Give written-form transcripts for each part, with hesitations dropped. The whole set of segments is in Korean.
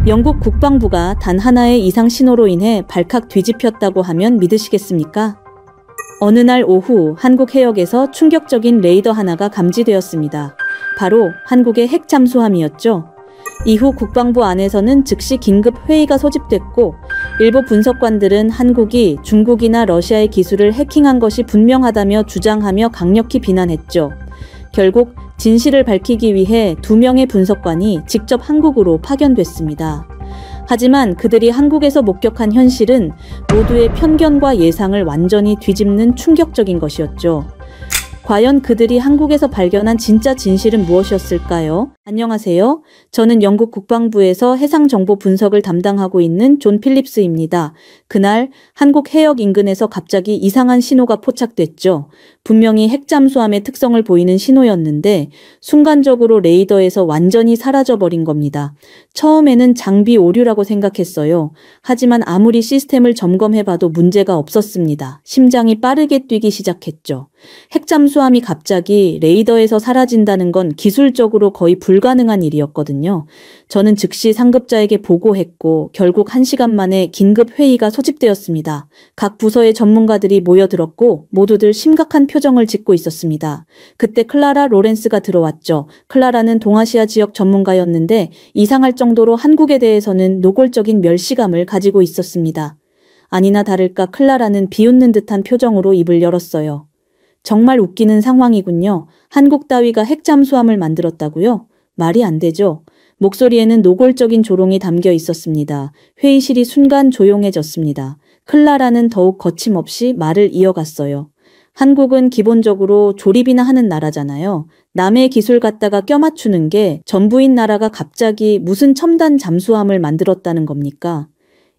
영국 국방부가 단 하나의 이상 신호로 인해 발칵 뒤집혔다고 하면 믿으시겠습니까? 어느 날 오후 한국 해역에서 충격적인 레이더 하나가 감지되었습니다. 바로 한국의 핵 잠수함이었죠. 이후 국방부 안에서는 즉시 긴급 회의가 소집됐고 일부 분석관들은 한국이 중국이나 러시아의 기술을 해킹한 것이 분명하다며 주장하며 강력히 비난했죠. 결국 진실을 밝히기 위해 2명의 분석관이 직접 한국으로 파견됐습니다. 하지만 그들이 한국에서 목격한 현실은 모두의 편견과 예상을 완전히 뒤집는 충격적인 것이었죠. 과연 그들이 한국에서 발견한 진짜 진실은 무엇이었을까요? 안녕하세요. 저는 영국 국방부에서 해상정보 분석을 담당하고 있는 존 필립스입니다. 그날 한국 해역 인근에서 갑자기 이상한 신호가 포착됐죠. 분명히 핵잠수함의 특성을 보이는 신호였는데 순간적으로 레이더에서 완전히 사라져버린 겁니다. 처음에는 장비 오류라고 생각했어요. 하지만 아무리 시스템을 점검해봐도 문제가 없었습니다. 심장이 빠르게 뛰기 시작했죠. 핵잠수함이 갑자기 레이더에서 사라진다는 건 기술적으로 거의 불가능한 일이었거든요. 저는 즉시 상급자에게 보고했고 결국 1시간 만에 긴급 회의가 소집되었습니다. 각 부서의 전문가들이 모여들었고 모두들 심각한 표정을 짓고 있었습니다. 그때 클라라 로렌스가 들어왔죠. 클라라는 동아시아 지역 전문가였는데 이상할 정도로 한국에 대해서는 노골적인 멸시감을 가지고 있었습니다. 아니나 다를까 클라라는 비웃는 듯한 표정으로 입을 열었어요. 정말 웃기는 상황이군요. 한국 따위가 핵잠수함을 만들었다고요? 말이 안 되죠. 목소리에는 노골적인 조롱이 담겨 있었습니다. 회의실이 순간 조용해졌습니다. 클라라는 더욱 거침없이 말을 이어갔어요. 한국은 기본적으로 조립이나 하는 나라잖아요. 남의 기술 갖다가 껴맞추는 게 전부인 나라가 갑자기 무슨 첨단 잠수함을 만들었다는 겁니까?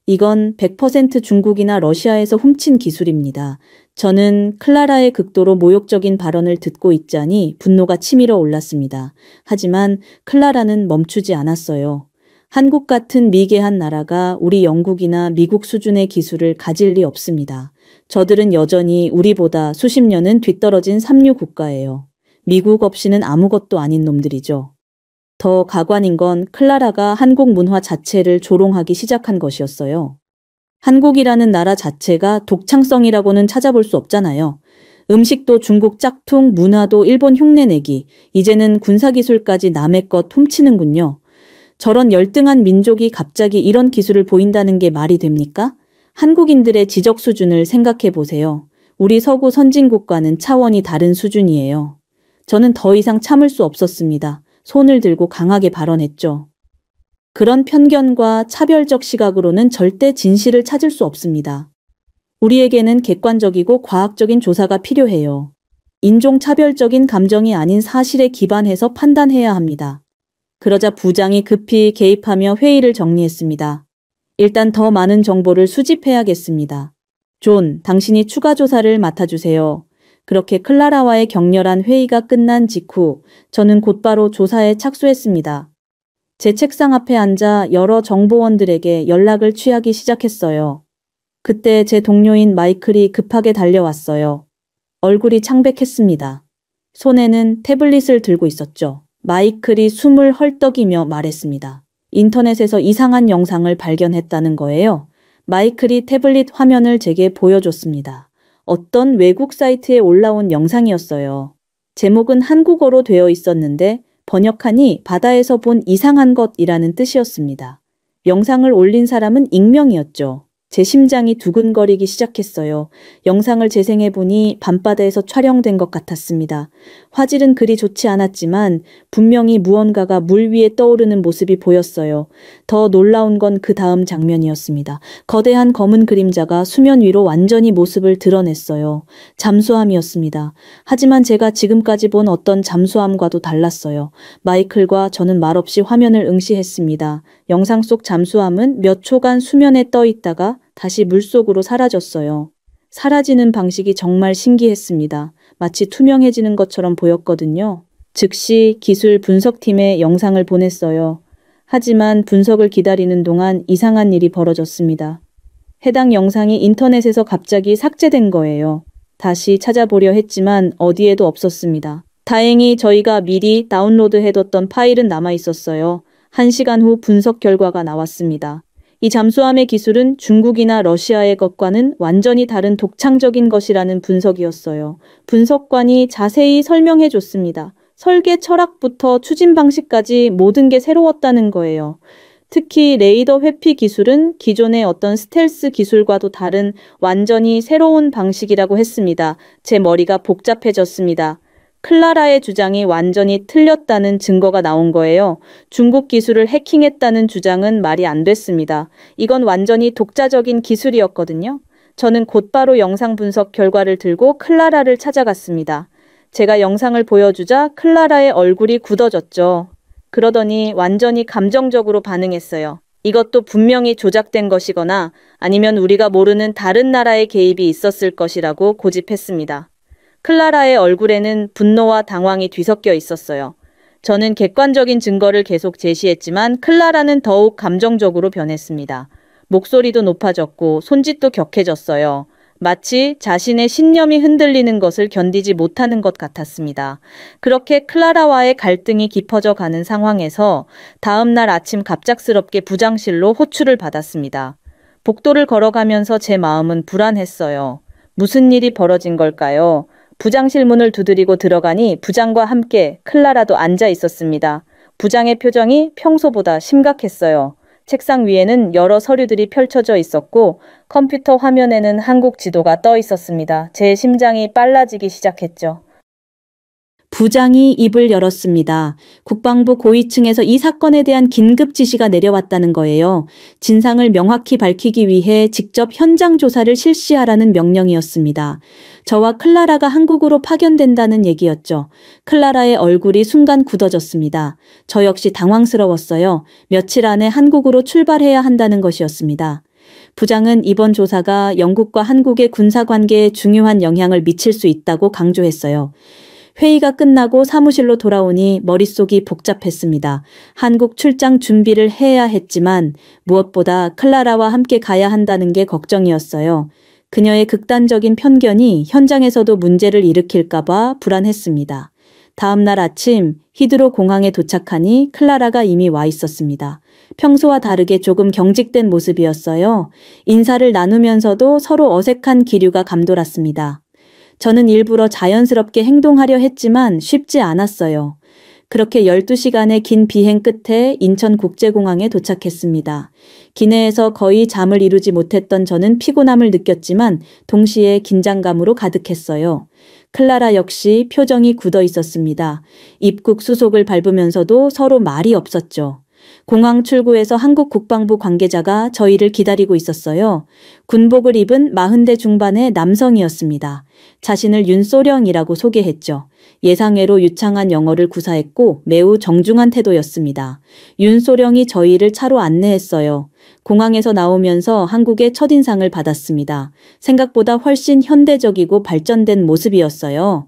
이건 100% 중국이나 러시아에서 훔친 기술입니다. 저는 클라라의 극도로 모욕적인 발언을 듣고 있자니 분노가 치밀어 올랐습니다. 하지만 클라라는 멈추지 않았어요. 한국 같은 미개한 나라가 우리 영국이나 미국 수준의 기술을 가질 리 없습니다. 저들은 여전히 우리보다 수십 년은 뒤떨어진 삼류 국가예요. 미국 없이는 아무것도 아닌 놈들이죠. 더 가관인 건 클라라가 한국 문화 자체를 조롱하기 시작한 것이었어요. 한국이라는 나라 자체가 독창성이라고는 찾아볼 수 없잖아요. 음식도 중국 짝퉁, 문화도 일본 흉내내기, 이제는 군사기술까지 남의 것 훔치는군요. 저런 열등한 민족이 갑자기 이런 기술을 보인다는 게 말이 됩니까? 한국인들의 지적 수준을 생각해 보세요. 우리 서구 선진국과는 차원이 다른 수준이에요. 저는 더 이상 참을 수 없었습니다. 손을 들고 강하게 발언했죠. 그런 편견과 차별적 시각으로는 절대 진실을 찾을 수 없습니다. 우리에게는 객관적이고 과학적인 조사가 필요해요. 인종차별적인 감정이 아닌 사실에 기반해서 판단해야 합니다. 그러자 부장이 급히 개입하며 회의를 정리했습니다. 일단 더 많은 정보를 수집해야겠습니다. 존, 당신이 추가 조사를 맡아주세요. 그렇게 클라라와의 격렬한 회의가 끝난 직후 저는 곧바로 조사에 착수했습니다. 제 책상 앞에 앉아 여러 정보원들에게 연락을 취하기 시작했어요. 그때 제 동료인 마이클이 급하게 달려왔어요. 얼굴이 창백했습니다. 손에는 태블릿을 들고 있었죠. 마이클이 숨을 헐떡이며 말했습니다. 인터넷에서 이상한 영상을 발견했다는 거예요. 마이클이 태블릿 화면을 제게 보여줬습니다. 어떤 외국 사이트에 올라온 영상이었어요. 제목은 한국어로 되어 있었는데 번역하니 바다에서 본 이상한 것이라는 뜻이었습니다. 영상을 올린 사람은 익명이었죠. 제 심장이 두근거리기 시작했어요. 영상을 재생해보니 밤바다에서 촬영된 것 같았습니다. 화질은 그리 좋지 않았지만 분명히 무언가가 물 위에 떠오르는 모습이 보였어요. 더 놀라운 건 그 다음 장면이었습니다. 거대한 검은 그림자가 수면 위로 완전히 모습을 드러냈어요. 잠수함이었습니다. 하지만 제가 지금까지 본 어떤 잠수함과도 달랐어요. 마이클과 저는 말없이 화면을 응시했습니다. 영상 속 잠수함은 몇 초간 수면에 떠 있다가 다시 물속으로 사라졌어요. 사라지는 방식이 정말 신기했습니다. 마치 투명해지는 것처럼 보였거든요. 즉시 기술 분석팀에 영상을 보냈어요. 하지만 분석을 기다리는 동안 이상한 일이 벌어졌습니다. 해당 영상이 인터넷에서 갑자기 삭제된 거예요. 다시 찾아보려 했지만 어디에도 없었습니다. 다행히 저희가 미리 다운로드 해뒀던 파일은 남아 있었어요. 1시간 후 분석 결과가 나왔습니다. 이 잠수함의 기술은 중국이나 러시아의 것과는 완전히 다른 독창적인 것이라는 분석이었어요. 분석관이 자세히 설명해 줬습니다. 설계 철학부터 추진 방식까지 모든 게 새로웠다는 거예요. 특히 레이더 회피 기술은 기존의 어떤 스텔스 기술과도 다른 완전히 새로운 방식이라고 했습니다. 제 머리가 복잡해졌습니다. 클라라의 주장이 완전히 틀렸다는 증거가 나온 거예요. 중국 기술을 해킹했다는 주장은 말이 안 됐습니다. 이건 완전히 독자적인 기술이었거든요. 저는 곧바로 영상 분석 결과를 들고 클라라를 찾아갔습니다. 제가 영상을 보여주자 클라라의 얼굴이 굳어졌죠. 그러더니 완전히 감정적으로 반응했어요. 이것도 분명히 조작된 것이거나 아니면 우리가 모르는 다른 나라의 개입이 있었을 것이라고 고집했습니다. 클라라의 얼굴에는 분노와 당황이 뒤섞여 있었어요. 저는 객관적인 증거를 계속 제시했지만 클라라는 더욱 감정적으로 변했습니다. 목소리도 높아졌고 손짓도 격해졌어요. 마치 자신의 신념이 흔들리는 것을 견디지 못하는 것 같았습니다. 그렇게 클라라와의 갈등이 깊어져 가는 상황에서 다음 날 아침 갑작스럽게 부장실로 호출을 받았습니다. 복도를 걸어가면서 제 마음은 불안했어요. 무슨 일이 벌어진 걸까요? 부장실 문을 두드리고 들어가니 부장과 함께 클라라도 앉아 있었습니다. 부장의 표정이 평소보다 심각했어요. 책상 위에는 여러 서류들이 펼쳐져 있었고 컴퓨터 화면에는 한국 지도가 떠 있었습니다. 제 심장이 빨라지기 시작했죠. 부장이 입을 열었습니다. 국방부 고위층에서 이 사건에 대한 긴급 지시가 내려왔다는 거예요. 진상을 명확히 밝히기 위해 직접 현장 조사를 실시하라는 명령이었습니다. 저와 클라라가 한국으로 파견된다는 얘기였죠. 클라라의 얼굴이 순간 굳어졌습니다. 저 역시 당황스러웠어요. 며칠 안에 한국으로 출발해야 한다는 것이었습니다. 부장은 이번 조사가 영국과 한국의 군사관계에 중요한 영향을 미칠 수 있다고 강조했어요. 회의가 끝나고 사무실로 돌아오니 머릿속이 복잡했습니다. 한국 출장 준비를 해야 했지만 무엇보다 클라라와 함께 가야 한다는 게 걱정이었어요. 그녀의 극단적인 편견이 현장에서도 문제를 일으킬까봐 불안했습니다. 다음 날 아침 히드로 공항에 도착하니 클라라가 이미 와 있었습니다. 평소와 다르게 조금 경직된 모습이었어요. 인사를 나누면서도 서로 어색한 기류가 감돌았습니다. 저는 일부러 자연스럽게 행동하려 했지만 쉽지 않았어요. 그렇게 12시간의 긴 비행 끝에 인천국제공항에 도착했습니다. 기내에서 거의 잠을 이루지 못했던 저는 피곤함을 느꼈지만 동시에 긴장감으로 가득했어요. 클라라 역시 표정이 굳어 있었습니다. 입국 수속을 밟으면서도 서로 말이 없었죠. 공항 출구에서 한국 국방부 관계자가 저희를 기다리고 있었어요. 군복을 입은 40대 중반의 남성이었습니다. 자신을 윤소령이라고 소개했죠. 예상외로 유창한 영어를 구사했고 매우 정중한 태도였습니다. 윤소령이 저희를 차로 안내했어요. 공항에서 나오면서 한국의 첫인상을 받았습니다. 생각보다 훨씬 현대적이고 발전된 모습이었어요.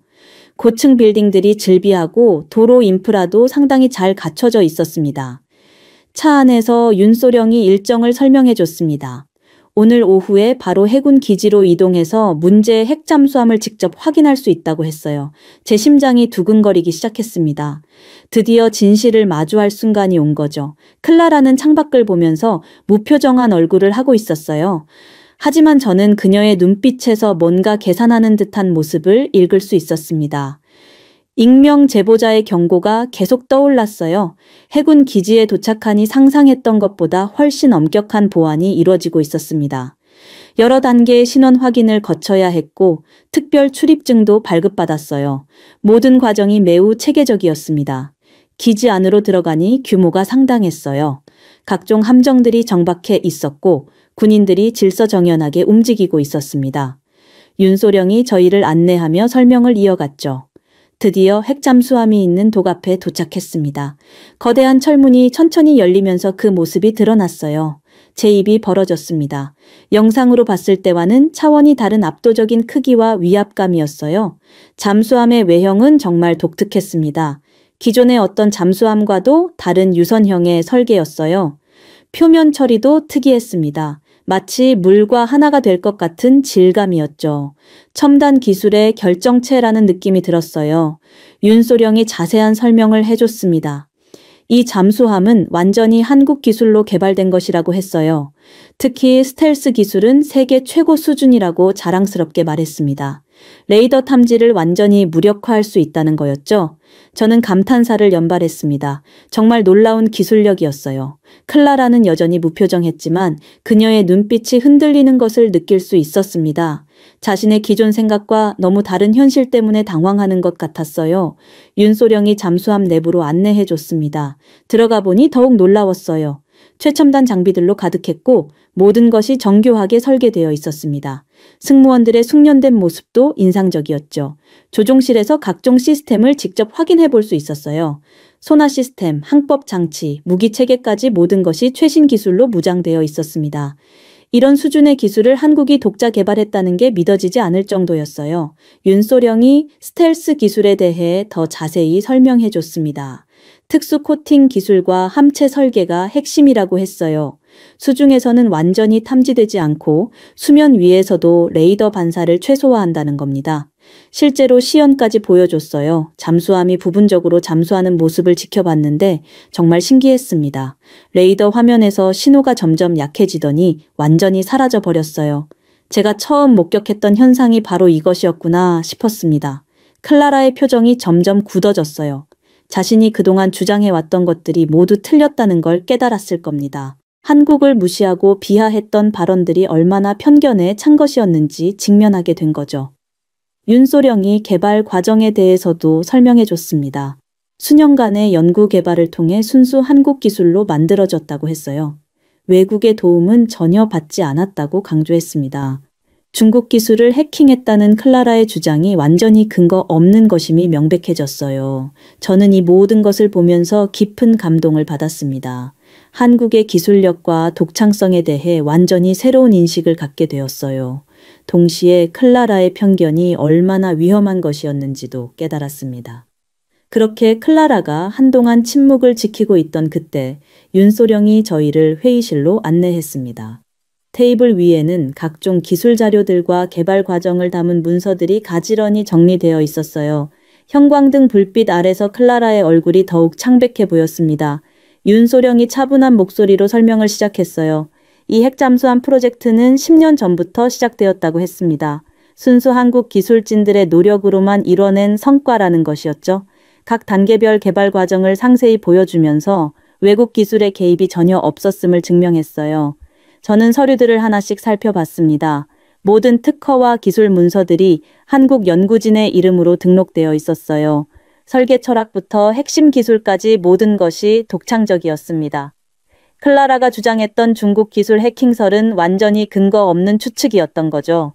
고층 빌딩들이 즐비하고 도로 인프라도 상당히 잘 갖춰져 있었습니다. 차 안에서 윤소령이 일정을 설명해 줬습니다. 오늘 오후에 바로 해군 기지로 이동해서 문제의 핵잠수함을 직접 확인할 수 있다고 했어요. 제 심장이 두근거리기 시작했습니다. 드디어 진실을 마주할 순간이 온 거죠. 클라라는 창밖을 보면서 무표정한 얼굴을 하고 있었어요. 하지만 저는 그녀의 눈빛에서 뭔가 계산하는 듯한 모습을 읽을 수 있었습니다. 익명 제보자의 경고가 계속 떠올랐어요. 해군 기지에 도착하니 상상했던 것보다 훨씬 엄격한 보안이 이루어지고 있었습니다. 여러 단계의 신원 확인을 거쳐야 했고 특별 출입증도 발급받았어요. 모든 과정이 매우 체계적이었습니다. 기지 안으로 들어가니 규모가 상당했어요. 각종 함정들이 정박해 있었고 군인들이 질서정연하게 움직이고 있었습니다. 윤소령이 저희를 안내하며 설명을 이어갔죠. 드디어 핵잠수함이 있는 독 앞에 도착했습니다. 거대한 철문이 천천히 열리면서 그 모습이 드러났어요. 제 입이 벌어졌습니다. 영상으로 봤을 때와는 차원이 다른 압도적인 크기와 위압감이었어요. 잠수함의 외형은 정말 독특했습니다. 기존의 어떤 잠수함과도 다른 유선형의 설계였어요. 표면 처리도 특이했습니다. 마치 물과 하나가 될 것 같은 질감이었죠. 첨단 기술의 결정체라는 느낌이 들었어요. 윤소령이 자세한 설명을 해줬습니다. 이 잠수함은 완전히 한국 기술로 개발된 것이라고 했어요. 특히 스텔스 기술은 세계 최고 수준이라고 자랑스럽게 말했습니다. 레이더 탐지를 완전히 무력화할 수 있다는 거였죠. 저는 감탄사를 연발했습니다. 정말 놀라운 기술력이었어요. 클라라는 여전히 무표정했지만 그녀의 눈빛이 흔들리는 것을 느낄 수 있었습니다. 자신의 기존 생각과 너무 다른 현실 때문에 당황하는 것 같았어요. 윤소령이 잠수함 내부로 안내해 줬습니다. 들어가 보니 더욱 놀라웠어요. 최첨단 장비들로 가득했고 모든 것이 정교하게 설계되어 있었습니다. 승무원들의 숙련된 모습도 인상적이었죠. 조종실에서 각종 시스템을 직접 확인해 볼 수 있었어요. 소나 시스템, 항법 장치, 무기 체계까지 모든 것이 최신 기술로 무장되어 있었습니다. 이런 수준의 기술을 한국이 독자 개발했다는 게 믿어지지 않을 정도였어요. 윤소령이 스텔스 기술에 대해 더 자세히 설명해 줬습니다. 특수 코팅 기술과 함체 설계가 핵심이라고 했어요. 수중에서는 완전히 탐지되지 않고 수면 위에서도 레이더 반사를 최소화한다는 겁니다. 실제로 시연까지 보여줬어요. 잠수함이 부분적으로 잠수하는 모습을 지켜봤는데 정말 신기했습니다. 레이더 화면에서 신호가 점점 약해지더니 완전히 사라져 버렸어요. 제가 처음 목격했던 현상이 바로 이것이었구나 싶었습니다. 클라라의 표정이 점점 굳어졌어요. 자신이 그동안 주장해왔던 것들이 모두 틀렸다는 걸 깨달았을 겁니다. 한국을 무시하고 비하했던 발언들이 얼마나 편견에 찬 것이었는지 직면하게 된 거죠. 윤소령이 개발 과정에 대해서도 설명해 줬습니다. 수년간의 연구 개발을 통해 순수 한국 기술로 만들어졌다고 했어요. 외국의 도움은 전혀 받지 않았다고 강조했습니다. 중국 기술을 해킹했다는 클라라의 주장이 완전히 근거 없는 것임이 명백해졌어요. 저는 이 모든 것을 보면서 깊은 감동을 받았습니다. 한국의 기술력과 독창성에 대해 완전히 새로운 인식을 갖게 되었어요. 동시에 클라라의 편견이 얼마나 위험한 것이었는지도 깨달았습니다. 그렇게 클라라가 한동안 침묵을 지키고 있던 그때 윤소령이 저희를 회의실로 안내했습니다. 테이블 위에는 각종 기술 자료들과 개발 과정을 담은 문서들이 가지런히 정리되어 있었어요. 형광등 불빛 아래서 클라라의 얼굴이 더욱 창백해 보였습니다. 윤소령이 차분한 목소리로 설명을 시작했어요. 이 핵잠수함 프로젝트는 10년 전부터 시작되었다고 했습니다. 순수 한국 기술진들의 노력으로만 이뤄낸 성과라는 것이었죠. 각 단계별 개발 과정을 상세히 보여주면서 외국 기술의 개입이 전혀 없었음을 증명했어요. 저는 서류들을 하나씩 살펴봤습니다. 모든 특허와 기술 문서들이 한국 연구진의 이름으로 등록되어 있었어요. 설계 철학부터 핵심 기술까지 모든 것이 독창적이었습니다. 클라라가 주장했던 중국 기술 해킹설은 완전히 근거 없는 추측이었던 거죠.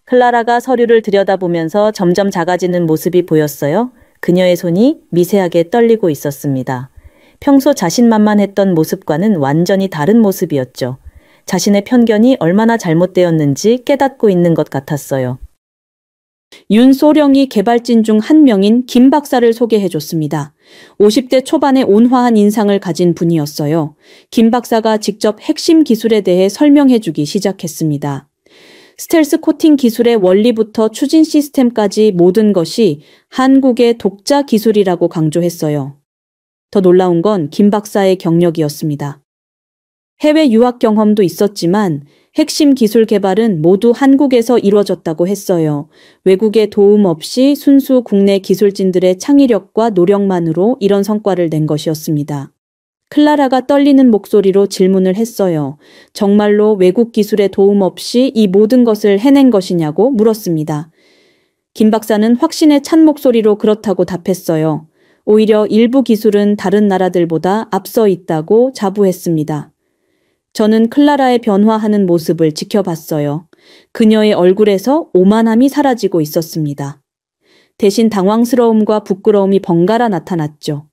클라라가 서류를 들여다보면서 점점 작아지는 모습이 보였어요. 그녀의 손이 미세하게 떨리고 있었습니다. 평소 자신만만했던 모습과는 완전히 다른 모습이었죠. 자신의 편견이 얼마나 잘못되었는지 깨닫고 있는 것 같았어요. 윤소령이 개발진 중 한 명인 김 박사를 소개해줬습니다. 50대 초반의 온화한 인상을 가진 분이었어요. 김 박사가 직접 핵심 기술에 대해 설명해주기 시작했습니다. 스텔스 코팅 기술의 원리부터 추진 시스템까지 모든 것이 한국의 독자 기술이라고 강조했어요. 더 놀라운 건 김 박사의 경력이었습니다. 해외 유학 경험도 있었지만 핵심 기술 개발은 모두 한국에서 이루어졌다고 했어요. 외국의 도움 없이 순수 국내 기술진들의 창의력과 노력만으로 이런 성과를 낸 것이었습니다. 클라라가 떨리는 목소리로 질문을 했어요. 정말로 외국 기술의 도움 없이 이 모든 것을 해낸 것이냐고 물었습니다. 김 박사는 확신에 찬 목소리로 그렇다고 답했어요. 오히려 일부 기술은 다른 나라들보다 앞서 있다고 자부했습니다. 저는 클라라의 변화하는 모습을 지켜봤어요. 그녀의 얼굴에서 오만함이 사라지고 있었습니다. 대신 당황스러움과 부끄러움이 번갈아 나타났죠.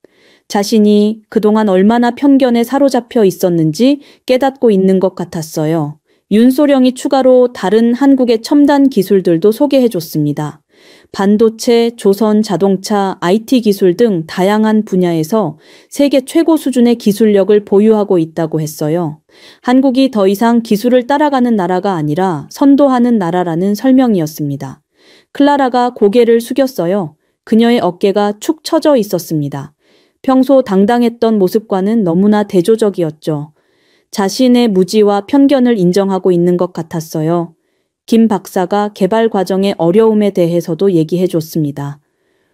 자신이 그동안 얼마나 편견에 사로잡혀 있었는지 깨닫고 있는 것 같았어요. 윤소령이 추가로 다른 한국의 첨단 기술들도 소개해줬습니다. 반도체, 조선 자동차, IT 기술 등 다양한 분야에서 세계 최고 수준의 기술력을 보유하고 있다고 했어요. 한국이 더 이상 기술을 따라가는 나라가 아니라 선도하는 나라라는 설명이었습니다. 클라라가 고개를 숙였어요. 그녀의 어깨가 축 처져 있었습니다. 평소 당당했던 모습과는 너무나 대조적이었죠. 자신의 무지와 편견을 인정하고 있는 것 같았어요. 김 박사가 개발 과정의 어려움에 대해서도 얘기해 줬습니다.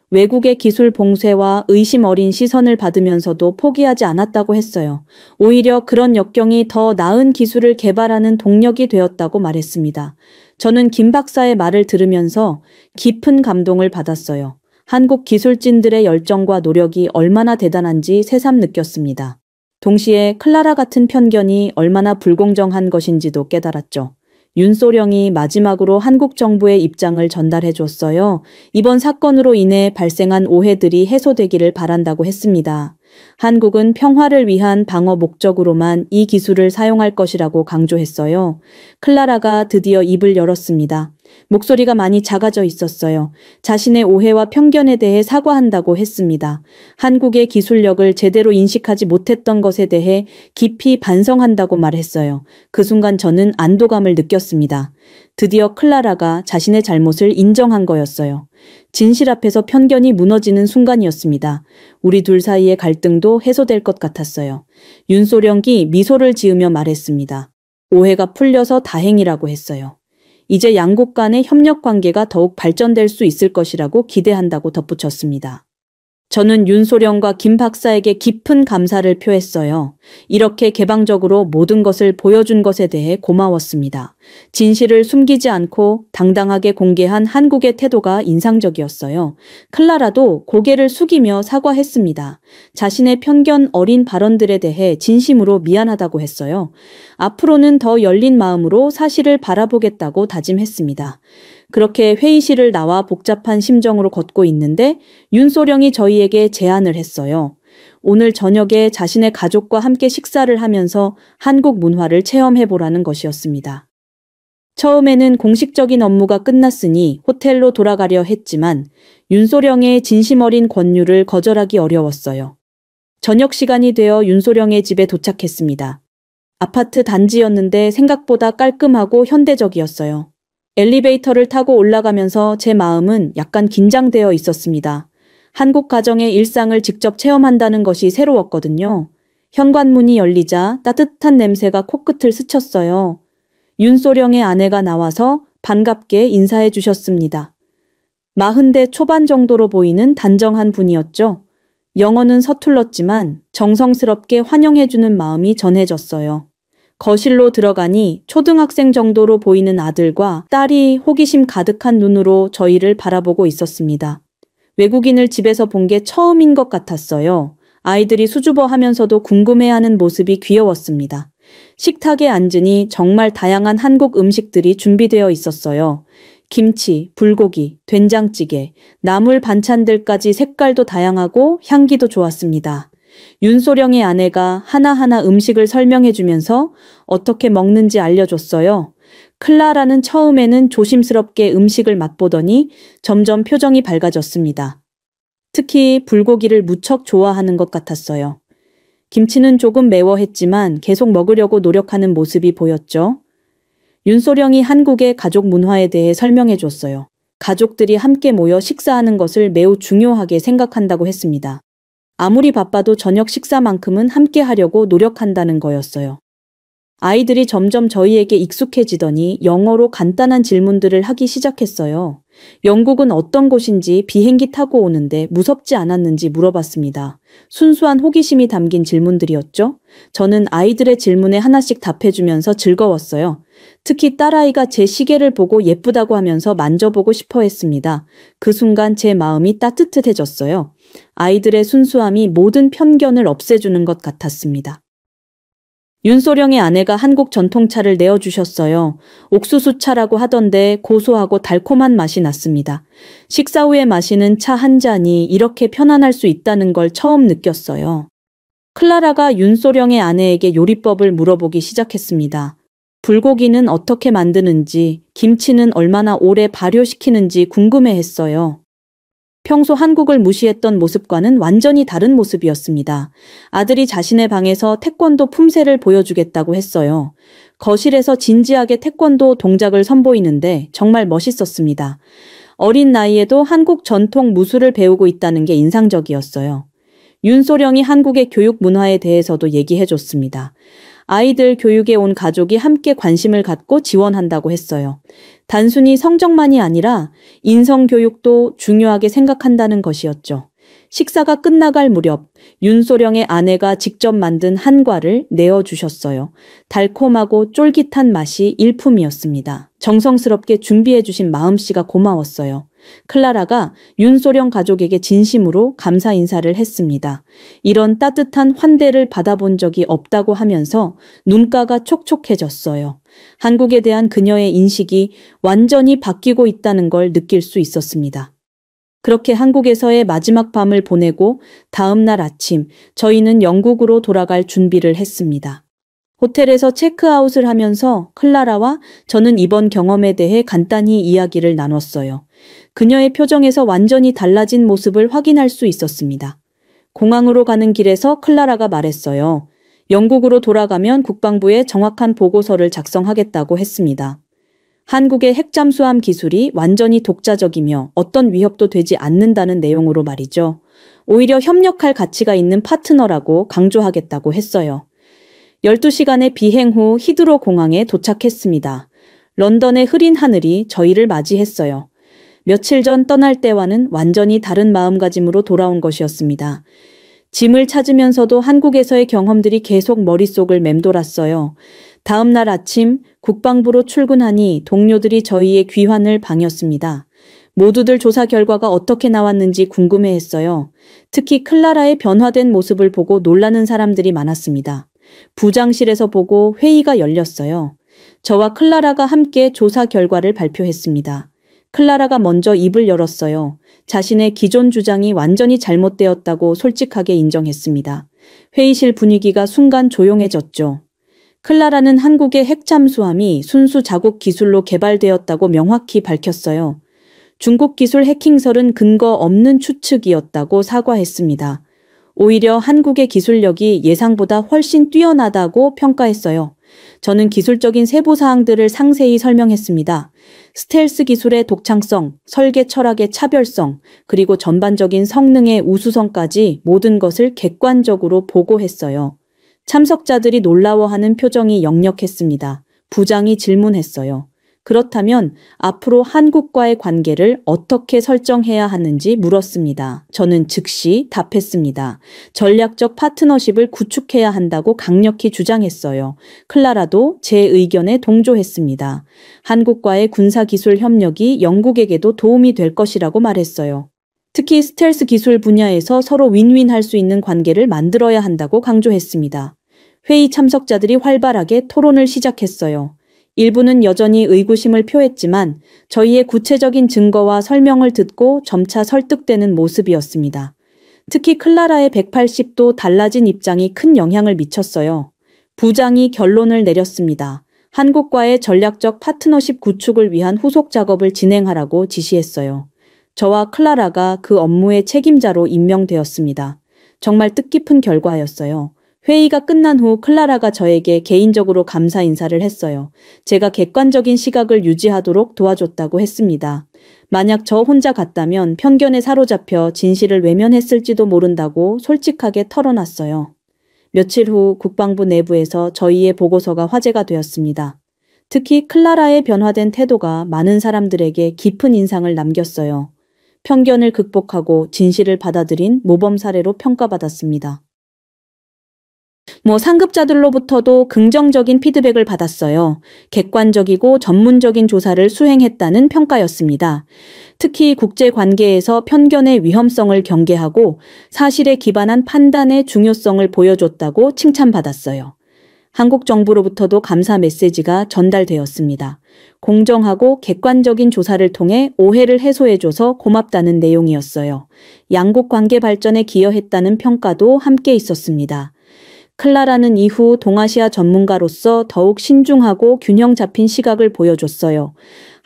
외국의 기술 봉쇄와 의심 어린 시선을 받으면서도 포기하지 않았다고 했어요. 오히려 그런 역경이 더 나은 기술을 개발하는 동력이 되었다고 말했습니다. 저는 김 박사의 말을 들으면서 깊은 감동을 받았어요. 한국 기술진들의 열정과 노력이 얼마나 대단한지 새삼 느꼈습니다. 동시에 클라라 같은 편견이 얼마나 불공정한 것인지도 깨달았죠. 윤소령이 마지막으로 한국 정부의 입장을 전달해 줬어요. 이번 사건으로 인해 발생한 오해들이 해소되기를 바란다고 했습니다. 한국은 평화를 위한 방어 목적으로만 이 기술을 사용할 것이라고 강조했어요. 클라라가 드디어 입을 열었습니다. 목소리가 많이 작아져 있었어요. 자신의 오해와 편견에 대해 사과한다고 했습니다. 한국의 기술력을 제대로 인식하지 못했던 것에 대해 깊이 반성한다고 말했어요. 그 순간 저는 안도감을 느꼈습니다. 드디어 클라라가 자신의 잘못을 인정한 거였어요. 진실 앞에서 편견이 무너지는 순간이었습니다. 우리 둘 사이의 갈등도 해소될 것 같았어요. 윤소령이 미소를 지으며 말했습니다. 오해가 풀려서 다행이라고 했어요. 이제 양국 간의 협력 관계가 더욱 발전될 수 있을 것이라고 기대한다고 덧붙였습니다. 저는 윤소령과 김 박사에게 깊은 감사를 표했어요. 이렇게 개방적으로 모든 것을 보여준 것에 대해 고마웠습니다. 진실을 숨기지 않고 당당하게 공개한 한국의 태도가 인상적이었어요. 클라라도 고개를 숙이며 사과했습니다. 자신의 편견 어린 발언들에 대해 진심으로 미안하다고 했어요. 앞으로는 더 열린 마음으로 사실을 바라보겠다고 다짐했습니다. 그렇게 회의실을 나와 복잡한 심정으로 걷고 있는데 윤소령이 저희에게 제안을 했어요. 오늘 저녁에 자신의 가족과 함께 식사를 하면서 한국 문화를 체험해보라는 것이었습니다. 처음에는 공식적인 업무가 끝났으니 호텔로 돌아가려 했지만 윤소령의 진심 어린 권유를 거절하기 어려웠어요. 저녁 시간이 되어 윤소령의 집에 도착했습니다. 아파트 단지였는데 생각보다 깔끔하고 현대적이었어요. 엘리베이터를 타고 올라가면서 제 마음은 약간 긴장되어 있었습니다. 한국 가정의 일상을 직접 체험한다는 것이 새로웠거든요. 현관문이 열리자 따뜻한 냄새가 코끝을 스쳤어요. 윤소령의 아내가 나와서 반갑게 인사해 주셨습니다. 40대 초반 정도로 보이는 단정한 분이었죠. 영어는 서툴렀지만 정성스럽게 환영해주는 마음이 전해졌어요. 거실로 들어가니 초등학생 정도로 보이는 아들과 딸이 호기심 가득한 눈으로 저희를 바라보고 있었습니다. 외국인을 집에서 본 게 처음인 것 같았어요. 아이들이 수줍어하면서도 궁금해하는 모습이 귀여웠습니다. 식탁에 앉으니 정말 다양한 한국 음식들이 준비되어 있었어요. 김치, 불고기, 된장찌개, 나물 반찬들까지 색깔도 다양하고 향기도 좋았습니다. 윤소령의 아내가 하나하나 음식을 설명해주면서 어떻게 먹는지 알려줬어요. 클라라는 처음에는 조심스럽게 음식을 맛보더니 점점 표정이 밝아졌습니다. 특히 불고기를 무척 좋아하는 것 같았어요. 김치는 조금 매워했지만 계속 먹으려고 노력하는 모습이 보였죠. 윤소령이 한국의 가족 문화에 대해 설명해줬어요. 가족들이 함께 모여 식사하는 것을 매우 중요하게 생각한다고 했습니다. 아무리 바빠도 저녁 식사만큼은 함께 하려고 노력한다는 거였어요. 아이들이 점점 저희에게 익숙해지더니 영어로 간단한 질문들을 하기 시작했어요. 영국은 어떤 곳인지 비행기 타고 오는데 무섭지 않았는지 물어봤습니다. 순수한 호기심이 담긴 질문들이었죠. 저는 아이들의 질문에 하나씩 답해주면서 즐거웠어요. 특히 딸아이가 제 시계를 보고 예쁘다고 하면서 만져보고 싶어 했습니다. 그 순간 제 마음이 따뜻해졌어요. 아이들의 순수함이 모든 편견을 없애주는 것 같았습니다. 윤소령의 아내가 한국 전통차를 내어주셨어요. 옥수수차라고 하던데 고소하고 달콤한 맛이 났습니다. 식사 후에 마시는 차 한 잔이 이렇게 편안할 수 있다는 걸 처음 느꼈어요. 클라라가 윤소령의 아내에게 요리법을 물어보기 시작했습니다. 불고기는 어떻게 만드는지, 김치는 얼마나 오래 발효시키는지 궁금해했어요. 평소 한국을 무시했던 모습과는 완전히 다른 모습이었습니다. 아들이 자신의 방에서 태권도 품새를 보여주겠다고 했어요. 거실에서 진지하게 태권도 동작을 선보이는데 정말 멋있었습니다. 어린 나이에도 한국 전통 무술을 배우고 있다는 게 인상적이었어요. 윤소령이 한국의 교육 문화에 대해서도 얘기해줬습니다. 아이들 교육에 온 가족이 함께 관심을 갖고 지원한다고 했어요. 단순히 성적만이 아니라 인성교육도 중요하게 생각한다는 것이었죠. 식사가 끝나갈 무렵 윤소령의 아내가 직접 만든 한과를 내어주셨어요. 달콤하고 쫄깃한 맛이 일품이었습니다. 정성스럽게 준비해주신 마음씨가 고마웠어요. 클라라가 윤소령 가족에게 진심으로 감사 인사를 했습니다. 이런 따뜻한 환대를 받아본 적이 없다고 하면서 눈가가 촉촉해졌어요. 한국에 대한 그녀의 인식이 완전히 바뀌고 있다는 걸 느낄 수 있었습니다. 그렇게 한국에서의 마지막 밤을 보내고 다음 날 아침 저희는 영국으로 돌아갈 준비를 했습니다. 호텔에서 체크아웃을 하면서 클라라와 저는 이번 경험에 대해 간단히 이야기를 나눴어요. 그녀의 표정에서 완전히 달라진 모습을 확인할 수 있었습니다. 공항으로 가는 길에서 클라라가 말했어요. 영국으로 돌아가면 국방부에 정확한 보고서를 작성하겠다고 했습니다. 한국의 핵잠수함 기술이 완전히 독자적이며 어떤 위협도 되지 않는다는 내용으로 말이죠. 오히려 협력할 가치가 있는 파트너라고 강조하겠다고 했어요. 12시간의 비행 후 히드로 공항에 도착했습니다. 런던의 흐린 하늘이 저희를 맞이했어요. 며칠 전 떠날 때와는 완전히 다른 마음가짐으로 돌아온 것이었습니다. 짐을 찾으면서도 한국에서의 경험들이 계속 머릿속을 맴돌았어요. 다음 날 아침 국방부로 출근하니 동료들이 저희의 귀환을 방했습니다. 모두들 조사 결과가 어떻게 나왔는지 궁금해했어요. 특히 클라라의 변화된 모습을 보고 놀라는 사람들이 많았습니다. 부장실에서 보고 회의가 열렸어요. 저와 클라라가 함께 조사 결과를 발표했습니다. 클라라가 먼저 입을 열었어요. 자신의 기존 주장이 완전히 잘못되었다고 솔직하게 인정했습니다. 회의실 분위기가 순간 조용해졌죠. 클라라는 한국의 핵잠수함이 순수 자국 기술로 개발되었다고 명확히 밝혔어요. 중국 기술 해킹설은 근거 없는 추측이었다고 사과했습니다. 오히려 한국의 기술력이 예상보다 훨씬 뛰어나다고 평가했어요. 저는 기술적인 세부 사항들을 상세히 설명했습니다. 스텔스 기술의 독창성, 설계 철학의 차별성, 그리고 전반적인 성능의 우수성까지 모든 것을 객관적으로 보고했어요. 참석자들이 놀라워하는 표정이 역력했습니다. 부장이 질문했어요. 그렇다면 앞으로 한국과의 관계를 어떻게 설정해야 하는지 물었습니다. 저는 즉시 답했습니다. 전략적 파트너십을 구축해야 한다고 강력히 주장했어요. 클라라도 제 의견에 동조했습니다. 한국과의 군사기술 협력이 영국에게도 도움이 될 것이라고 말했어요. 특히 스텔스 기술 분야에서 서로 윈윈할 수 있는 관계를 만들어야 한다고 강조했습니다. 회의 참석자들이 활발하게 토론을 시작했어요. 일부는 여전히 의구심을 표했지만 저희의 구체적인 증거와 설명을 듣고 점차 설득되는 모습이었습니다. 특히 클라라의 180도 달라진 입장이 큰 영향을 미쳤어요. 부장이 결론을 내렸습니다. 한국과의 전략적 파트너십 구축을 위한 후속 작업을 진행하라고 지시했어요. 저와 클라라가 그 업무의 책임자로 임명되었습니다. 정말 뜻깊은 결과였어요. 회의가 끝난 후 클라라가 저에게 개인적으로 감사 인사를 했어요. 제가 객관적인 시각을 유지하도록 도와줬다고 했습니다. 만약 저 혼자 갔다면 편견에 사로잡혀 진실을 외면했을지도 모른다고 솔직하게 털어놨어요. 며칠 후 국방부 내부에서 저희의 보고서가 화제가 되었습니다. 특히 클라라의 변화된 태도가 많은 사람들에게 깊은 인상을 남겼어요. 편견을 극복하고 진실을 받아들인 모범 사례로 평가받았습니다. 상급자들로부터도 긍정적인 피드백을 받았어요. 객관적이고 전문적인 조사를 수행했다는 평가였습니다. 특히 국제관계에서 편견의 위험성을 경계하고 사실에 기반한 판단의 중요성을 보여줬다고 칭찬받았어요. 한국 정부로부터도 감사 메시지가 전달되었습니다. 공정하고 객관적인 조사를 통해 오해를 해소해줘서 고맙다는 내용이었어요. 양국 관계 발전에 기여했다는 평가도 함께 있었습니다. 클라라는 이후 동아시아 전문가로서 더욱 신중하고 균형 잡힌 시각을 보여줬어요.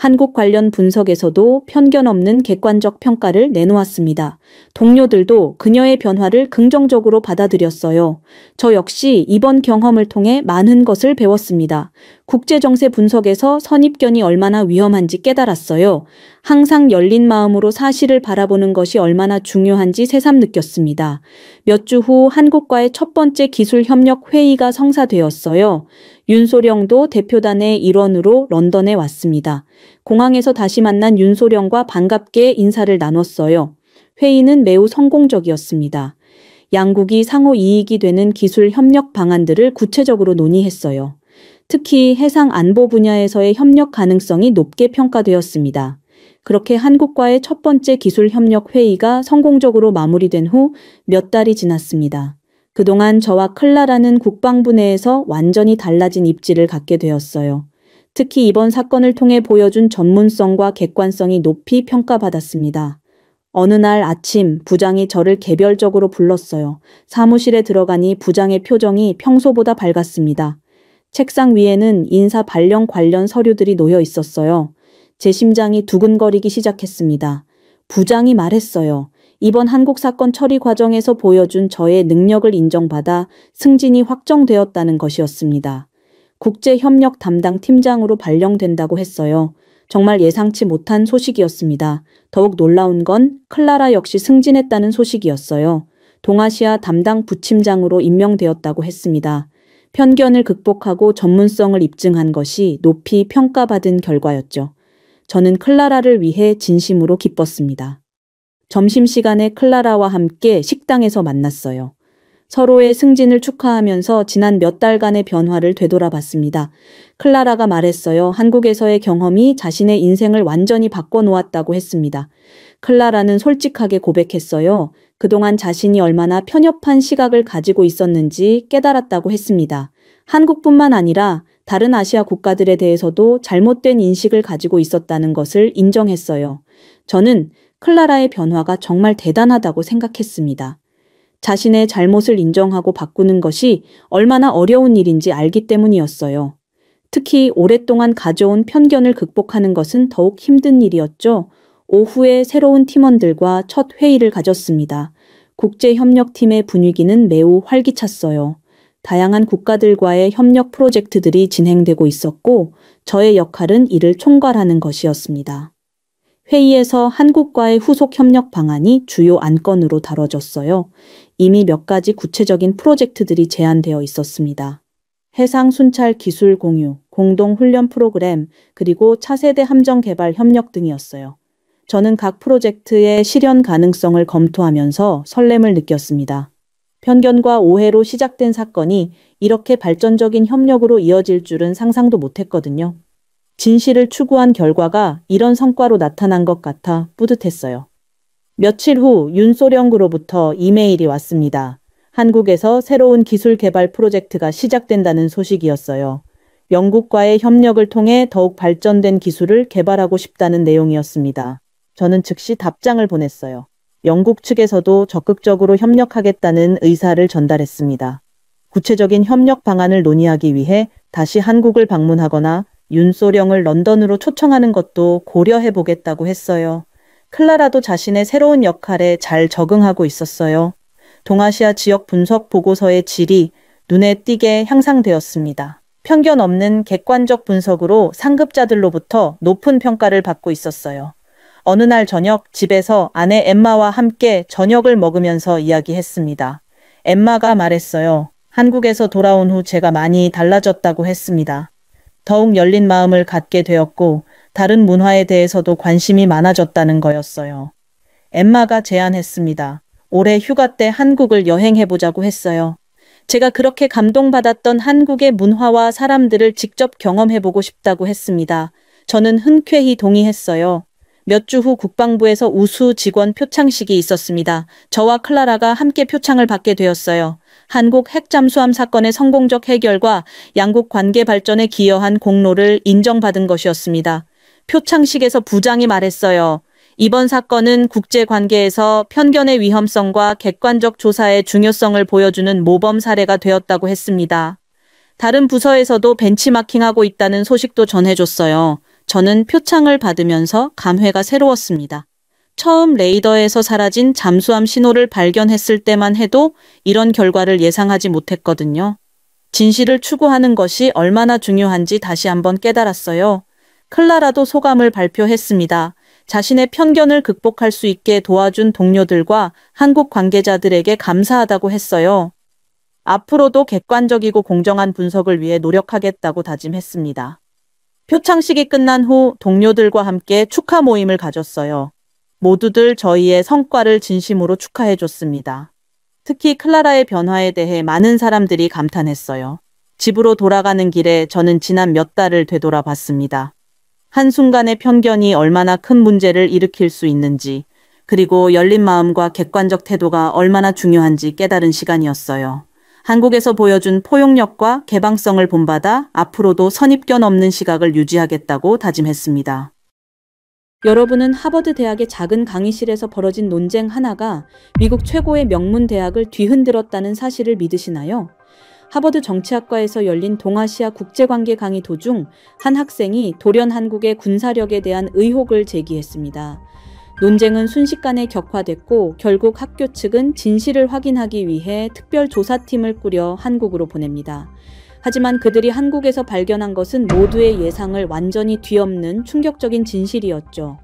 한국 관련 분석에서도 편견 없는 객관적 평가를 내놓았습니다. 동료들도 그녀의 변화를 긍정적으로 받아들였어요. 저 역시 이번 경험을 통해 많은 것을 배웠습니다. 국제정세 분석에서 선입견이 얼마나 위험한지 깨달았어요. 항상 열린 마음으로 사실을 바라보는 것이 얼마나 중요한지 새삼 느꼈습니다. 몇 주 후 한국과의 첫 번째 기술협력 회의가 성사되었어요. 윤소령도 대표단의 일원으로 런던에 왔습니다. 공항에서 다시 만난 윤소령과 반갑게 인사를 나눴어요. 회의는 매우 성공적이었습니다. 양국이 상호 이익이 되는 기술 협력 방안들을 구체적으로 논의했어요. 특히 해상 안보 분야에서의 협력 가능성이 높게 평가되었습니다. 그렇게 한국과의 첫 번째 기술 협력 회의가 성공적으로 마무리된 후 몇 달이 지났습니다. 그동안 저와 클라라는 국방부 내에서 완전히 달라진 입지를 갖게 되었어요. 특히 이번 사건을 통해 보여준 전문성과 객관성이 높이 평가받았습니다. 어느 날 아침 부장이 저를 개별적으로 불렀어요. 사무실에 들어가니 부장의 표정이 평소보다 밝았습니다. 책상 위에는 인사 발령 관련 서류들이 놓여 있었어요. 제 심장이 두근거리기 시작했습니다. 부장이 말했어요. 이번 한국 사건 처리 과정에서 보여준 저의 능력을 인정받아 승진이 확정되었다는 것이었습니다. 국제협력 담당 팀장으로 발령된다고 했어요. 정말 예상치 못한 소식이었습니다. 더욱 놀라운 건 클라라 역시 승진했다는 소식이었어요. 동아시아 담당 부팀장으로 임명되었다고 했습니다. 편견을 극복하고 전문성을 입증한 것이 높이 평가받은 결과였죠. 저는 클라라를 위해 진심으로 기뻤습니다. 점심시간에 클라라와 함께 식당에서 만났어요. 서로의 승진을 축하하면서 지난 몇 달간의 변화를 되돌아봤습니다. 클라라가 말했어요. 한국에서의 경험이 자신의 인생을 완전히 바꿔놓았다고 했습니다. 클라라는 솔직하게 고백했어요. 그동안 자신이 얼마나 편협한 시각을 가지고 있었는지 깨달았다고 했습니다. 한국뿐만 아니라 다른 아시아 국가들에 대해서도 잘못된 인식을 가지고 있었다는 것을 인정했어요. 저는 클라라의 변화가 정말 대단하다고 생각했습니다. 자신의 잘못을 인정하고 바꾸는 것이 얼마나 어려운 일인지 알기 때문이었어요. 특히 오랫동안 가져온 편견을 극복하는 것은 더욱 힘든 일이었죠. 오후에 새로운 팀원들과 첫 회의를 가졌습니다. 국제협력팀의 분위기는 매우 활기찼어요. 다양한 국가들과의 협력 프로젝트들이 진행되고 있었고 저의 역할은 이를 총괄하는 것이었습니다. 회의에서 한국과의 후속 협력 방안이 주요 안건으로 다뤄졌어요. 이미 몇 가지 구체적인 프로젝트들이 제안되어 있었습니다. 해상 순찰 기술 공유, 공동 훈련 프로그램, 그리고 차세대 함정 개발 협력 등이었어요. 저는 각 프로젝트의 실현 가능성을 검토하면서 설렘을 느꼈습니다. 편견과 오해로 시작된 사건이 이렇게 발전적인 협력으로 이어질 줄은 상상도 못했거든요. 진실을 추구한 결과가 이런 성과로 나타난 것 같아 뿌듯했어요. 며칠 후 윤소령으로부터 이메일이 왔습니다. 한국에서 새로운 기술 개발 프로젝트가 시작된다는 소식이었어요. 영국과의 협력을 통해 더욱 발전된 기술을 개발하고 싶다는 내용이었습니다. 저는 즉시 답장을 보냈어요. 영국 측에서도 적극적으로 협력하겠다는 의사를 전달했습니다. 구체적인 협력 방안을 논의하기 위해 다시 한국을 방문하거나 윤소령을 런던으로 초청하는 것도 고려해 보겠다고 했어요. 클라라도 자신의 새로운 역할에 잘 적응하고 있었어요. 동아시아 지역 분석 보고서의 질이 눈에 띄게 향상되었습니다. 편견 없는 객관적 분석으로 상급자들로부터 높은 평가를 받고 있었어요. 어느 날 저녁 집에서 아내 엠마와 함께 저녁을 먹으면서 이야기했습니다. 엠마가 말했어요. 한국에서 돌아온 후 제가 많이 달라졌다고 했습니다. 더욱 열린 마음을 갖게 되었고 다른 문화에 대해서도 관심이 많아졌다는 거였어요. 엠마가 제안했습니다. 올해 휴가 때 한국을 여행해보자고 했어요. 제가 그렇게 감동받았던 한국의 문화와 사람들을 직접 경험해보고 싶다고 했습니다. 저는 흔쾌히 동의했어요. 몇 주 후 국방부에서 우수 직원 표창식이 있었습니다. 저와 클라라가 함께 표창을 받게 되었어요. 한국 핵 잠수함 사건의 성공적 해결과 양국 관계 발전에 기여한 공로를 인정받은 것이었습니다. 표창식에서 부장이 말했어요. 이번 사건은 국제관계에서 편견의 위험성과 객관적 조사의 중요성을 보여주는 모범 사례가 되었다고 했습니다. 다른 부서에서도 벤치마킹하고 있다는 소식도 전해줬어요. 저는 표창을 받으면서 감회가 새로웠습니다. 처음 레이더에서 사라진 잠수함 신호를 발견했을 때만 해도 이런 결과를 예상하지 못했거든요. 진실을 추구하는 것이 얼마나 중요한지 다시 한번 깨달았어요. 클라라도 소감을 발표했습니다. 자신의 편견을 극복할 수 있게 도와준 동료들과 한국 관계자들에게 감사하다고 했어요. 앞으로도 객관적이고 공정한 분석을 위해 노력하겠다고 다짐했습니다. 표창식이 끝난 후 동료들과 함께 축하 모임을 가졌어요. 모두들 저희의 성과를 진심으로 축하해줬습니다. 특히 클라라의 변화에 대해 많은 사람들이 감탄했어요. 집으로 돌아가는 길에 저는 지난 몇 달을 되돌아봤습니다. 한순간의 편견이 얼마나 큰 문제를 일으킬 수 있는지, 그리고 열린 마음과 객관적 태도가 얼마나 중요한지 깨달은 시간이었어요. 한국에서 보여준 포용력과 개방성을 본받아 앞으로도 선입견 없는 시각을 유지하겠다고 다짐했습니다. 여러분은 하버드 대학의 작은 강의실에서 벌어진 논쟁 하나가 미국 최고의 명문 대학을 뒤흔들었다는 사실을 믿으시나요? 하버드 정치학과에서 열린 동아시아 국제관계 강의 도중 한 학생이 돌연 한국의 군사력에 대한 의혹을 제기했습니다. 논쟁은 순식간에 격화됐고 결국 학교 측은 진실을 확인하기 위해 특별조사팀을 꾸려 한국으로 보냅니다. 하지만 그들이 한국에서 발견한 것은 모두의 예상을 완전히 뒤엎는 충격적인 진실이었죠.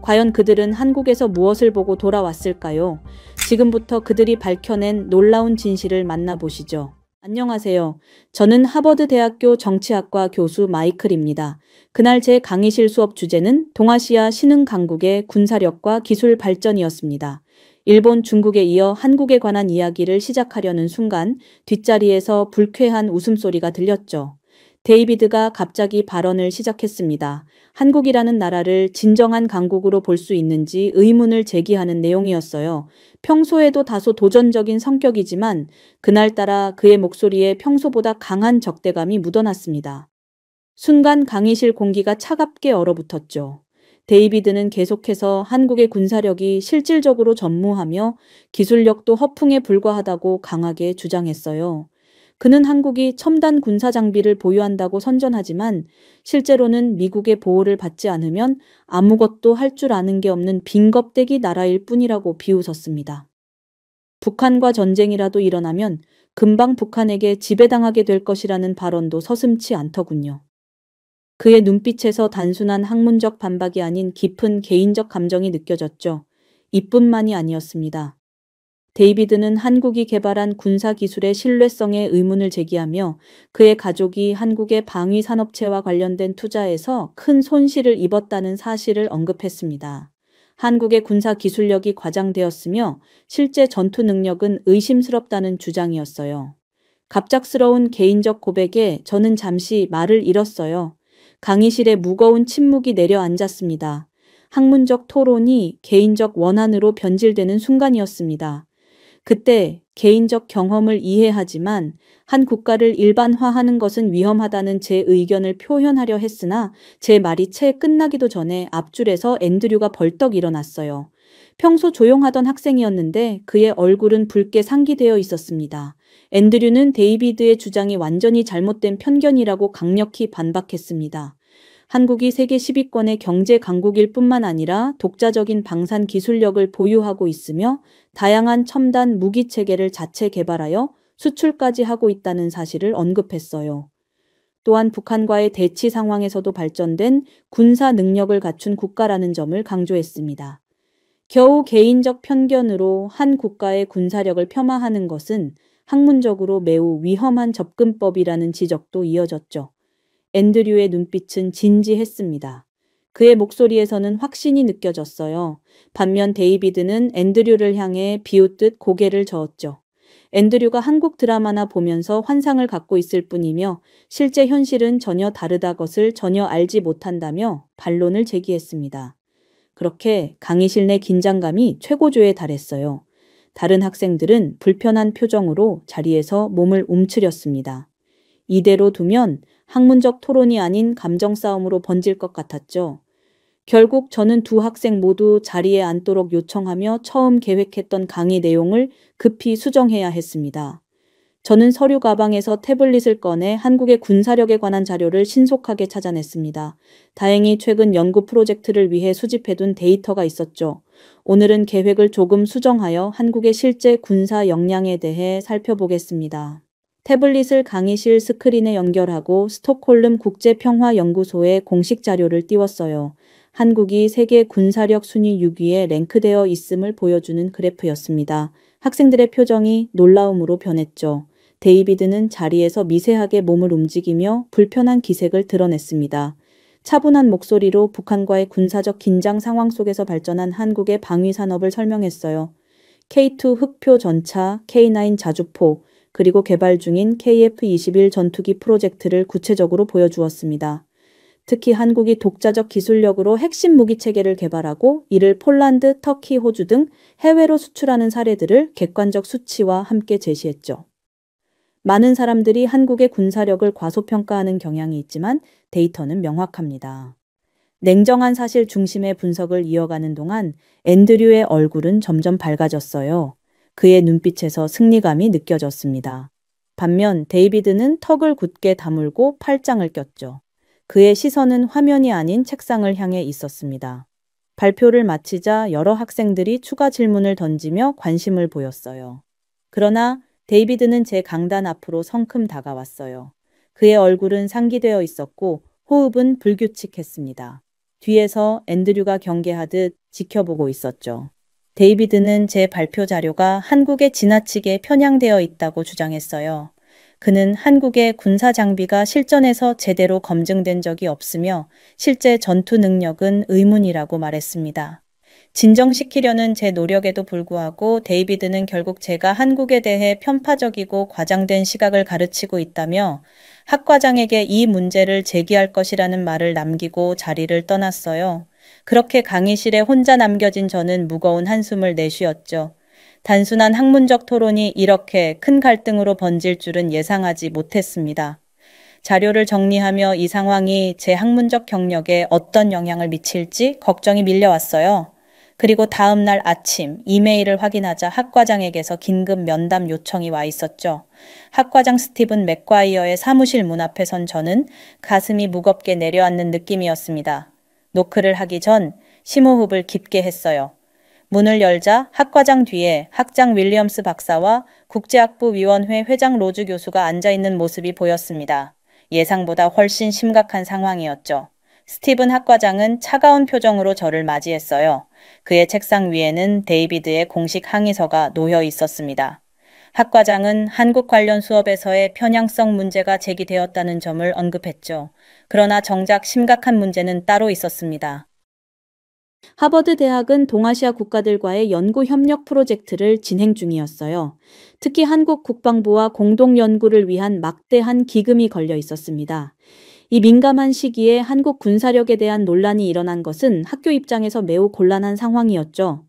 과연 그들은 한국에서 무엇을 보고 돌아왔을까요? 지금부터 그들이 밝혀낸 놀라운 진실을 만나보시죠. 안녕하세요. 저는 하버드 대학교 정치학과 교수 마이클입니다. 그날 제 강의실 수업 주제는 동아시아 신흥 강국의 군사력과 기술 발전이었습니다. 일본, 중국에 이어 한국에 관한 이야기를 시작하려는 순간 뒷자리에서 불쾌한 웃음소리가 들렸죠. 데이비드가 갑자기 발언을 시작했습니다. 한국이라는 나라를 진정한 강국으로 볼 수 있는지 의문을 제기하는 내용이었어요. 평소에도 다소 도전적인 성격이지만 그날따라 그의 목소리에 평소보다 강한 적대감이 묻어났습니다. 순간 강의실 공기가 차갑게 얼어붙었죠. 데이비드는 계속해서 한국의 군사력이 실질적으로 전무하며 기술력도 허풍에 불과하다고 강하게 주장했어요. 그는 한국이 첨단 군사 장비를 보유한다고 선전하지만 실제로는 미국의 보호를 받지 않으면 아무것도 할 줄 아는 게 없는 빈껍데기 나라일 뿐이라고 비웃었습니다. 북한과 전쟁이라도 일어나면 금방 북한에게 지배당하게 될 것이라는 발언도 서슴지 않더군요. 그의 눈빛에서 단순한 학문적 반박이 아닌 깊은 개인적 감정이 느껴졌죠. 이뿐만이 아니었습니다. 데이비드는 한국이 개발한 군사기술의 신뢰성에 의문을 제기하며 그의 가족이 한국의 방위산업체와 관련된 투자에서 큰 손실을 입었다는 사실을 언급했습니다. 한국의 군사기술력이 과장되었으며 실제 전투 능력은 의심스럽다는 주장이었어요. 갑작스러운 개인적 고백에 저는 잠시 말을 잃었어요. 강의실에 무거운 침묵이 내려앉았습니다. 학문적 토론이 개인적 원한으로 변질되는 순간이었습니다. 그때 개인적 경험을 이해하지만 한 국가를 일반화하는 것은 위험하다는 제 의견을 표현하려 했으나 제 말이 채 끝나기도 전에 앞줄에서 앤드류가 벌떡 일어났어요. 평소 조용하던 학생이었는데 그의 얼굴은 붉게 상기되어 있었습니다. 앤드류는 데이비드의 주장이 완전히 잘못된 편견이라고 강력히 반박했습니다. 한국이 세계 10위권의 경제 강국일 뿐만 아니라 독자적인 방산 기술력을 보유하고 있으며 다양한 첨단 무기 체계를 자체 개발하여 수출까지 하고 있다는 사실을 언급했어요. 또한 북한과의 대치 상황에서도 발전된 군사 능력을 갖춘 국가라는 점을 강조했습니다. 겨우 개인적 편견으로 한 국가의 군사력을 폄하하는 것은 학문적으로 매우 위험한 접근법이라는 지적도 이어졌죠. 앤드류의 눈빛은 진지했습니다. 그의 목소리에서는 확신이 느껴졌어요. 반면 데이비드는 앤드류를 향해 비웃듯 고개를 저었죠. 앤드류가 한국 드라마나 보면서 환상을 갖고 있을 뿐이며 실제 현실은 전혀 다르다 것을 전혀 알지 못한다며 반론을 제기했습니다. 그렇게 강의실 내 긴장감이 최고조에 달했어요. 다른 학생들은 불편한 표정으로 자리에서 몸을 움츠렸습니다. 이대로 두면 학문적 토론이 아닌 감정 싸움으로 번질 것 같았죠. 결국 저는 두 학생 모두 자리에 앉도록 요청하며 처음 계획했던 강의 내용을 급히 수정해야 했습니다. 저는 서류 가방에서 태블릿을 꺼내 한국의 군사력에 관한 자료를 신속하게 찾아냈습니다. 다행히 최근 연구 프로젝트를 위해 수집해둔 데이터가 있었죠. 오늘은 계획을 조금 수정하여 한국의 실제 군사 역량에 대해 살펴보겠습니다. 태블릿을 강의실 스크린에 연결하고 스톡홀름 국제평화연구소에 공식 자료를 띄웠어요. 한국이 세계 군사력 순위 6위에 랭크되어 있음을 보여주는 그래프였습니다. 학생들의 표정이 놀라움으로 변했죠. 데이비드는 자리에서 미세하게 몸을 움직이며 불편한 기색을 드러냈습니다. 차분한 목소리로 북한과의 군사적 긴장 상황 속에서 발전한 한국의 방위 산업을 설명했어요. K2 흑표 전차, K9 자주포, 그리고 개발 중인 KF-21 전투기 프로젝트를 구체적으로 보여주었습니다. 특히 한국이 독자적 기술력으로 핵심 무기 체계를 개발하고 이를 폴란드, 터키, 호주 등 해외로 수출하는 사례들을 객관적 수치와 함께 제시했죠. 많은 사람들이 한국의 군사력을 과소평가하는 경향이 있지만 데이터는 명확합니다. 냉정한 사실 중심의 분석을 이어가는 동안 앤드류의 얼굴은 점점 밝아졌어요. 그의 눈빛에서 승리감이 느껴졌습니다. 반면 데이비드는 턱을 굳게 다물고 팔짱을 꼈죠. 그의 시선은 화면이 아닌 책상을 향해 있었습니다. 발표를 마치자 여러 학생들이 추가 질문을 던지며 관심을 보였어요. 그러나 데이비드는 제 강단 앞으로 성큼 다가왔어요. 그의 얼굴은 상기되어 있었고 호흡은 불규칙했습니다. 뒤에서 앤드류가 경계하듯 지켜보고 있었죠. 데이비드는 제 발표 자료가 한국에 지나치게 편향되어 있다고 주장했어요. 그는 한국의 군사 장비가 실전에서 제대로 검증된 적이 없으며 실제 전투 능력은 의문이라고 말했습니다. 진정시키려는 제 노력에도 불구하고 데이비드는 결국 제가 한국에 대해 편파적이고 과장된 시각을 가르치고 있다며 학과장에게 이 문제를 제기할 것이라는 말을 남기고 자리를 떠났어요. 그렇게 강의실에 혼자 남겨진 저는 무거운 한숨을 내쉬었죠. 단순한 학문적 토론이 이렇게 큰 갈등으로 번질 줄은 예상하지 못했습니다. 자료를 정리하며 이 상황이 제 학문적 경력에 어떤 영향을 미칠지 걱정이 밀려왔어요. 그리고 다음 날 아침 이메일을 확인하자 학과장에게서 긴급 면담 요청이 와 있었죠. 학과장 스티븐 맥과이어의 사무실 문 앞에 선 저는 가슴이 무겁게 내려앉는 느낌이었습니다. 노크를 하기 전 심호흡을 깊게 했어요. 문을 열자 학과장 뒤에 학장 윌리엄스 박사와 국제학부위원회 회장 로즈 교수가 앉아있는 모습이 보였습니다. 예상보다 훨씬 심각한 상황이었죠. 스티븐 학과장은 차가운 표정으로 저를 맞이했어요. 그의 책상 위에는 데이비드의 공식 항의서가 놓여 있었습니다. 학과장은 한국 관련 수업에서의 편향성 문제가 제기되었다는 점을 언급했죠. 그러나 정작 심각한 문제는 따로 있었습니다. 하버드 대학은 동아시아 국가들과의 연구 협력 프로젝트를 진행 중이었어요. 특히 한국 국방부와 공동 연구를 위한 막대한 기금이 걸려 있었습니다. 이 민감한 시기에 한국 군사력에 대한 논란이 일어난 것은 학교 입장에서 매우 곤란한 상황이었죠.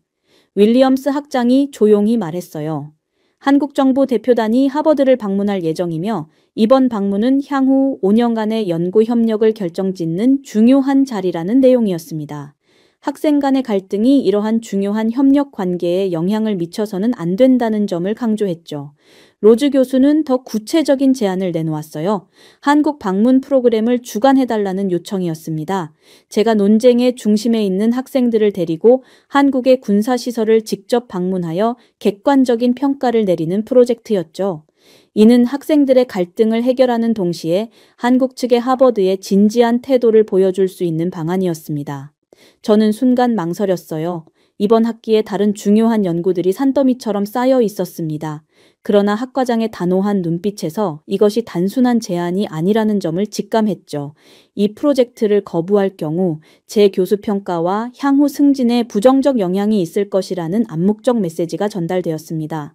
윌리엄스 학장이 조용히 말했어요. 한국 정부 대표단이 하버드를 방문할 예정이며 이번 방문은 향후 5년간의 연구 협력을 결정짓는 중요한 자리라는 내용이었습니다. 학생 간의 갈등이 이러한 중요한 협력 관계에 영향을 미쳐서는 안 된다는 점을 강조했죠. 로즈 교수는 더 구체적인 제안을 내놓았어요. 한국 방문 프로그램을 주관해달라는 요청이었습니다. 제가 논쟁의 중심에 있는 학생들을 데리고 한국의 군사시설을 직접 방문하여 객관적인 평가를 내리는 프로젝트였죠. 이는 학생들의 갈등을 해결하는 동시에 한국 측의 하버드의 진지한 태도를 보여줄 수 있는 방안이었습니다. 저는 순간 망설였어요. 이번 학기에 다른 중요한 연구들이 산더미처럼 쌓여 있었습니다. 그러나 학과장의 단호한 눈빛에서 이것이 단순한 제안이 아니라는 점을 직감했죠. 이 프로젝트를 거부할 경우 제 교수 평가와 향후 승진에 부정적 영향이 있을 것이라는 암묵적 메시지가 전달되었습니다.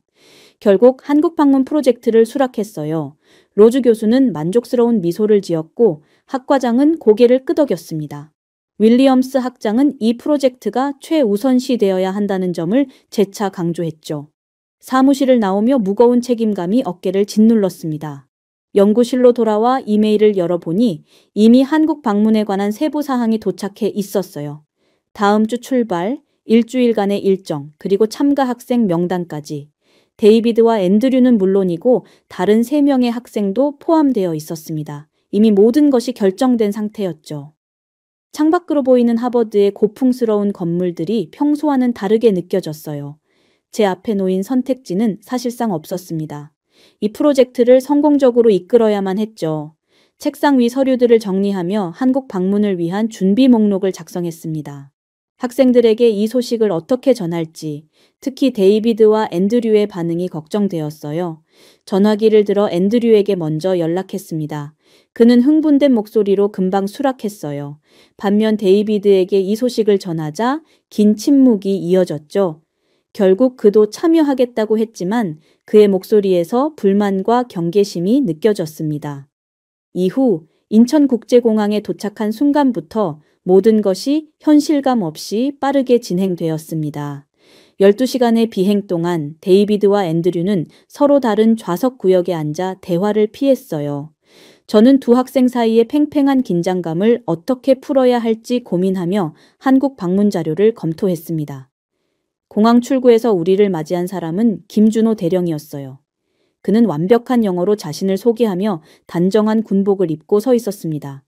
결국 한국 방문 프로젝트를 수락했어요. 로즈 교수는 만족스러운 미소를 지었고 학과장은 고개를 끄덕였습니다. 윌리엄스 학장은 이 프로젝트가 최우선시 되어야 한다는 점을 재차 강조했죠. 사무실을 나오며 무거운 책임감이 어깨를 짓눌렀습니다. 연구실로 돌아와 이메일을 열어보니 이미 한국 방문에 관한 세부 사항이 도착해 있었어요. 다음 주 출발, 일주일간의 일정, 그리고 참가 학생 명단까지. 데이비드와 앤드류는 물론이고 다른 3명의 학생도 포함되어 있었습니다. 이미 모든 것이 결정된 상태였죠. 창밖으로 보이는 하버드의 고풍스러운 건물들이 평소와는 다르게 느껴졌어요. 제 앞에 놓인 선택지는 사실상 없었습니다. 이 프로젝트를 성공적으로 이끌어야만 했죠. 책상 위 서류들을 정리하며 한국 방문을 위한 준비 목록을 작성했습니다. 학생들에게 이 소식을 어떻게 전할지, 특히 데이비드와 앤드류의 반응이 걱정되었어요. 전화기를 들어 앤드류에게 먼저 연락했습니다. 그는 흥분된 목소리로 금방 수락했어요. 반면 데이비드에게 이 소식을 전하자 긴 침묵이 이어졌죠. 결국 그도 참여하겠다고 했지만 그의 목소리에서 불만과 경계심이 느껴졌습니다. 이후 인천국제공항에 도착한 순간부터 모든 것이 현실감 없이 빠르게 진행되었습니다. 12시간의 비행 동안 데이비드와 앤드류는 서로 다른 좌석 구역에 앉아 대화를 피했어요. 저는 두 학생 사이의 팽팽한 긴장감을 어떻게 풀어야 할지 고민하며 한국 방문 자료를 검토했습니다. 공항 출구에서 우리를 맞이한 사람은 김준호 대령이었어요. 그는 완벽한 영어로 자신을 소개하며 단정한 군복을 입고 서 있었습니다.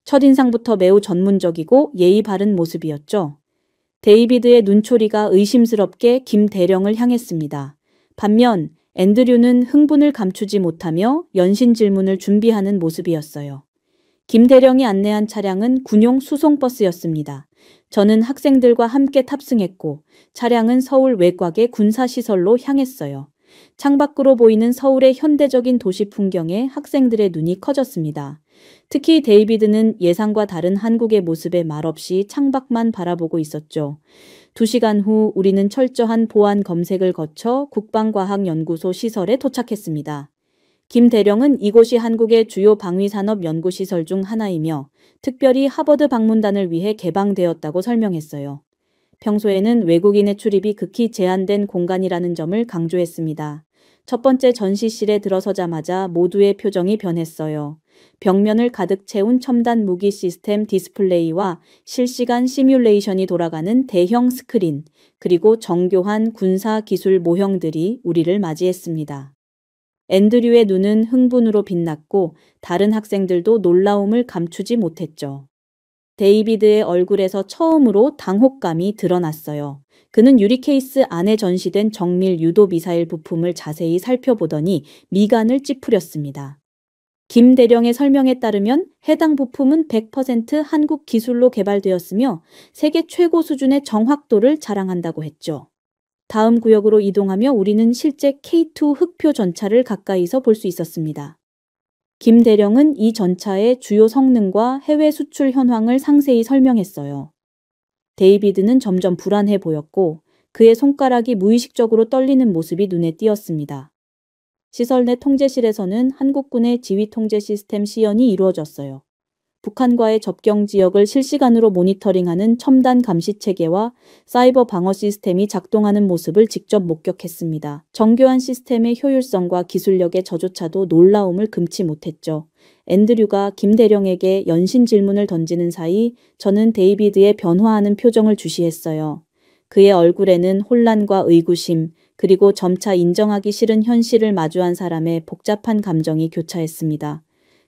첫인상부터 매우 전문적이고 예의 바른 모습이었죠. 데이비드의 눈초리가 의심스럽게 김 대령을 향했습니다. 반면 앤드류는 흥분을 감추지 못하며 연신 질문을 준비하는 모습이었어요. 김 대령이 안내한 차량은 군용 수송버스였습니다. 저는 학생들과 함께 탑승했고 차량은 서울 외곽의 군사시설로 향했어요. 창밖으로 보이는 서울의 현대적인 도시 풍경에 학생들의 눈이 커졌습니다. 특히 데이비드는 예상과 다른 한국의 모습에 말없이 창밖만 바라보고 있었죠. 2시간 후 우리는 철저한 보안 검색을 거쳐 국방과학연구소 시설에 도착했습니다. 김 대령은 이곳이 한국의 주요 방위산업 연구시설 중 하나이며 특별히 하버드 방문단을 위해 개방되었다고 설명했어요. 평소에는 외국인의 출입이 극히 제한된 공간이라는 점을 강조했습니다. 첫 번째 전시실에 들어서자마자 모두의 표정이 변했어요. 벽면을 가득 채운 첨단 무기 시스템 디스플레이와 실시간 시뮬레이션이 돌아가는 대형 스크린, 그리고 정교한 군사 기술 모형들이 우리를 맞이했습니다. 앤드류의 눈은 흥분으로 빛났고 다른 학생들도 놀라움을 감추지 못했죠. 데이비드의 얼굴에서 처음으로 당혹감이 드러났어요. 그는 유리 케이스 안에 전시된 정밀 유도 미사일 부품을 자세히 살펴보더니 미간을 찌푸렸습니다. 김 대령의 설명에 따르면 해당 부품은 100% 한국 기술로 개발되었으며 세계 최고 수준의 정확도를 자랑한다고 했죠. 다음 구역으로 이동하며 우리는 실제 K2 흑표 전차를 가까이서 볼 수 있었습니다. 김 대령은 이 전차의 주요 성능과 해외 수출 현황을 상세히 설명했어요. 데이비드는 점점 불안해 보였고 그의 손가락이 무의식적으로 떨리는 모습이 눈에 띄었습니다. 시설 내 통제실에서는 한국군의 지휘 통제 시스템 시연이 이루어졌어요. 북한과의 접경 지역을 실시간으로 모니터링하는 첨단 감시 체계와 사이버 방어 시스템이 작동하는 모습을 직접 목격했습니다. 정교한 시스템의 효율성과 기술력에 저조차도 놀라움을 금치 못했죠. 앤드류가 김 대령에게 연신 질문을 던지는 사이 저는 데이비드의 변화하는 표정을 주시했어요. 그의 얼굴에는 혼란과 의구심, 그리고 점차 인정하기 싫은 현실을 마주한 사람의 복잡한 감정이 교차했습니다.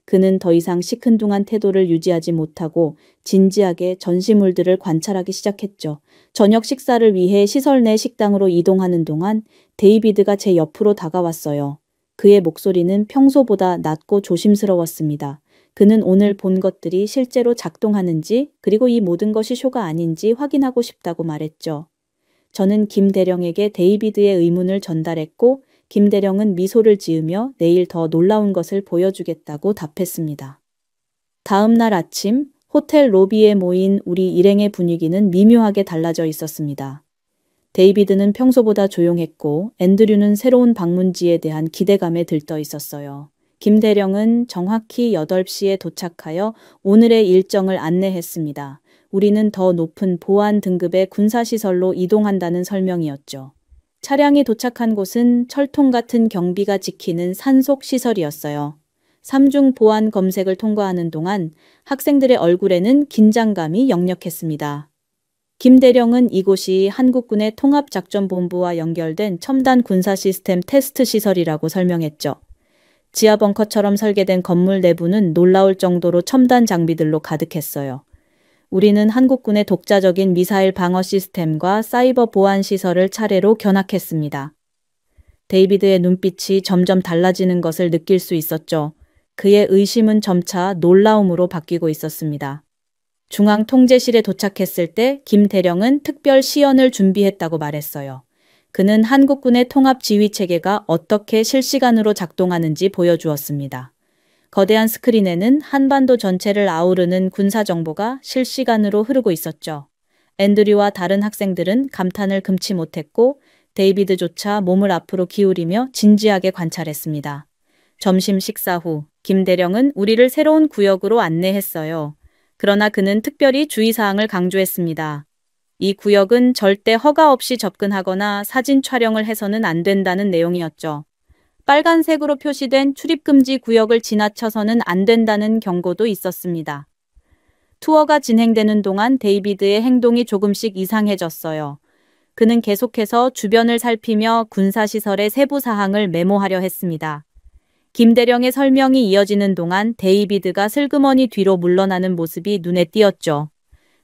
그는 더 이상 시큰둥한 태도를 유지하지 못하고 진지하게 전시물들을 관찰하기 시작했죠. 저녁 식사를 위해 시설 내 식당으로 이동하는 동안 데이비드가 제 옆으로 다가왔어요. 그의 목소리는 평소보다 낮고 조심스러웠습니다. 그는 오늘 본 것들이 실제로 작동하는지, 그리고 이 모든 것이 쇼가 아닌지 확인하고 싶다고 말했죠. 저는 김 대령에게 데이비드의 의문을 전달했고 김 대령은 미소를 지으며 내일 더 놀라운 것을 보여주겠다고 답했습니다. 다음 날 아침 호텔 로비에 모인 우리 일행의 분위기는 미묘하게 달라져 있었습니다. 데이비드는 평소보다 조용했고 앤드류는 새로운 방문지에 대한 기대감에 들떠 있었어요. 김 대령은 정확히 8시에 도착하여 오늘의 일정을 안내했습니다. 우리는 더 높은 보안 등급의 군사시설로 이동한다는 설명이었죠. 차량이 도착한 곳은 철통 같은 경비가 지키는 산속 시설이었어요. 3중 보안 검색을 통과하는 동안 학생들의 얼굴에는 긴장감이 역력했습니다. 김 대령은 이곳이 한국군의 통합작전본부와 연결된 첨단 군사 시스템 테스트 시설이라고 설명했죠. 지하 벙커처럼 설계된 건물 내부는 놀라울 정도로 첨단 장비들로 가득했어요. 우리는 한국군의 독자적인 미사일 방어 시스템과 사이버 보안 시설을 차례로 견학했습니다. 데이비드의 눈빛이 점점 달라지는 것을 느낄 수 있었죠. 그의 의심은 점차 놀라움으로 바뀌고 있었습니다. 중앙통제실에 도착했을 때 김 대령은 특별 시연을 준비했다고 말했어요. 그는 한국군의 통합 지휘 체계가 어떻게 실시간으로 작동하는지 보여주었습니다. 거대한 스크린에는 한반도 전체를 아우르는 군사 정보가 실시간으로 흐르고 있었죠. 앤드류와 다른 학생들은 감탄을 금치 못했고 데이비드조차 몸을 앞으로 기울이며 진지하게 관찰했습니다. 점심 식사 후 김 대령은 우리를 새로운 구역으로 안내했어요. 그러나 그는 특별히 주의사항을 강조했습니다. 이 구역은 절대 허가 없이 접근하거나 사진 촬영을 해서는 안 된다는 내용이었죠. 빨간색으로 표시된 출입금지 구역을 지나쳐서는 안 된다는 경고도 있었습니다. 투어가 진행되는 동안 데이비드의 행동이 조금씩 이상해졌어요. 그는 계속해서 주변을 살피며 군사시설의 세부 사항을 메모하려 했습니다. 김 대령의 설명이 이어지는 동안 데이비드가 슬그머니 뒤로 물러나는 모습이 눈에 띄었죠.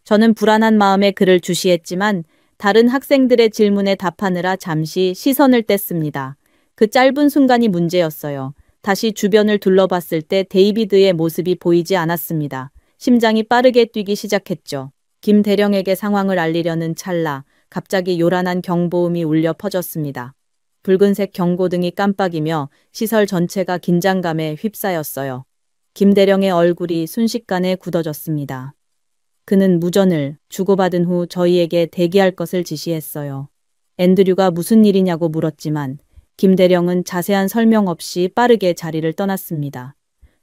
저는 불안한 마음에 그를 주시했지만 다른 학생들의 질문에 답하느라 잠시 시선을 뗐습니다. 그 짧은 순간이 문제였어요. 다시 주변을 둘러봤을 때 데이비드의 모습이 보이지 않았습니다. 심장이 빠르게 뛰기 시작했죠. 김 대령에게 상황을 알리려는 찰나 갑자기 요란한 경보음이 울려 퍼졌습니다. 붉은색 경고등이 깜빡이며 시설 전체가 긴장감에 휩싸였어요. 김 대령의 얼굴이 순식간에 굳어졌습니다. 그는 무전을 주고받은 후 저희에게 대기할 것을 지시했어요. 앤드류가 무슨 일이냐고 물었지만 김 대령은 자세한 설명 없이 빠르게 자리를 떠났습니다.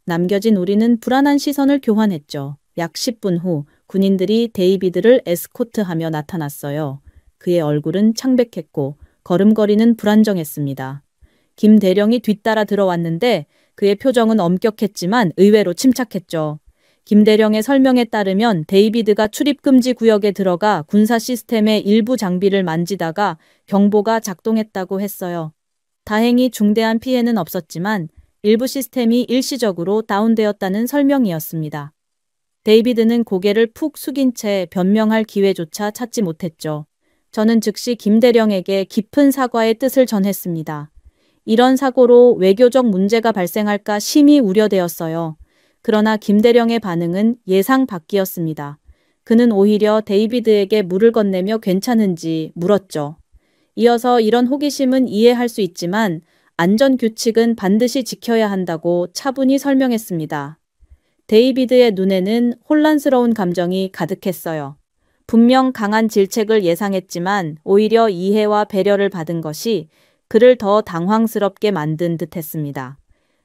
남겨진 우리는 불안한 시선을 교환했죠. 약 10분 후 군인들이 데이비드를 에스코트하며 나타났어요. 그의 얼굴은 창백했고 걸음걸이는 불안정했습니다. 김 대령이 뒤따라 들어왔는데 그의 표정은 엄격했지만 의외로 침착했죠. 김 대령의 설명에 따르면 데이비드가 출입금지 구역에 들어가 군사 시스템의 일부 장비를 만지다가 경보가 작동했다고 했어요. 다행히 중대한 피해는 없었지만 일부 시스템이 일시적으로 다운되었다는 설명이었습니다. 데이비드는 고개를 푹 숙인 채 변명할 기회조차 찾지 못했죠. 저는 즉시 김 대령에게 깊은 사과의 뜻을 전했습니다. 이런 사고로 외교적 문제가 발생할까 심히 우려되었어요. 그러나 김 대령의 반응은 예상 밖이었습니다. 그는 오히려 데이비드에게 물을 건네며 괜찮은지 물었죠. 이어서 이런 호기심은 이해할 수 있지만 안전규칙은 반드시 지켜야 한다고 차분히 설명했습니다. 데이비드의 눈에는 혼란스러운 감정이 가득했어요. 분명 강한 질책을 예상했지만 오히려 이해와 배려를 받은 것이 그를 더 당황스럽게 만든 듯했습니다.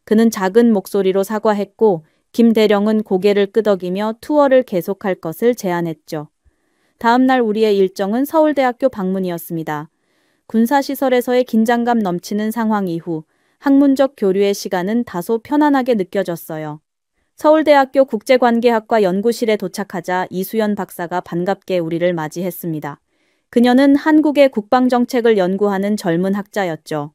그는 작은 목소리로 사과했고 김 대령은 고개를 끄덕이며 투어를 계속할 것을 제안했죠. 다음 날 우리의 일정은 서울대학교 방문이었습니다. 군사시설에서의 긴장감 넘치는 상황 이후 학문적 교류의 시간은 다소 편안하게 느껴졌어요. 서울대학교 국제관계학과 연구실에 도착하자 이수연 박사가 반갑게 우리를 맞이했습니다. 그녀는 한국의 국방정책을 연구하는 젊은 학자였죠.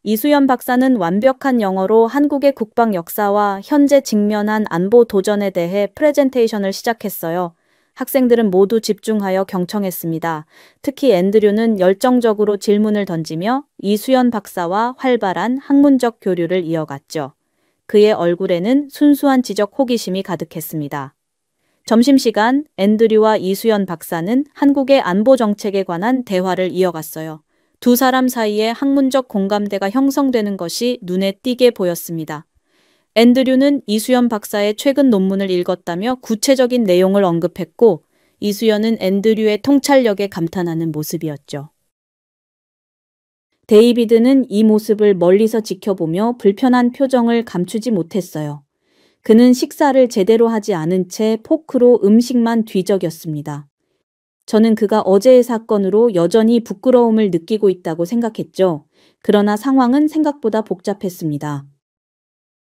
이수연 박사는 완벽한 영어로 한국의 국방 역사와 현재 직면한 안보 도전에 대해 프레젠테이션을 시작했어요. 학생들은 모두 집중하여 경청했습니다. 특히 앤드류는 열정적으로 질문을 던지며 이수연 박사와 활발한 학문적 교류를 이어갔죠. 그의 얼굴에는 순수한 지적 호기심이 가득했습니다. 점심시간 앤드류와 이수연 박사는 한국의 안보 정책에 관한 대화를 이어갔어요. 두 사람 사이에 학문적 공감대가 형성되는 것이 눈에 띄게 보였습니다. 앤드류는 이수연 박사의 최근 논문을 읽었다며 구체적인 내용을 언급했고 이수연은 앤드류의 통찰력에 감탄하는 모습이었죠. 데이비드는 이 모습을 멀리서 지켜보며 불편한 표정을 감추지 못했어요. 그는 식사를 제대로 하지 않은 채 포크로 음식만 뒤적였습니다. 저는 그가 어제의 사건으로 여전히 부끄러움을 느끼고 있다고 생각했죠. 그러나 상황은 생각보다 복잡했습니다.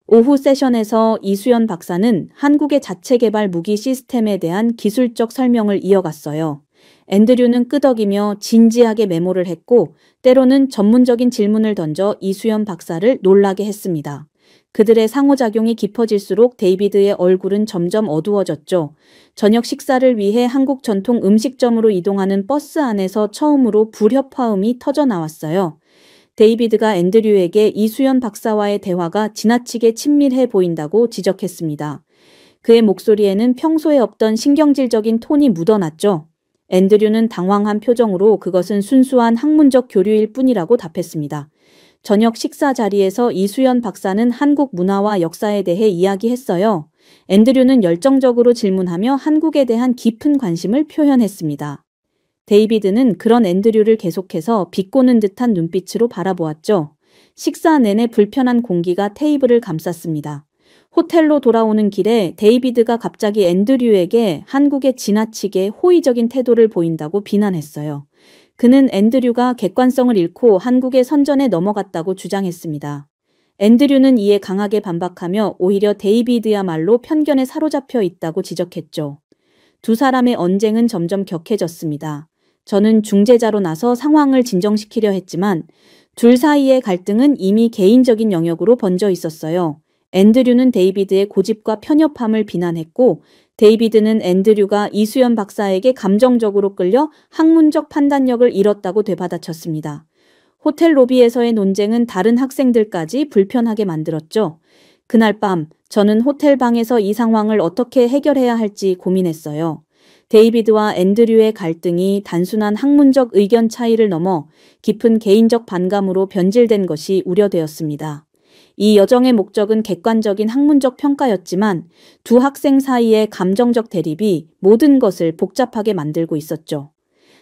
오후 세션에서 이수연 박사는 한국의 자체 개발 무기 시스템에 대한 기술적 설명을 이어갔어요. 앤드류는 끄덕이며 진지하게 메모를 했고 때로는 전문적인 질문을 던져 이수연 박사를 놀라게 했습니다. 그들의 상호작용이 깊어질수록 데이비드의 얼굴은 점점 어두워졌죠. 저녁 식사를 위해 한국 전통 음식점으로 이동하는 버스 안에서 처음으로 불협화음이 터져 나왔어요. 데이비드가 앤드류에게 이수연 박사와의 대화가 지나치게 친밀해 보인다고 지적했습니다. 그의 목소리에는 평소에 없던 신경질적인 톤이 묻어났죠. 앤드류는 당황한 표정으로 그것은 순수한 학문적 교류일 뿐이라고 답했습니다. 저녁 식사 자리에서 이수연 박사는 한국 문화와 역사에 대해 이야기했어요. 앤드류는 열정적으로 질문하며 한국에 대한 깊은 관심을 표현했습니다. 데이비드는 그런 앤드류를 계속해서 비꼬는 듯한 눈빛으로 바라보았죠. 식사 내내 불편한 공기가 테이블을 감쌌습니다. 호텔로 돌아오는 길에 데이비드가 갑자기 앤드류에게 한국에 지나치게 호의적인 태도를 보인다고 비난했어요. 그는 앤드류가 객관성을 잃고 한국의 선전에 넘어갔다고 주장했습니다. 앤드류는 이에 강하게 반박하며 오히려 데이비드야말로 편견에 사로잡혀 있다고 지적했죠. 두 사람의 언쟁은 점점 격해졌습니다. 저는 중재자로 나서 상황을 진정시키려 했지만 둘 사이의 갈등은 이미 개인적인 영역으로 번져 있었어요. 앤드류는 데이비드의 고집과 편협함을 비난했고 데이비드는 앤드류가 이수연 박사에게 감정적으로 끌려 학문적 판단력을 잃었다고 되받아쳤습니다. 호텔 로비에서의 논쟁은 다른 학생들까지 불편하게 만들었죠. 그날 밤 저는 호텔 방에서 이 상황을 어떻게 해결해야 할지 고민했어요. 데이비드와 앤드류의 갈등이 단순한 학문적 의견 차이를 넘어 깊은 개인적 반감으로 변질된 것이 우려되었습니다. 이 여정의 목적은 객관적인 학문적 평가였지만 두 학생 사이의 감정적 대립이 모든 것을 복잡하게 만들고 있었죠.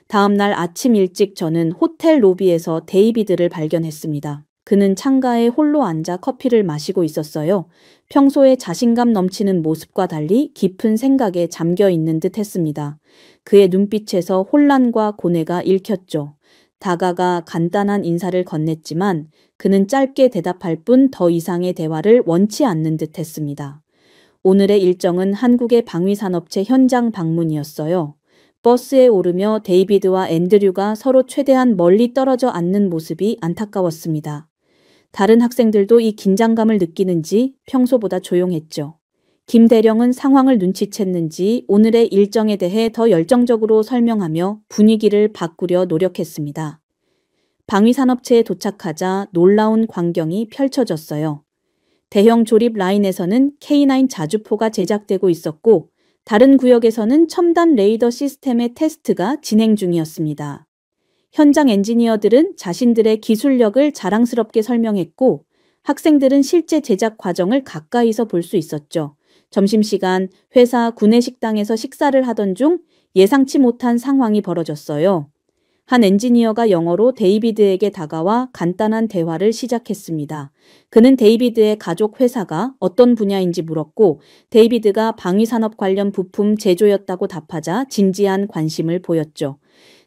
다음 날 아침 일찍 저는 호텔 로비에서 데이비드를 발견했습니다. 그는 창가에 홀로 앉아 커피를 마시고 있었어요. 평소에 자신감 넘치는 모습과 달리 깊은 생각에 잠겨 있는 듯 했습니다. 그의 눈빛에서 혼란과 고뇌가 읽혔죠. 다가가 간단한 인사를 건넸지만 그는 짧게 대답할 뿐 더 이상의 대화를 원치 않는 듯 했습니다. 오늘의 일정은 한국의 방위산업체 현장 방문이었어요. 버스에 오르며 데이비드와 앤드류가 서로 최대한 멀리 떨어져 앉는 모습이 안타까웠습니다. 다른 학생들도 이 긴장감을 느끼는지 평소보다 조용했죠. 김 대령은 상황을 눈치챘는지 오늘의 일정에 대해 더 열정적으로 설명하며 분위기를 바꾸려 노력했습니다. 방위산업체에 도착하자 놀라운 광경이 펼쳐졌어요. 대형 조립 라인에서는 K9 자주포가 제작되고 있었고 다른 구역에서는 첨단 레이더 시스템의 테스트가 진행 중이었습니다. 현장 엔지니어들은 자신들의 기술력을 자랑스럽게 설명했고 학생들은 실제 제작 과정을 가까이서 볼 수 있었죠. 점심시간 회사 구내식당에서 식사를 하던 중 예상치 못한 상황이 벌어졌어요. 한 엔지니어가 영어로 데이비드에게 다가와 간단한 대화를 시작했습니다. 그는 데이비드의 가족 회사가 어떤 분야인지 물었고 데이비드가 방위산업 관련 부품 제조였다고 답하자 진지한 관심을 보였죠.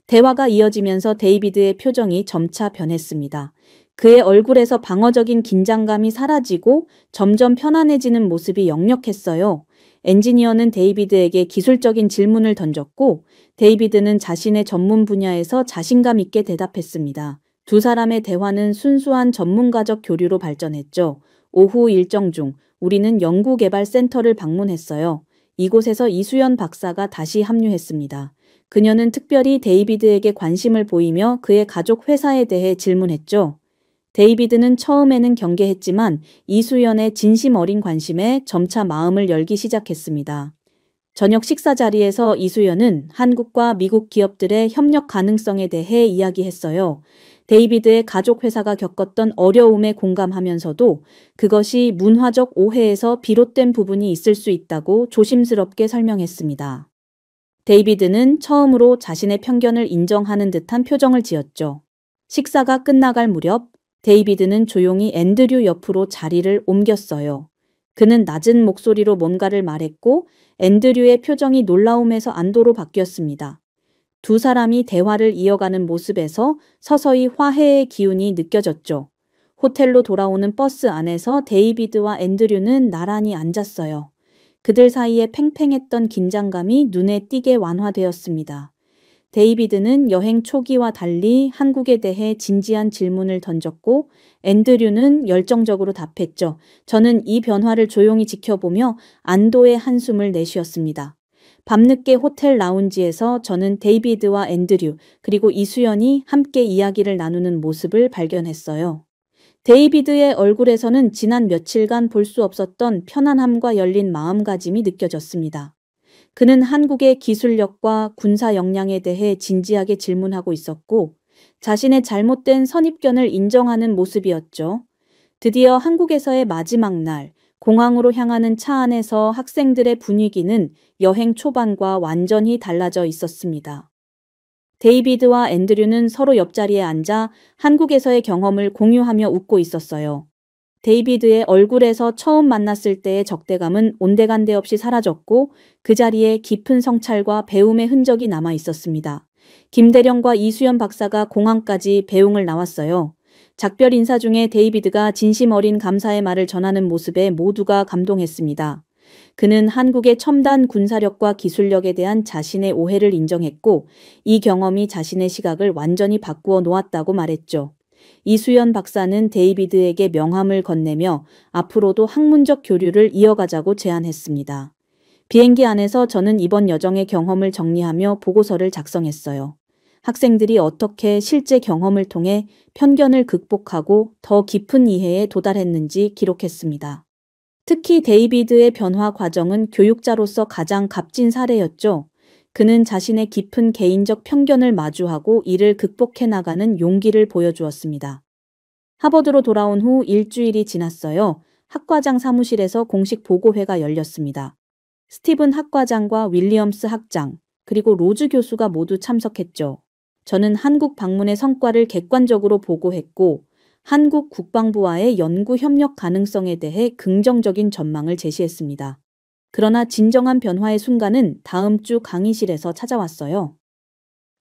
대화가 이어지면서 데이비드의 표정이 점차 변했습니다. 그의 얼굴에서 방어적인 긴장감이 사라지고 점점 편안해지는 모습이 역력했어요. 엔지니어는 데이비드에게 기술적인 질문을 던졌고 데이비드는 자신의 전문 분야에서 자신감 있게 대답했습니다. 두 사람의 대화는 순수한 전문가적 교류로 발전했죠. 오후 일정 중 우리는 연구개발센터를 방문했어요. 이곳에서 이수연 박사가 다시 합류했습니다. 그녀는 특별히 데이비드에게 관심을 보이며 그의 가족 회사에 대해 질문했죠. 데이비드는 처음에는 경계했지만 이수연의 진심 어린 관심에 점차 마음을 열기 시작했습니다. 저녁 식사 자리에서 이수연은 한국과 미국 기업들의 협력 가능성에 대해 이야기했어요. 데이비드의 가족 회사가 겪었던 어려움에 공감하면서도 그것이 문화적 오해에서 비롯된 부분이 있을 수 있다고 조심스럽게 설명했습니다. 데이비드는 처음으로 자신의 편견을 인정하는 듯한 표정을 지었죠. 식사가 끝나갈 무렵 데이비드는 조용히 앤드류 옆으로 자리를 옮겼어요. 그는 낮은 목소리로 뭔가를 말했고 앤드류의 표정이 놀라움에서 안도로 바뀌었습니다. 두 사람이 대화를 이어가는 모습에서 서서히 화해의 기운이 느껴졌죠. 호텔로 돌아오는 버스 안에서 데이비드와 앤드류는 나란히 앉았어요. 그들 사이에 팽팽했던 긴장감이 눈에 띄게 완화되었습니다. 데이비드는 여행 초기와 달리 한국에 대해 진지한 질문을 던졌고 앤드류는 열정적으로 답했죠. 저는 이 변화를 조용히 지켜보며 안도의 한숨을 내쉬었습니다. 밤늦게 호텔 라운지에서 저는 데이비드와 앤드류 그리고 이수연이 함께 이야기를 나누는 모습을 발견했어요. 데이비드의 얼굴에서는 지난 며칠간 볼 수 없었던 편안함과 열린 마음가짐이 느껴졌습니다. 그는 한국의 기술력과 군사 역량에 대해 진지하게 질문하고 있었고 자신의 잘못된 선입견을 인정하는 모습이었죠. 드디어 한국에서의 마지막 날, 공항으로 향하는 차 안에서 학생들의 분위기는 여행 초반과 완전히 달라져 있었습니다. 데이비드와 앤드류는 서로 옆자리에 앉아 한국에서의 경험을 공유하며 웃고 있었어요. 데이비드의 얼굴에서 처음 만났을 때의 적대감은 온데간데 없이 사라졌고 그 자리에 깊은 성찰과 배움의 흔적이 남아 있었습니다. 김대령과 이수연 박사가 공항까지 배웅을 나왔어요. 작별 인사 중에 데이비드가 진심 어린 감사의 말을 전하는 모습에 모두가 감동했습니다. 그는 한국의 첨단 군사력과 기술력에 대한 자신의 오해를 인정했고 이 경험이 자신의 시각을 완전히 바꾸어 놓았다고 말했죠. 이수연 박사는 데이비드에게 명함을 건네며 앞으로도 학문적 교류를 이어가자고 제안했습니다. 비행기 안에서 저는 이번 여정의 경험을 정리하며 보고서를 작성했어요. 학생들이 어떻게 실제 경험을 통해 편견을 극복하고 더 깊은 이해에 도달했는지 기록했습니다. 특히 데이비드의 변화 과정은 교육자로서 가장 값진 사례였죠. 그는 자신의 깊은 개인적 편견을 마주하고 이를 극복해 나가는 용기를 보여주었습니다. 하버드로 돌아온 후 일주일이 지났어요. 학과장 사무실에서 공식 보고회가 열렸습니다. 스티븐 학과장과 윌리엄스 학장, 그리고 로즈 교수가 모두 참석했죠. 저는 한국 방문의 성과를 객관적으로 보고했고 한국 국방부와의 연구 협력 가능성에 대해 긍정적인 전망을 제시했습니다. 그러나 진정한 변화의 순간은 다음 주 강의실에서 찾아왔어요.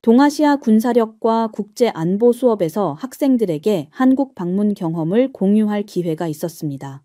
동아시아 군사력과 국제 안보 수업에서 학생들에게 한국 방문 경험을 공유할 기회가 있었습니다.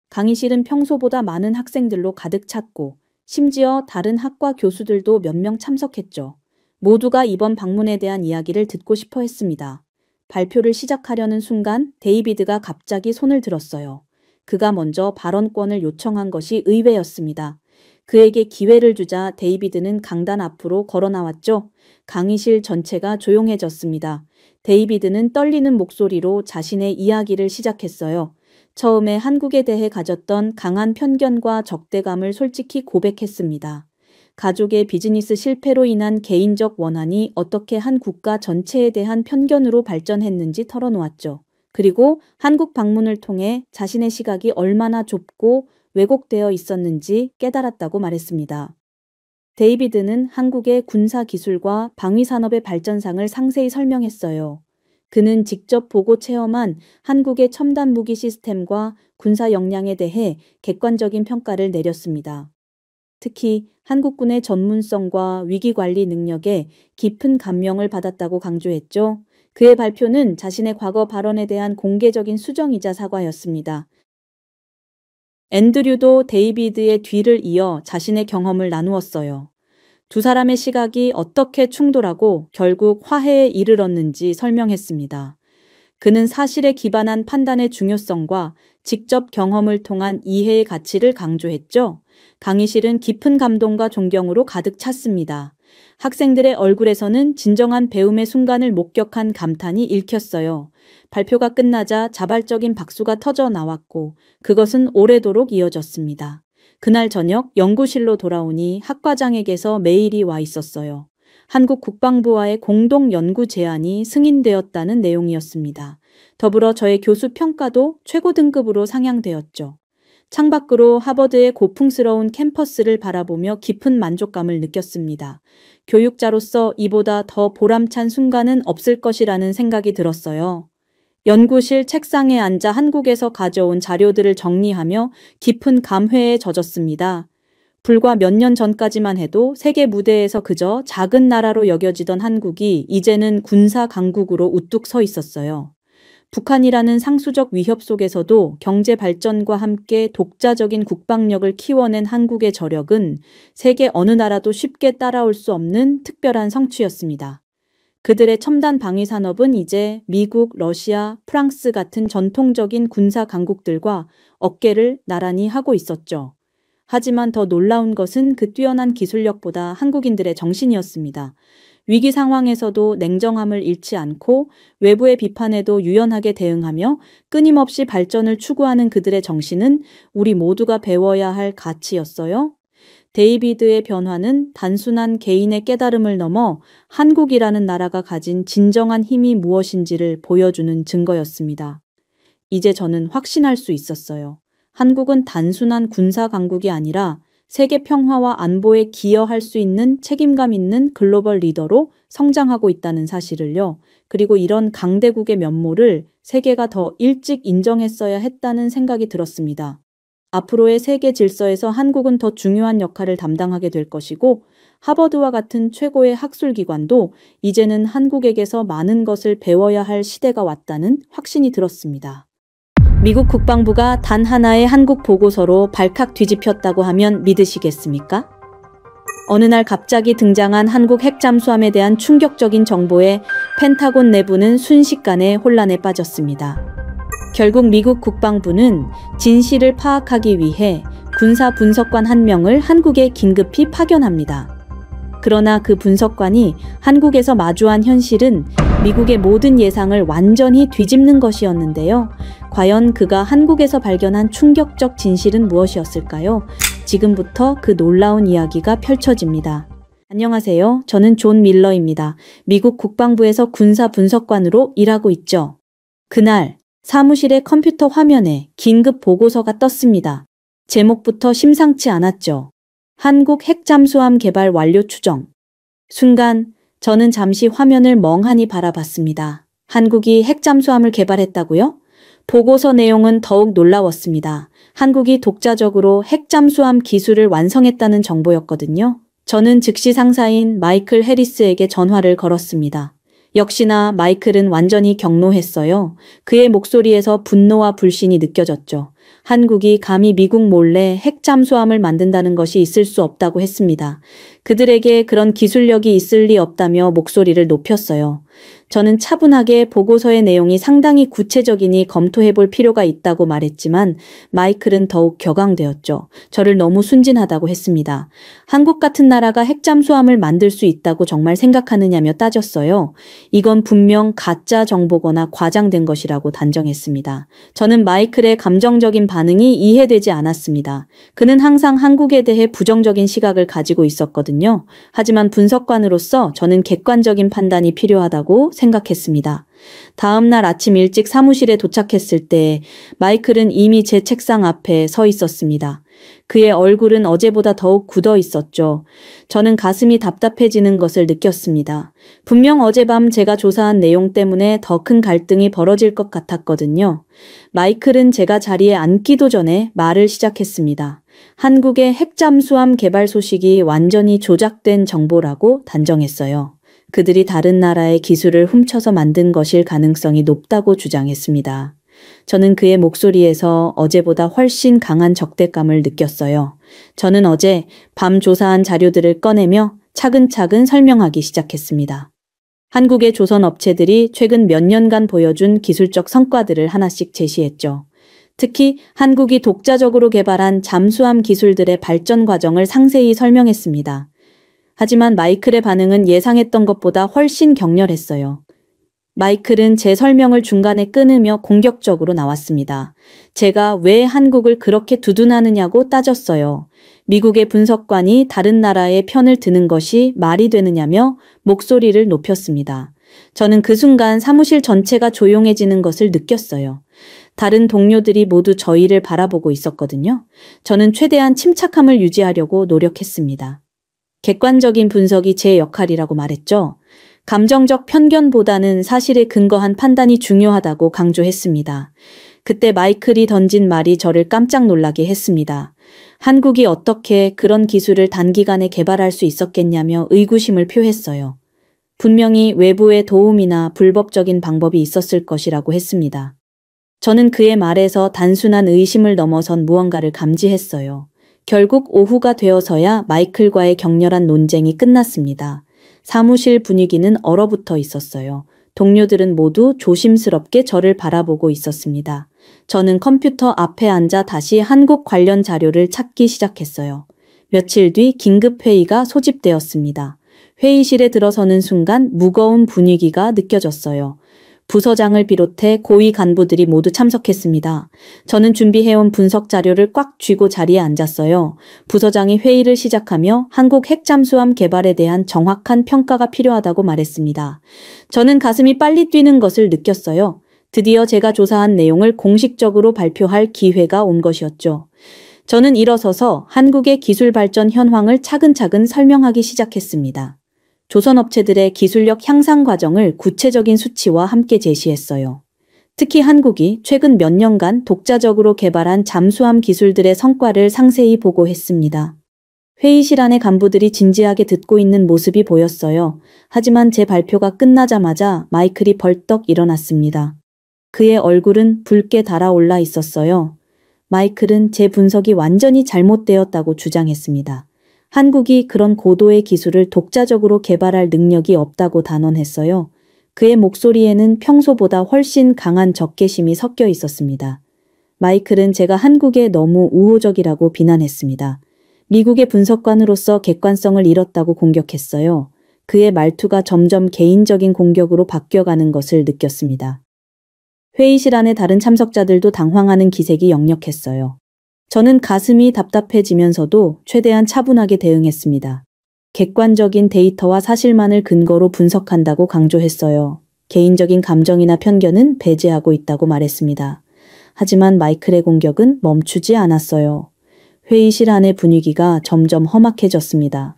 강의실은 평소보다 많은 학생들로 가득 찼고 심지어 다른 학과 교수들도 몇 명 참석했죠. 모두가 이번 방문에 대한 이야기를 듣고 싶어 했습니다. 발표를 시작하려는 순간 데이비드가 갑자기 손을 들었어요. 그가 먼저 발언권을 요청한 것이 의외였습니다. 그에게 기회를 주자 데이비드는 강단 앞으로 걸어 나왔죠. 강의실 전체가 조용해졌습니다. 데이비드는 떨리는 목소리로 자신의 이야기를 시작했어요. 처음에 한국에 대해 가졌던 강한 편견과 적대감을 솔직히 고백했습니다. 가족의 비즈니스 실패로 인한 개인적 원한이 어떻게 한 국가 전체에 대한 편견으로 발전했는지 털어놓았죠. 그리고 한국 방문을 통해 자신의 시각이 얼마나 좁고 왜곡되어 있었는지 깨달았다고 말했습니다. 데이비드는 한국의 군사 기술과 방위 산업의 발전상을 상세히 설명했어요. 그는 직접 보고 체험한 한국의 첨단 무기 시스템과 군사 역량에 대해 객관적인 평가를 내렸습니다. 특히 한국군의 전문성과 위기관리 능력에 깊은 감명을 받았다고 강조했죠. 그의 발표는 자신의 과거 발언에 대한 공개적인 수정이자 사과였습니다. 앤드류도 데이비드의 뒤를 이어 자신의 경험을 나누었어요. 두 사람의 시각이 어떻게 충돌하고 결국 화해에 이르렀는지 설명했습니다. 그는 사실에 기반한 판단의 중요성과 직접 경험을 통한 이해의 가치를 강조했죠. 강의실은 깊은 감동과 존경으로 가득 찼습니다. 학생들의 얼굴에서는 진정한 배움의 순간을 목격한 감탄이 읽혔어요. 발표가 끝나자 자발적인 박수가 터져 나왔고 그것은 오래도록 이어졌습니다. 그날 저녁 연구실로 돌아오니 학과장에게서 메일이 와 있었어요. 한국 국방부와의 공동 연구 제안이 승인되었다는 내용이었습니다. 더불어 저의 교수 평가도 최고 등급으로 상향되었죠. 창밖으로 하버드의 고풍스러운 캠퍼스를 바라보며 깊은 만족감을 느꼈습니다. 교육자로서 이보다 더 보람찬 순간은 없을 것이라는 생각이 들었어요. 연구실 책상에 앉아 한국에서 가져온 자료들을 정리하며 깊은 감회에 젖었습니다. 불과 몇 년 전까지만 해도 세계 무대에서 그저 작은 나라로 여겨지던 한국이 이제는 군사 강국으로 우뚝 서 있었어요. 북한이라는 상수적 위협 속에서도 경제 발전과 함께 독자적인 국방력을 키워낸 한국의 저력은 세계 어느 나라도 쉽게 따라올 수 없는 특별한 성취였습니다. 그들의 첨단 방위 산업은 이제 미국, 러시아, 프랑스 같은 전통적인 군사 강국들과 어깨를 나란히 하고 있었죠. 하지만 더 놀라운 것은 그 뛰어난 기술력보다 한국인들의 정신이었습니다. 위기 상황에서도 냉정함을 잃지 않고 외부의 비판에도 유연하게 대응하며 끊임없이 발전을 추구하는 그들의 정신은 우리 모두가 배워야 할 가치였어요. 데이비드의 변화는 단순한 개인의 깨달음을 넘어 한국이라는 나라가 가진 진정한 힘이 무엇인지를 보여주는 증거였습니다. 이제 저는 확신할 수 있었어요. 한국은 단순한 군사 강국이 아니라 세계 평화와 안보에 기여할 수 있는 책임감 있는 글로벌 리더로 성장하고 있다는 사실을요. 그리고 이런 강대국의 면모를 세계가 더 일찍 인정했어야 했다는 생각이 들었습니다. 앞으로의 세계 질서에서 한국은 더 중요한 역할을 담당하게 될 것이고 하버드와 같은 최고의 학술기관도 이제는 한국에게서 많은 것을 배워야 할 시대가 왔다는 확신이 들었습니다. 미국 국방부가 단 하나의 한국 보고서로 발칵 뒤집혔다고 하면 믿으시겠습니까? 어느 날 갑자기 등장한 한국 핵잠수함에 대한 충격적인 정보에 펜타곤 내부는 순식간에 혼란에 빠졌습니다. 결국 미국 국방부는 진실을 파악하기 위해 군사 분석관 한 명을 한국에 긴급히 파견합니다. 그러나 그 분석관이 한국에서 마주한 현실은 미국의 모든 예상을 완전히 뒤집는 것이었는데요. 과연 그가 한국에서 발견한 충격적 진실은 무엇이었을까요? 지금부터 그 놀라운 이야기가 펼쳐집니다. 안녕하세요. 저는 존 밀러입니다. 미국 국방부에서 군사 분석관으로 일하고 있죠. 그날 사무실의 컴퓨터 화면에 긴급 보고서가 떴습니다. 제목부터 심상치 않았죠. 한국 핵잠수함 개발 완료 추정. 순간 저는 잠시 화면을 멍하니 바라봤습니다. 한국이 핵잠수함을 개발했다고요? 보고서 내용은 더욱 놀라웠습니다. 한국이 독자적으로 핵잠수함 기술을 완성했다는 정보였거든요. 저는 즉시 상사인 마이클 해리스에게 전화를 걸었습니다. 역시나 마이클은 완전히 격노했어요. 그의 목소리에서 분노와 불신이 느껴졌죠. 한국이 감히 미국 몰래 핵잠수함을 만든다는 것이 있을 수 없다고 했습니다. 그들에게 그런 기술력이 있을 리 없다며 목소리를 높였어요. 저는 차분하게 보고서의 내용이 상당히 구체적이니 검토해 볼 필요가 있다고 말했지만 마이클은 더욱 격앙되었죠. 저를 너무 순진하다고 했습니다. 한국 같은 나라가 핵잠수함을 만들 수 있다고 정말 생각하느냐며 따졌어요. 이건 분명 가짜 정보거나 과장된 것이라고 단정했습니다. 저는 마이클의 감정적인 반응이 이해되지 않았습니다. 그는 항상 한국에 대해 부정적인 시각을 가지고 있었거든요. 하지만 분석관으로서 저는 객관적인 판단이 필요하다고 생각했습니다. 다음 날 아침 일찍 사무실에 도착했을 때 마이클은 이미 제 책상 앞에 서 있었습니다. 그의 얼굴은 어제보다 더욱 굳어 있었죠. 저는 가슴이 답답해지는 것을 느꼈습니다. 분명 어젯밤 제가 조사한 내용 때문에 더 큰 갈등이 벌어질 것 같았거든요. 마이클은 제가 자리에 앉기도 전에 말을 시작했습니다. 한국의 핵잠수함 개발 소식이 완전히 조작된 정보라고 단정했어요. 그들이 다른 나라의 기술을 훔쳐서 만든 것일 가능성이 높다고 주장했습니다. 저는 그의 목소리에서 어제보다 훨씬 강한 적대감을 느꼈어요. 저는 어제 밤 조사한 자료들을 꺼내며 차근차근 설명하기 시작했습니다. 한국의 조선 업체들이 최근 몇 년간 보여준 기술적 성과들을 하나씩 제시했죠. 특히 한국이 독자적으로 개발한 잠수함 기술들의 발전 과정을 상세히 설명했습니다. 하지만 마이클의 반응은 예상했던 것보다 훨씬 격렬했어요. 마이클은 제 설명을 중간에 끊으며 공격적으로 나왔습니다. 제가 왜 한국을 그렇게 두둔하느냐고 따졌어요. 미국의 분석관이 다른 나라의 편을 드는 것이 말이 되느냐며 목소리를 높였습니다. 저는 그 순간 사무실 전체가 조용해지는 것을 느꼈어요. 다른 동료들이 모두 저희를 바라보고 있었거든요. 저는 최대한 침착함을 유지하려고 노력했습니다. 객관적인 분석이 제 역할이라고 말했죠. 감정적 편견보다는 사실에 근거한 판단이 중요하다고 강조했습니다. 그때 마이클이 던진 말이 저를 깜짝 놀라게 했습니다. 한국이 어떻게 그런 기술을 단기간에 개발할 수 있었겠냐며 의구심을 표했어요. 분명히 외부의 도움이나 불법적인 방법이 있었을 것이라고 했습니다. 저는 그의 말에서 단순한 의심을 넘어선 무언가를 감지했어요. 결국 오후가 되어서야 마이클과의 격렬한 논쟁이 끝났습니다. 사무실 분위기는 얼어붙어 있었어요. 동료들은 모두 조심스럽게 저를 바라보고 있었습니다. 저는 컴퓨터 앞에 앉아 다시 한국 관련 자료를 찾기 시작했어요. 며칠 뒤 긴급 회의가 소집되었습니다. 회의실에 들어서는 순간 무거운 분위기가 느껴졌어요. 부서장을 비롯해 고위 간부들이 모두 참석했습니다. 저는 준비해온 분석 자료를 꽉 쥐고 자리에 앉았어요. 부서장이 회의를 시작하며 한국 핵잠수함 개발에 대한 정확한 평가가 필요하다고 말했습니다. 저는 가슴이 빨리 뛰는 것을 느꼈어요. 드디어 제가 조사한 내용을 공식적으로 발표할 기회가 온 것이었죠. 저는 일어서서 한국의 기술 발전 현황을 차근차근 설명하기 시작했습니다. 조선업체들의 기술력 향상 과정을 구체적인 수치와 함께 제시했어요. 특히 한국이 최근 몇 년간 독자적으로 개발한 잠수함 기술들의 성과를 상세히 보고했습니다. 회의실 안의 간부들이 진지하게 듣고 있는 모습이 보였어요. 하지만 제 발표가 끝나자마자 마이클이 벌떡 일어났습니다. 그의 얼굴은 붉게 달아올라 있었어요. 마이클은 제 분석이 완전히 잘못되었다고 주장했습니다. 한국이 그런 고도의 기술을 독자적으로 개발할 능력이 없다고 단언했어요. 그의 목소리에는 평소보다 훨씬 강한 적개심이 섞여 있었습니다. 마이클은 제가 한국에 너무 우호적이라고 비난했습니다. 미국의 분석관으로서 객관성을 잃었다고 공격했어요. 그의 말투가 점점 개인적인 공격으로 바뀌어가는 것을 느꼈습니다. 회의실 안의 다른 참석자들도 당황하는 기색이 역력했어요. 저는 가슴이 답답해지면서도 최대한 차분하게 대응했습니다. 객관적인 데이터와 사실만을 근거로 분석한다고 강조했어요. 개인적인 감정이나 편견은 배제하고 있다고 말했습니다. 하지만 마이클의 공격은 멈추지 않았어요. 회의실 안의 분위기가 점점 험악해졌습니다.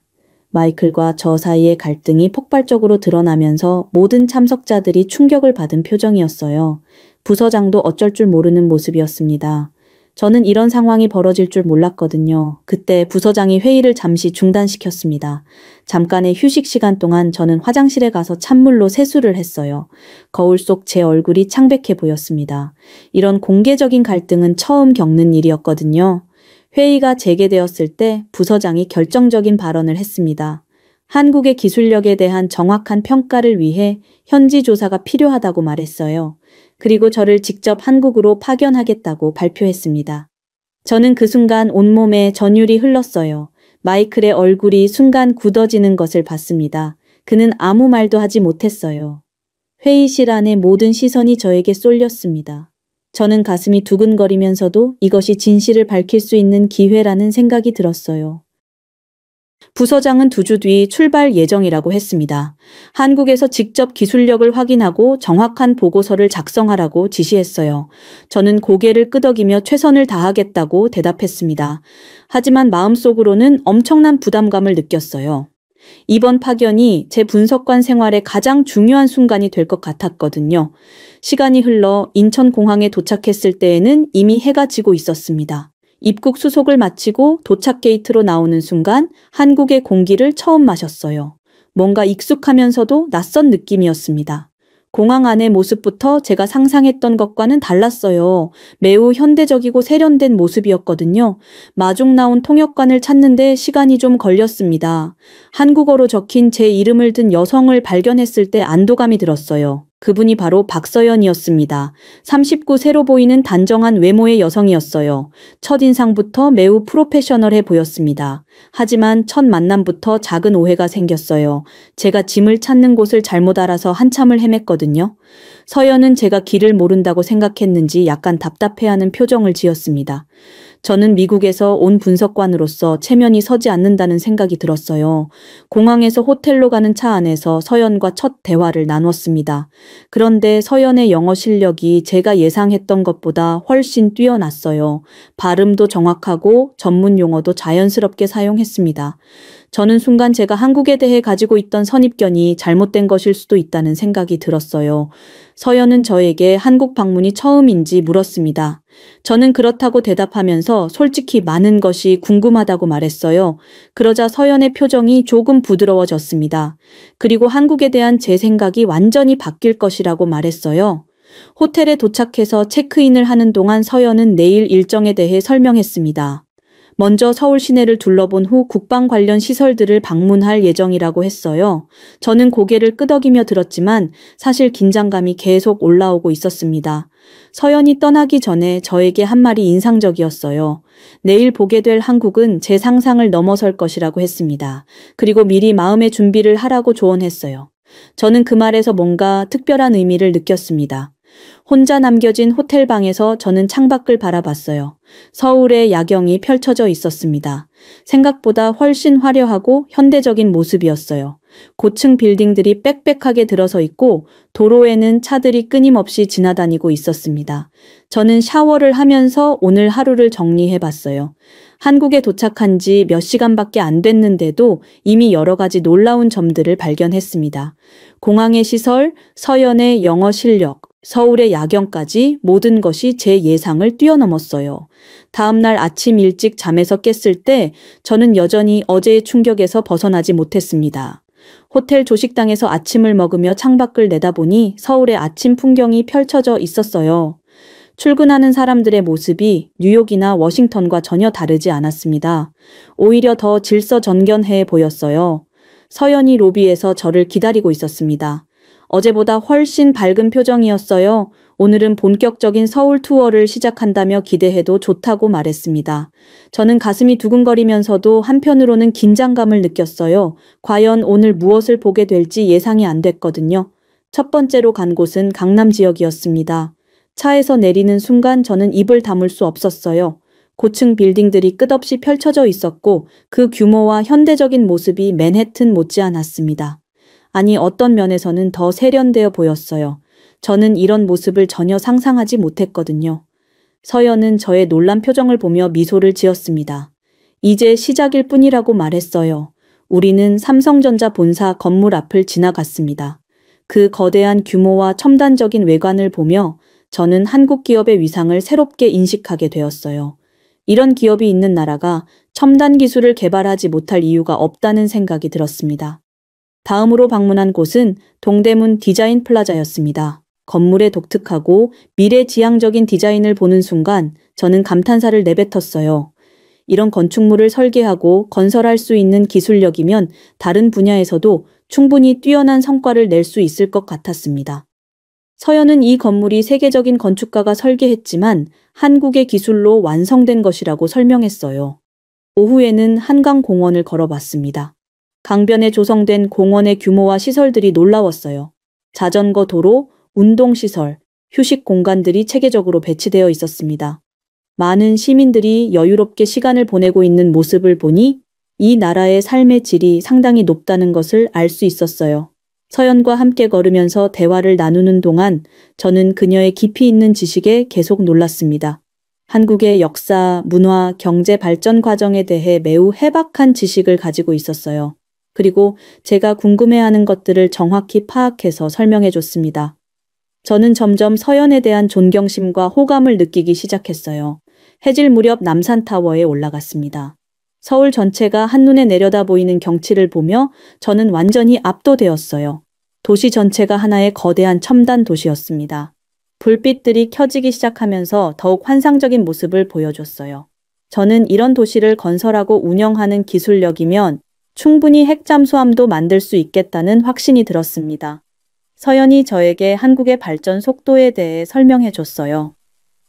마이클과 저 사이의 갈등이 폭발적으로 드러나면서 모든 참석자들이 충격을 받은 표정이었어요. 부서장도 어쩔 줄 모르는 모습이었습니다. 저는 이런 상황이 벌어질 줄 몰랐거든요. 그때 부서장이 회의를 잠시 중단시켰습니다. 잠깐의 휴식 시간 동안 저는 화장실에 가서 찬물로 세수를 했어요. 거울 속 제 얼굴이 창백해 보였습니다. 이런 공개적인 갈등은 처음 겪는 일이었거든요. 회의가 재개되었을 때 부서장이 결정적인 발언을 했습니다. 한국의 기술력에 대한 정확한 평가를 위해 현지 조사가 필요하다고 말했어요. 그리고 저를 직접 한국으로 파견하겠다고 발표했습니다. 저는 그 순간 온몸에 전율이 흘렀어요. 마이클의 얼굴이 순간 굳어지는 것을 봤습니다. 그는 아무 말도 하지 못했어요. 회의실 안의 모든 시선이 저에게 쏠렸습니다. 저는 가슴이 두근거리면서도 이것이 진실을 밝힐 수 있는 기회라는 생각이 들었어요. 부서장은 2주 뒤 출발 예정이라고 했습니다. 한국에서 직접 기술력을 확인하고 정확한 보고서를 작성하라고 지시했어요. 저는 고개를 끄덕이며 최선을 다하겠다고 대답했습니다. 하지만 마음속으로는 엄청난 부담감을 느꼈어요. 이번 파견이 제 분석관 생활의 가장 중요한 순간이 될 것 같았거든요. 시간이 흘러 인천공항에 도착했을 때에는 이미 해가 지고 있었습니다. 입국 수속을 마치고 도착 게이트로 나오는 순간 한국의 공기를 처음 마셨어요. 뭔가 익숙하면서도 낯선 느낌이었습니다. 공항 안의 모습부터 제가 상상했던 것과는 달랐어요. 매우 현대적이고 세련된 모습이었거든요. 마중 나온 통역관을 찾는데 시간이 좀 걸렸습니다. 한국어로 적힌 제 이름을 든 여성을 발견했을 때 안도감이 들었어요. 그분이 바로 박서연이었습니다. 39세로 보이는 단정한 외모의 여성이었어요. 첫인상부터 매우 프로페셔널해 보였습니다. 하지만 첫 만남부터 작은 오해가 생겼어요. 제가 짐을 찾는 곳을 잘못 알아서 한참을 헤맸거든요. 서연은 제가 길을 모른다고 생각했는지 약간 답답해하는 표정을 지었습니다. 저는 미국에서 온 분석관으로서 체면이 서지 않는다는 생각이 들었어요. 공항에서 호텔로 가는 차 안에서 서연과 첫 대화를 나눴습니다. 그런데 서연의 영어 실력이 제가 예상했던 것보다 훨씬 뛰어났어요. 발음도 정확하고 전문 용어도 자연스럽게 사용했습니다. 저는 순간 제가 한국에 대해 가지고 있던 선입견이 잘못된 것일 수도 있다는 생각이 들었어요. 서연은 저에게 한국 방문이 처음인지 물었습니다. 저는 그렇다고 대답하면서 솔직히 많은 것이 궁금하다고 말했어요. 그러자 서연의 표정이 조금 부드러워졌습니다. 그리고 한국에 대한 제 생각이 완전히 바뀔 것이라고 말했어요. 호텔에 도착해서 체크인을 하는 동안 서연은 내일 일정에 대해 설명했습니다. 먼저 서울 시내를 둘러본 후 국방 관련 시설들을 방문할 예정이라고 했어요. 저는 고개를 끄덕이며 들었지만 사실 긴장감이 계속 올라오고 있었습니다. 서연이 떠나기 전에 저에게 한 말이 인상적이었어요. 내일 보게 될 한국은 제 상상을 넘어설 것이라고 했습니다. 그리고 미리 마음의 준비를 하라고 조언했어요. 저는 그 말에서 뭔가 특별한 의미를 느꼈습니다. 혼자 남겨진 호텔 방에서 저는 창밖을 바라봤어요. 서울의 야경이 펼쳐져 있었습니다. 생각보다 훨씬 화려하고 현대적인 모습이었어요. 고층 빌딩들이 빽빽하게 들어서 있고 도로에는 차들이 끊임없이 지나다니고 있었습니다. 저는 샤워를 하면서 오늘 하루를 정리해 봤어요. 한국에 도착한 지 몇 시간밖에 안 됐는데도 이미 여러 가지 놀라운 점들을 발견했습니다. 공항의 시설, 서연의 영어 실력, 서울의 야경까지 모든 것이 제 예상을 뛰어넘었어요. 다음 날 아침 일찍 잠에서 깼을 때 저는 여전히 어제의 충격에서 벗어나지 못했습니다. 호텔 조식당에서 아침을 먹으며 창밖을 내다보니 서울의 아침 풍경이 펼쳐져 있었어요. 출근하는 사람들의 모습이 뉴욕이나 워싱턴과 전혀 다르지 않았습니다. 오히려 더 질서정연해 보였어요. 서연이 로비에서 저를 기다리고 있었습니다. 어제보다 훨씬 밝은 표정이었어요. 오늘은 본격적인 서울 투어를 시작한다며 기대해도 좋다고 말했습니다. 저는 가슴이 두근거리면서도 한편으로는 긴장감을 느꼈어요. 과연 오늘 무엇을 보게 될지 예상이 안 됐거든요. 첫 번째로 간 곳은 강남 지역이었습니다. 차에서 내리는 순간 저는 입을 다물 수 없었어요. 고층 빌딩들이 끝없이 펼쳐져 있었고 그 규모와 현대적인 모습이 맨해튼 못지않았습니다. 아니, 어떤 면에서는 더 세련되어 보였어요. 저는 이런 모습을 전혀 상상하지 못했거든요. 서연은 저의 놀란 표정을 보며 미소를 지었습니다. 이제 시작일 뿐이라고 말했어요. 우리는 삼성전자 본사 건물 앞을 지나갔습니다. 그 거대한 규모와 첨단적인 외관을 보며 저는 한국 기업의 위상을 새롭게 인식하게 되었어요. 이런 기업이 있는 나라가 첨단 기술을 개발하지 못할 이유가 없다는 생각이 들었습니다. 다음으로 방문한 곳은 동대문 디자인 플라자였습니다. 건물의 독특하고 미래지향적인 디자인을 보는 순간 저는 감탄사를 내뱉었어요. 이런 건축물을 설계하고 건설할 수 있는 기술력이면 다른 분야에서도 충분히 뛰어난 성과를 낼 수 있을 것 같았습니다. 서연은 이 건물이 세계적인 건축가가 설계했지만 한국의 기술로 완성된 것이라고 설명했어요. 오후에는 한강공원을 걸어봤습니다. 강변에 조성된 공원의 규모와 시설들이 놀라웠어요. 자전거 도로, 운동시설, 휴식 공간들이 체계적으로 배치되어 있었습니다. 많은 시민들이 여유롭게 시간을 보내고 있는 모습을 보니 이 나라의 삶의 질이 상당히 높다는 것을 알 수 있었어요. 서연과 함께 걸으면서 대화를 나누는 동안 저는 그녀의 깊이 있는 지식에 계속 놀랐습니다. 한국의 역사, 문화, 경제 발전 과정에 대해 매우 해박한 지식을 가지고 있었어요. 그리고 제가 궁금해하는 것들을 정확히 파악해서 설명해 줬습니다. 저는 점점 서연에 대한 존경심과 호감을 느끼기 시작했어요. 해질 무렵 남산타워에 올라갔습니다. 서울 전체가 한눈에 내려다 보이는 경치를 보며 저는 완전히 압도되었어요. 도시 전체가 하나의 거대한 첨단 도시였습니다. 불빛들이 켜지기 시작하면서 더욱 환상적인 모습을 보여줬어요. 저는 이런 도시를 건설하고 운영하는 기술력이면 충분히 핵 잠수함도 만들 수 있겠다는 확신이 들었습니다. 서연이 저에게 한국의 발전 속도에 대해 설명해 줬어요.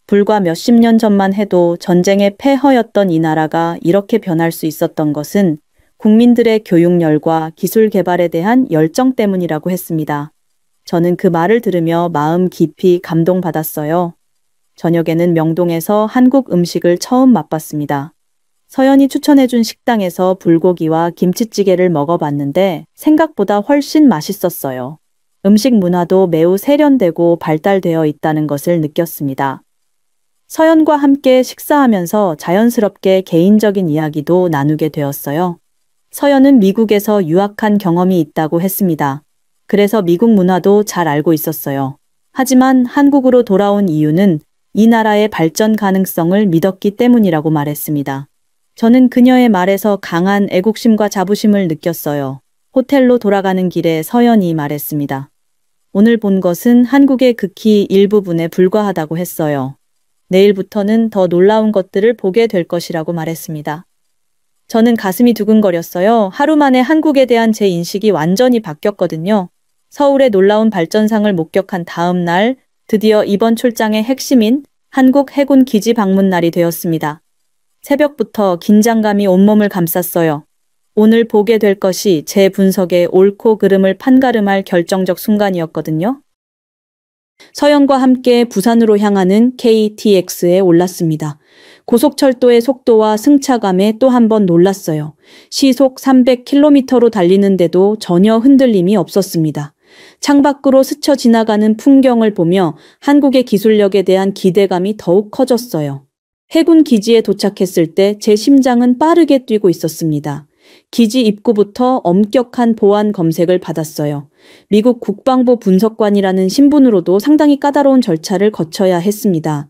불과 몇십 년 전만 해도 전쟁의 폐허였던 이 나라가 이렇게 변할 수 있었던 것은 국민들의 교육열과 기술 개발에 대한 열정 때문이라고 했습니다. 저는 그 말을 들으며 마음 깊이 감동받았어요. 저녁에는 명동에서 한국 음식을 처음 맛봤습니다. 서연이 추천해준 식당에서 불고기와 김치찌개를 먹어봤는데 생각보다 훨씬 맛있었어요. 음식 문화도 매우 세련되고 발달되어 있다는 것을 느꼈습니다. 서연과 함께 식사하면서 자연스럽게 개인적인 이야기도 나누게 되었어요. 서연은 미국에서 유학한 경험이 있다고 했습니다. 그래서 미국 문화도 잘 알고 있었어요. 하지만 한국으로 돌아온 이유는 이 나라의 발전 가능성을 믿었기 때문이라고 말했습니다. 저는 그녀의 말에서 강한 애국심과 자부심을 느꼈어요. 호텔로 돌아가는 길에 서연이 말했습니다. 오늘 본 것은 한국의 극히 일부분에 불과하다고 했어요. 내일부터는 더 놀라운 것들을 보게 될 것이라고 말했습니다. 저는 가슴이 두근거렸어요. 하루 만에 한국에 대한 제 인식이 완전히 바뀌었거든요. 서울의 놀라운 발전상을 목격한 다음 날, 드디어 이번 출장의 핵심인 한국 해군 기지 방문 날이 되었습니다. 새벽부터 긴장감이 온몸을 감쌌어요. 오늘 보게 될 것이 제 분석의 옳고 그름을 판가름할 결정적 순간이었거든요. 서연과 함께 부산으로 향하는 KTX에 올랐습니다. 고속철도의 속도와 승차감에 또 한 번 놀랐어요. 시속 300km로 달리는데도 전혀 흔들림이 없었습니다. 창밖으로 스쳐 지나가는 풍경을 보며 한국의 기술력에 대한 기대감이 더욱 커졌어요. 해군 기지에 도착했을 때 제 심장은 빠르게 뛰고 있었습니다. 기지 입구부터 엄격한 보안 검색을 받았어요. 미국 국방부 분석관이라는 신분으로도 상당히 까다로운 절차를 거쳐야 했습니다.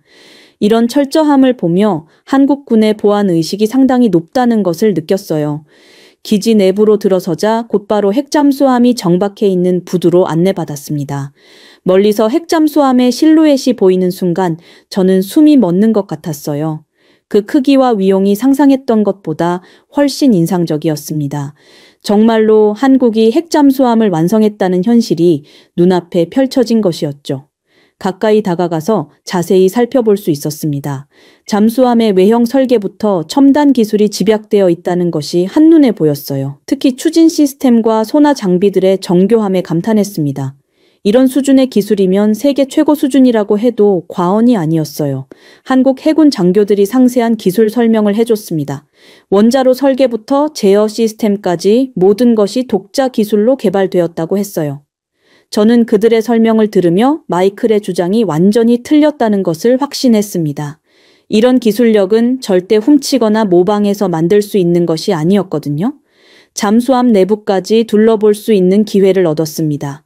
이런 철저함을 보며 한국군의 보안 의식이 상당히 높다는 것을 느꼈어요. 기지 내부로 들어서자 곧바로 핵잠수함이 정박해 있는 부두로 안내받았습니다. 멀리서 핵잠수함의 실루엣이 보이는 순간 저는 숨이 멎는 것 같았어요. 그 크기와 위용이 상상했던 것보다 훨씬 인상적이었습니다. 정말로 한국이 핵잠수함을 완성했다는 현실이 눈앞에 펼쳐진 것이었죠. 가까이 다가가서 자세히 살펴볼 수 있었습니다. 잠수함의 외형 설계부터 첨단 기술이 집약되어 있다는 것이 한눈에 보였어요. 특히 추진 시스템과 소나 장비들의 정교함에 감탄했습니다. 이런 수준의 기술이면 세계 최고 수준이라고 해도 과언이 아니었어요. 한국 해군 장교들이 상세한 기술 설명을 해줬습니다. 원자로 설계부터 제어 시스템까지 모든 것이 독자 기술로 개발되었다고 했어요. 저는 그들의 설명을 들으며 마이클의 주장이 완전히 틀렸다는 것을 확신했습니다. 이런 기술력은 절대 훔치거나 모방해서 만들 수 있는 것이 아니었거든요. 잠수함 내부까지 둘러볼 수 있는 기회를 얻었습니다.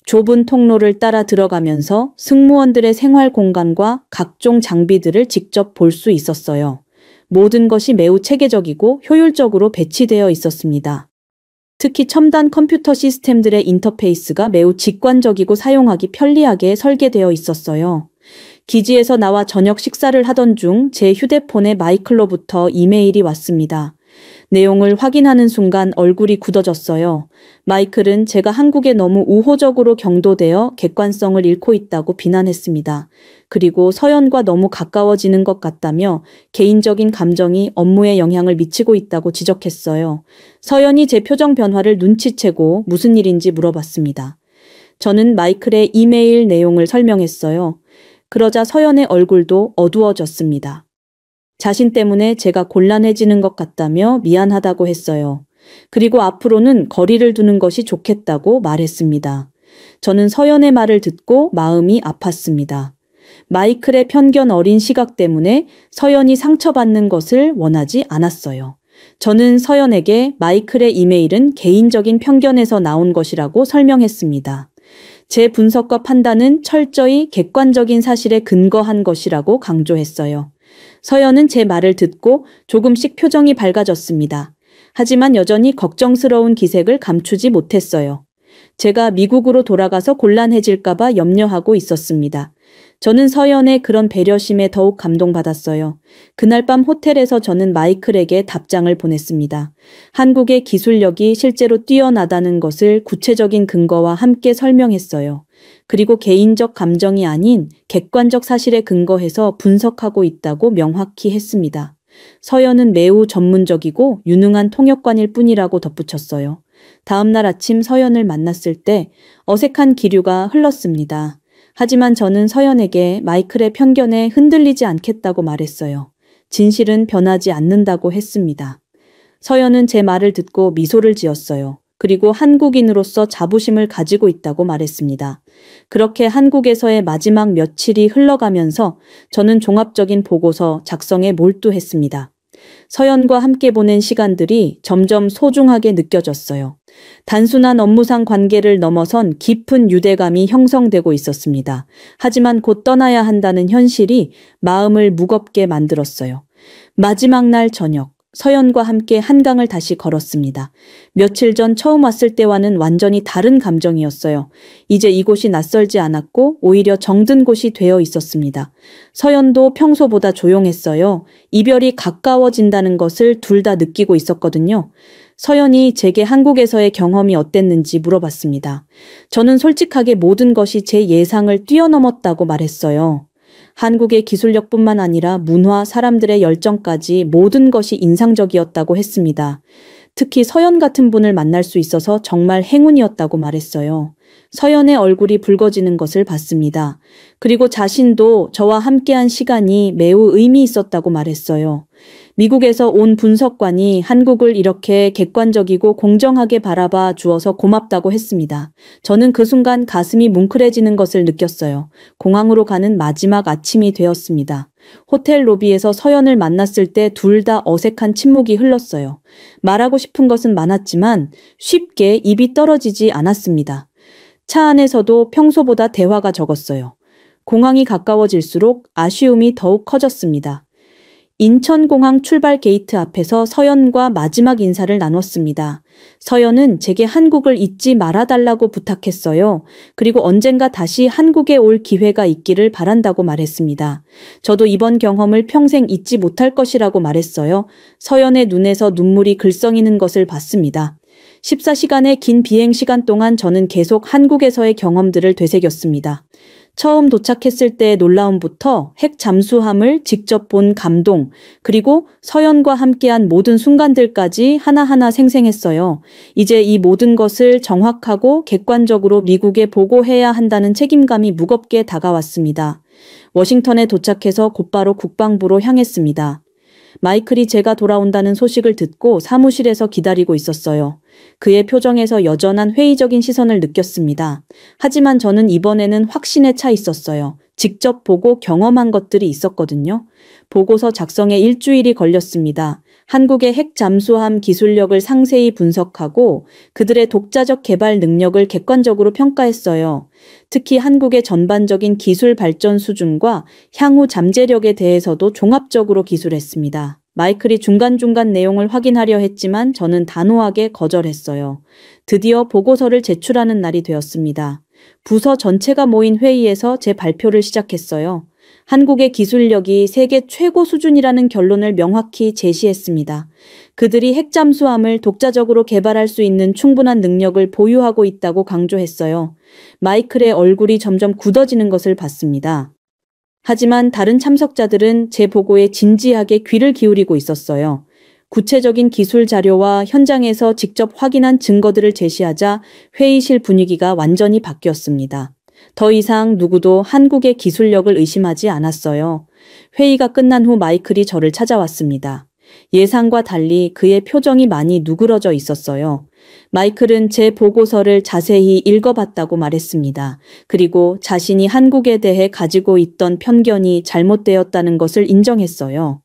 좁은 통로를 따라 들어가면서 승무원들의 생활 공간과 각종 장비들을 직접 볼 수 있었어요. 모든 것이 매우 체계적이고 효율적으로 배치되어 있었습니다. 특히 첨단 컴퓨터 시스템들의 인터페이스가 매우 직관적이고 사용하기 편리하게 설계되어 있었어요. 기지에서 나와 저녁 식사를 하던 중 제 휴대폰에 마이클로부터 이메일이 왔습니다. 내용을 확인하는 순간 얼굴이 굳어졌어요. 마이클은 제가 한국에 너무 우호적으로 경도되어 객관성을 잃고 있다고 비난했습니다. 그리고 서연과 너무 가까워지는 것 같다며 개인적인 감정이 업무에 영향을 미치고 있다고 지적했어요. 서연이 제 표정 변화를 눈치채고 무슨 일인지 물어봤습니다. 저는 마이클의 이메일 내용을 설명했어요. 그러자 서연의 얼굴도 어두워졌습니다. 자신 때문에 제가 곤란해지는 것 같다며 미안하다고 했어요. 그리고 앞으로는 거리를 두는 것이 좋겠다고 말했습니다. 저는 서연의 말을 듣고 마음이 아팠습니다. 마이클의 편견 어린 시각 때문에 서연이 상처받는 것을 원하지 않았어요. 저는 서연에게 마이클의 이메일은 개인적인 편견에서 나온 것이라고 설명했습니다. 제 분석과 판단은 철저히 객관적인 사실에 근거한 것이라고 강조했어요. 서연은 제 말을 듣고 조금씩 표정이 밝아졌습니다. 하지만 여전히 걱정스러운 기색을 감추지 못했어요. 제가 미국으로 돌아가서 곤란해질까봐 염려하고 있었습니다. 저는 서연의 그런 배려심에 더욱 감동받았어요. 그날 밤 호텔에서 저는 마이클에게 답장을 보냈습니다. 한국의 기술력이 실제로 뛰어나다는 것을 구체적인 근거와 함께 설명했어요. 그리고 개인적 감정이 아닌 객관적 사실에 근거해서 분석하고 있다고 명확히 했습니다. 서연은 매우 전문적이고 유능한 통역관일 뿐이라고 덧붙였어요. 다음 날 아침 서연을 만났을 때 어색한 기류가 흘렀습니다. 하지만 저는 서연에게 마이클의 편견에 흔들리지 않겠다고 말했어요. 진실은 변하지 않는다고 했습니다. 서연은 제 말을 듣고 미소를 지었어요. 그리고 한국인으로서 자부심을 가지고 있다고 말했습니다. 그렇게 한국에서의 마지막 며칠이 흘러가면서 저는 종합적인 보고서 작성에 몰두했습니다. 서연과 함께 보낸 시간들이 점점 소중하게 느껴졌어요. 단순한 업무상 관계를 넘어선 깊은 유대감이 형성되고 있었습니다. 하지만 곧 떠나야 한다는 현실이 마음을 무겁게 만들었어요. 마지막 날 저녁, 서연과 함께 한강을 다시 걸었습니다. 며칠 전 처음 왔을 때와는 완전히 다른 감정이었어요. 이제 이곳이 낯설지 않았고 오히려 정든 곳이 되어 있었습니다. 서연도 평소보다 조용했어요. 이별이 가까워진다는 것을 둘 다 느끼고 있었거든요. 서연이 제게 한국에서의 경험이 어땠는지 물어봤습니다. 저는 솔직하게 모든 것이 제 예상을 뛰어넘었다고 말했어요. 한국의 기술력뿐만 아니라 문화, 사람들의 열정까지 모든 것이 인상적이었다고 했습니다. 특히 서연 같은 분을 만날 수 있어서 정말 행운이었다고 말했어요. 서연의 얼굴이 붉어지는 것을 봤습니다. 그리고 자신도 저와 함께한 시간이 매우 의미 있었다고 말했어요. 미국에서 온 분석관이 한국을 이렇게 객관적이고 공정하게 바라봐 주어서 고맙다고 했습니다. 저는 그 순간 가슴이 뭉클해지는 것을 느꼈어요. 공항으로 가는 마지막 아침이 되었습니다. 호텔 로비에서 서연을 만났을 때 둘 다 어색한 침묵이 흘렀어요. 말하고 싶은 것은 많았지만 쉽게 입이 떨어지지 않았습니다. 차 안에서도 평소보다 대화가 적었어요. 공항이 가까워질수록 아쉬움이 더욱 커졌습니다. 인천공항 출발 게이트 앞에서 서연과 마지막 인사를 나눴습니다. 서연은 제게 한국을 잊지 말아달라고 부탁했어요. 그리고 언젠가 다시 한국에 올 기회가 있기를 바란다고 말했습니다. 저도 이번 경험을 평생 잊지 못할 것이라고 말했어요. 서연의 눈에서 눈물이 글썽이는 것을 봤습니다. 14시간의 긴 비행 시간 동안 저는 계속 한국에서의 경험들을 되새겼습니다. 처음 도착했을 때의 놀라움부터 핵 잠수함을 직접 본 감동, 그리고 서연과 함께한 모든 순간들까지 하나하나 생생했어요. 이제 이 모든 것을 정확하고 객관적으로 미국에 보고해야 한다는 책임감이 무겁게 다가왔습니다. 워싱턴에 도착해서 곧바로 국방부로 향했습니다. 마이클이 제가 돌아온다는 소식을 듣고 사무실에서 기다리고 있었어요. 그의 표정에서 여전한 회의적인 시선을 느꼈습니다. 하지만 저는 이번에는 확신에 차 있었어요. 직접 보고 경험한 것들이 있었거든요. 보고서 작성에 일주일이 걸렸습니다. 한국의 핵 잠수함 기술력을 상세히 분석하고 그들의 독자적 개발 능력을 객관적으로 평가했어요. 특히 한국의 전반적인 기술 발전 수준과 향후 잠재력에 대해서도 종합적으로 기술했습니다. 마이클이 중간중간 내용을 확인하려 했지만 저는 단호하게 거절했어요. 드디어 보고서를 제출하는 날이 되었습니다. 부서 전체가 모인 회의에서 제 발표를 시작했어요. 한국의 기술력이 세계 최고 수준이라는 결론을 명확히 제시했습니다. 그들이 핵잠수함을 독자적으로 개발할 수 있는 충분한 능력을 보유하고 있다고 강조했어요. 마이클의 얼굴이 점점 굳어지는 것을 봤습니다. 하지만 다른 참석자들은 제 보고에 진지하게 귀를 기울이고 있었어요. 구체적인 기술 자료와 현장에서 직접 확인한 증거들을 제시하자 회의실 분위기가 완전히 바뀌었습니다. 더 이상 누구도 한국의 기술력을 의심하지 않았어요. 회의가 끝난 후 마이클이 저를 찾아왔습니다. 예상과 달리 그의 표정이 많이 누그러져 있었어요. 마이클은 제 보고서를 자세히 읽어봤다고 말했습니다. 그리고 자신이 한국에 대해 가지고 있던 편견이 잘못되었다는 것을 인정했어요.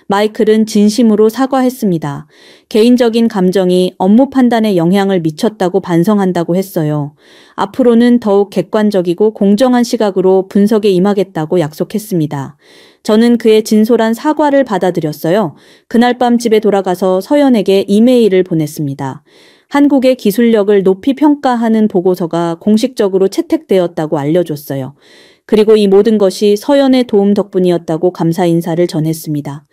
마이클은 진심으로 사과했습니다. 개인적인 감정이 업무 판단에 영향을 미쳤다고 반성한다고 했어요. 앞으로는 더욱 객관적이고 공정한 시각으로 분석에 임하겠다고 약속했습니다. 저는 그의 진솔한 사과를 받아들였어요. 그날 밤 집에 돌아가서 서연에게 이메일을 보냈습니다. 한국의 기술력을 높이 평가하는 보고서가 공식적으로 채택되었다고 알려줬어요. 그리고 이 모든 것이 서연의 도움 덕분이었다고 감사 인사를 전했습니다.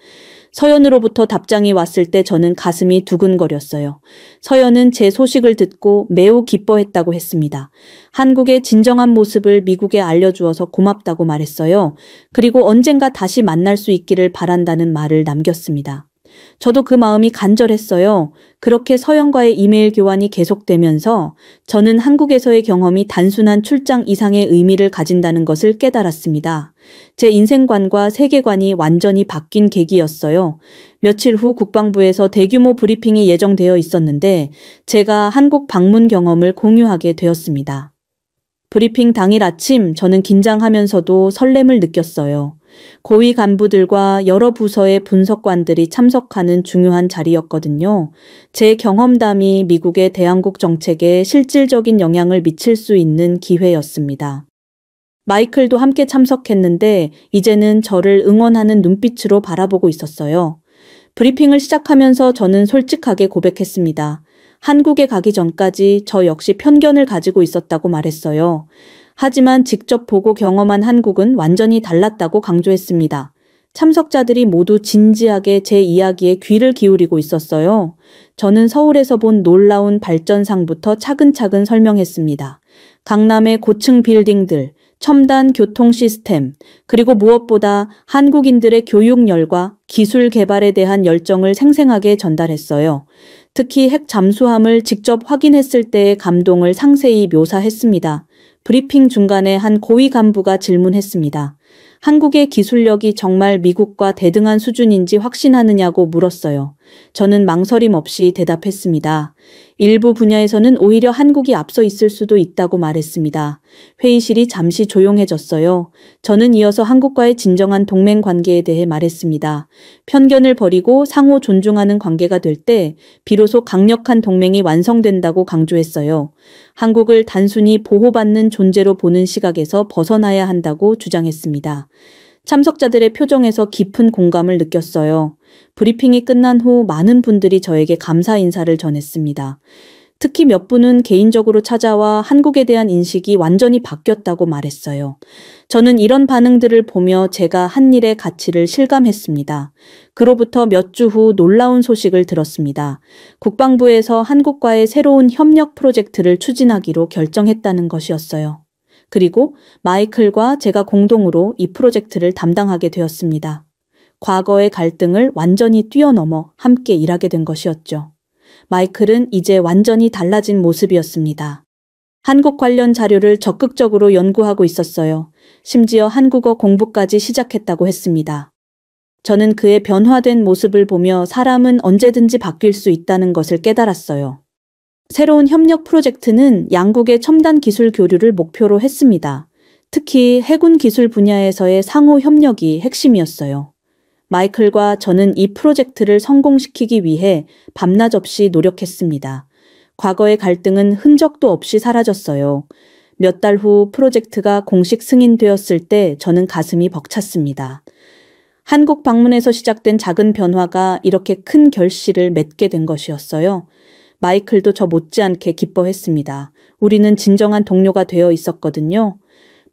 서연으로부터 답장이 왔을 때 저는 가슴이 두근거렸어요. 서연은 제 소식을 듣고 매우 기뻐했다고 했습니다. 한국의 진정한 모습을 미국에 알려주어서 고맙다고 말했어요. 그리고 언젠가 다시 만날 수 있기를 바란다는 말을 남겼습니다. 저도 그 마음이 간절했어요. 그렇게 서연과의 이메일 교환이 계속되면서 저는 한국에서의 경험이 단순한 출장 이상의 의미를 가진다는 것을 깨달았습니다. 제 인생관과 세계관이 완전히 바뀐 계기였어요. 며칠 후 국방부에서 대규모 브리핑이 예정되어 있었는데 제가 한국 방문 경험을 공유하게 되었습니다. 브리핑 당일 아침 저는 긴장하면서도 설렘을 느꼈어요. 고위 간부들과 여러 부서의 분석관들이 참석하는 중요한 자리였거든요. 제 경험담이 미국의 대한국 정책에 실질적인 영향을 미칠 수 있는 기회였습니다. 마이클도 함께 참석했는데 이제는 저를 응원하는 눈빛으로 바라보고 있었어요. 브리핑을 시작하면서 저는 솔직하게 고백했습니다. 한국에 가기 전까지 저 역시 편견을 가지고 있었다고 말했어요. 하지만 직접 보고 경험한 한국은 완전히 달랐다고 강조했습니다. 참석자들이 모두 진지하게 제 이야기에 귀를 기울이고 있었어요. 저는 서울에서 본 놀라운 발전상부터 차근차근 설명했습니다. 강남의 고층 빌딩들, 첨단 교통 시스템, 그리고 무엇보다 한국인들의 교육열과 기술 개발에 대한 열정을 생생하게 전달했어요. 특히 핵 잠수함을 직접 확인했을 때의 감동을 상세히 묘사했습니다. 브리핑 중간에 한 고위 간부가 질문했습니다. 한국의 기술력이 정말 미국과 대등한 수준인지 확신하느냐고 물었어요. 저는 망설임 없이 대답했습니다. 일부 분야에서는 오히려 한국이 앞서 있을 수도 있다고 말했습니다. 회의실이 잠시 조용해졌어요. 저는 이어서 한국과의 진정한 동맹 관계에 대해 말했습니다. 편견을 버리고 상호 존중하는 관계가 될 때 비로소 강력한 동맹이 완성된다고 강조했어요. 한국을 단순히 보호받는 존재로 보는 시각에서 벗어나야 한다고 주장했습니다. 참석자들의 표정에서 깊은 공감을 느꼈어요. 브리핑이 끝난 후 많은 분들이 저에게 감사 인사를 전했습니다. 특히 몇 분은 개인적으로 찾아와 한국에 대한 인식이 완전히 바뀌었다고 말했어요. 저는 이런 반응들을 보며 제가 한 일의 가치를 실감했습니다. 그로부터 몇 주 후 놀라운 소식을 들었습니다. 국방부에서 한국과의 새로운 협력 프로젝트를 추진하기로 결정했다는 것이었어요. 그리고 마이클과 제가 공동으로 이 프로젝트를 담당하게 되었습니다. 과거의 갈등을 완전히 뛰어넘어 함께 일하게 된 것이었죠. 마이클은 이제 완전히 달라진 모습이었습니다. 한국 관련 자료를 적극적으로 연구하고 있었어요. 심지어 한국어 공부까지 시작했다고 했습니다. 저는 그의 변화된 모습을 보며 사람은 언제든지 바뀔 수 있다는 것을 깨달았어요. 새로운 협력 프로젝트는 양국의 첨단 기술 교류를 목표로 했습니다. 특히 해군 기술 분야에서의 상호 협력이 핵심이었어요. 마이클과 저는 이 프로젝트를 성공시키기 위해 밤낮 없이 노력했습니다. 과거의 갈등은 흔적도 없이 사라졌어요. 몇 달 후 프로젝트가 공식 승인되었을 때 저는 가슴이 벅찼습니다. 한국 방문에서 시작된 작은 변화가 이렇게 큰 결실을 맺게 된 것이었어요. 마이클도 저 못지않게 기뻐했습니다. 우리는 진정한 동료가 되어 있었거든요.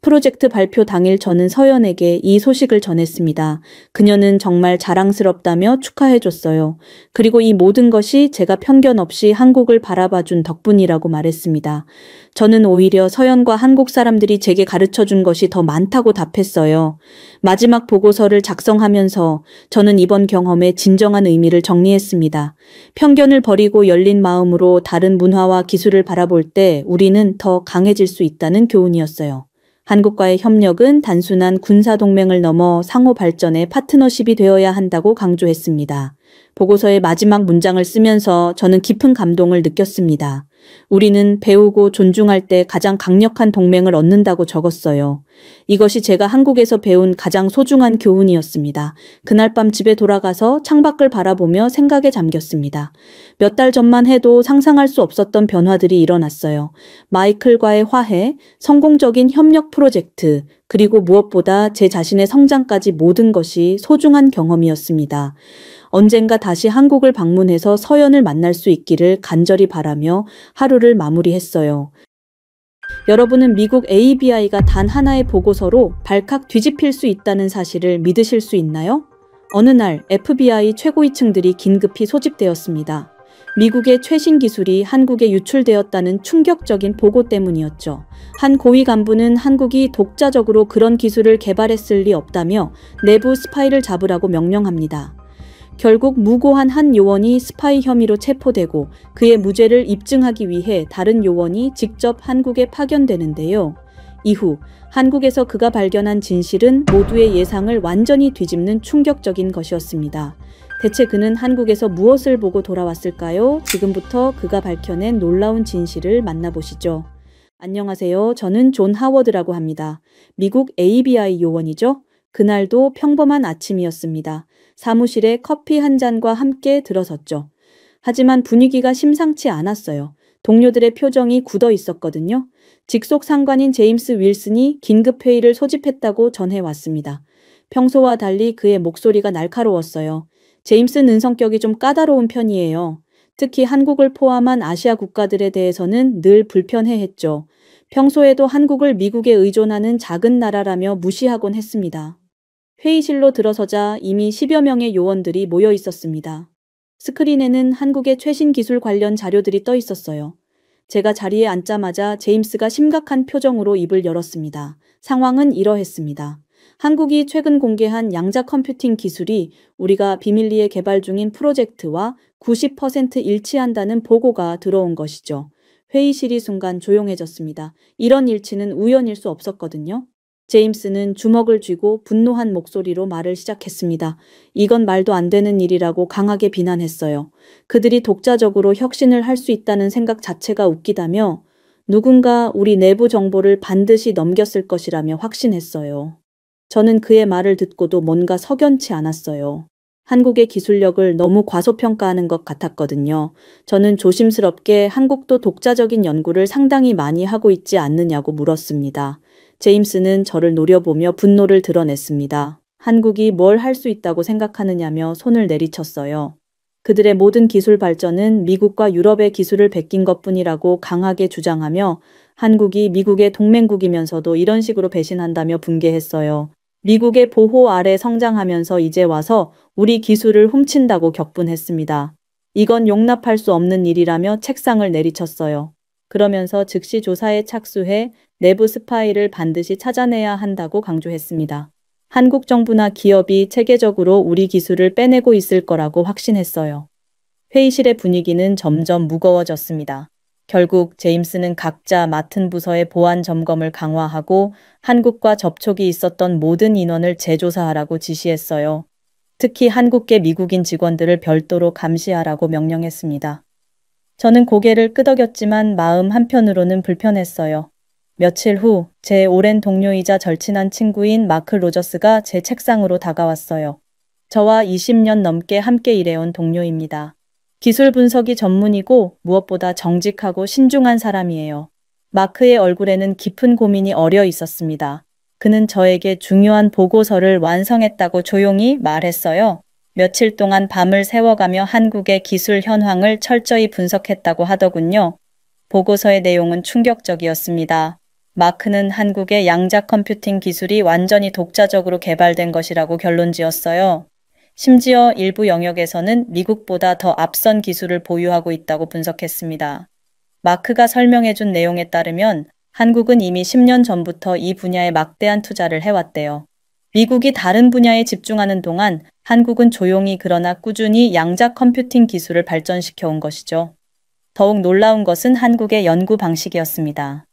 프로젝트 발표 당일 저는 서연에게 이 소식을 전했습니다. 그녀는 정말 자랑스럽다며 축하해줬어요. 그리고 이 모든 것이 제가 편견 없이 한국을 바라봐준 덕분이라고 말했습니다. 저는 오히려 서연과 한국 사람들이 제게 가르쳐준 것이 더 많다고 답했어요. 마지막 보고서를 작성하면서 저는 이번 경험의 진정한 의미를 정리했습니다. 편견을 버리고 열린 마음으로 다른 문화와 기술을 바라볼 때 우리는 더 강해질 수 있다는 교훈이었어요. 한국과의 협력은 단순한 군사동맹을 넘어 상호 발전의 파트너십이 되어야 한다고 강조했습니다. 보고서의 마지막 문장을 쓰면서 저는 깊은 감동을 느꼈습니다. 우리는 배우고 존중할 때 가장 강력한 동맹을 얻는다고 적었어요. 이것이 제가 한국에서 배운 가장 소중한 교훈이었습니다. 그날 밤 집에 돌아가서 창밖을 바라보며 생각에 잠겼습니다. 몇 달 전만 해도 상상할 수 없었던 변화들이 일어났어요. 마이클과의 화해, 성공적인 협력 프로젝트, 그리고 무엇보다 제 자신의 성장까지 모든 것이 소중한 경험이었습니다. 언젠가 다시 한국을 방문해서 서연을 만날 수 있기를 간절히 바라며 하루를 마무리했어요. 여러분은 미국 ABI가 단 하나의 보고서로 발칵 뒤집힐 수 있다는 사실을 믿으실 수 있나요? 어느 날 FBI 최고위층들이 긴급히 소집되었습니다. 미국의 최신 기술이 한국에 유출되었다는 충격적인 보고 때문이었죠. 한 고위 간부는 한국이 독자적으로 그런 기술을 개발했을 리 없다며 내부 스파이를 잡으라고 명령합니다. 결국 무고한 한 요원이 스파이 혐의로 체포되고 그의 무죄를 입증하기 위해 다른 요원이 직접 한국에 파견되는데요. 이후 한국에서 그가 발견한 진실은 모두의 예상을 완전히 뒤집는 충격적인 것이었습니다. 대체 그는 한국에서 무엇을 보고 돌아왔을까요? 지금부터 그가 밝혀낸 놀라운 진실을 만나보시죠. 안녕하세요. 저는 존 하워드라고 합니다. 미국 ABI 요원이죠. 그날도 평범한 아침이었습니다. 사무실에 커피 한 잔과 함께 들어섰죠. 하지만 분위기가 심상치 않았어요. 동료들의 표정이 굳어 있었거든요. 직속 상관인 제임스 윌슨이 긴급 회의를 소집했다고 전해왔습니다. 평소와 달리 그의 목소리가 날카로웠어요. 제임스는 성격이 좀 까다로운 편이에요. 특히 한국을 포함한 아시아 국가들에 대해서는 늘 불편해했죠. 평소에도 한국을 미국에 의존하는 작은 나라라며 무시하곤 했습니다. 회의실로 들어서자 이미 10여 명의 요원들이 모여 있었습니다. 스크린에는 한국의 최신 기술 관련 자료들이 떠 있었어요. 제가 자리에 앉자마자 제임스가 심각한 표정으로 입을 열었습니다. 상황은 이러했습니다. 한국이 최근 공개한 양자 컴퓨팅 기술이 우리가 비밀리에 개발 중인 프로젝트와 90% 일치한다는 보고가 들어온 것이죠. 회의실이 순간 조용해졌습니다. 이런 일치는 우연일 수 없었거든요. 제임스는 주먹을 쥐고 분노한 목소리로 말을 시작했습니다. 이건 말도 안 되는 일이라고 강하게 비난했어요. 그들이 독자적으로 혁신을 할 수 있다는 생각 자체가 웃기다며 누군가 우리 내부 정보를 반드시 넘겼을 것이라며 확신했어요. 저는 그의 말을 듣고도 뭔가 석연치 않았어요. 한국의 기술력을 너무 과소평가하는 것 같았거든요. 저는 조심스럽게 한국도 독자적인 연구를 상당히 많이 하고 있지 않느냐고 물었습니다. 제임스는 저를 노려보며 분노를 드러냈습니다. 한국이 뭘 할 수 있다고 생각하느냐며 손을 내리쳤어요. 그들의 모든 기술 발전은 미국과 유럽의 기술을 베낀 것뿐이라고 강하게 주장하며 한국이 미국의 동맹국이면서도 이런 식으로 배신한다며 분개했어요. 미국의 보호 아래 성장하면서 이제 와서 우리 기술을 훔친다고 격분했습니다. 이건 용납할 수 없는 일이라며 책상을 내리쳤어요. 그러면서 즉시 조사에 착수해 내부 스파이를 반드시 찾아내야 한다고 강조했습니다. 한국 정부나 기업이 체계적으로 우리 기술을 빼내고 있을 거라고 확신했어요. 회의실의 분위기는 점점 무거워졌습니다. 결국 제임스는 각자 맡은 부서의 보안 점검을 강화하고 한국과 접촉이 있었던 모든 인원을 재조사하라고 지시했어요. 특히 한국계 미국인 직원들을 별도로 감시하라고 명령했습니다. 저는 고개를 끄덕였지만 마음 한편으로는 불편했어요. 며칠 후 제 오랜 동료이자 절친한 친구인 마크 로저스가 제 책상으로 다가왔어요. 저와 20년 넘게 함께 일해온 동료입니다. 기술 분석이 전문이고 무엇보다 정직하고 신중한 사람이에요. 마크의 얼굴에는 깊은 고민이 어려 있었습니다. 그는 저에게 중요한 보고서를 완성했다고 조용히 말했어요. 며칠 동안 밤을 새워가며 한국의 기술 현황을 철저히 분석했다고 하더군요. 보고서의 내용은 충격적이었습니다. 마크는 한국의 양자 컴퓨팅 기술이 완전히 독자적으로 개발된 것이라고 결론지었어요. 심지어 일부 영역에서는 미국보다 더 앞선 기술을 보유하고 있다고 분석했습니다. 마크가 설명해준 내용에 따르면 한국은 이미 10년 전부터 이 분야에 막대한 투자를 해왔대요. 미국이 다른 분야에 집중하는 동안 한국은 조용히 그러나 꾸준히 양자 컴퓨팅 기술을 발전시켜 온 것이죠. 더욱 놀라운 것은 한국의 연구 방식이었습니다.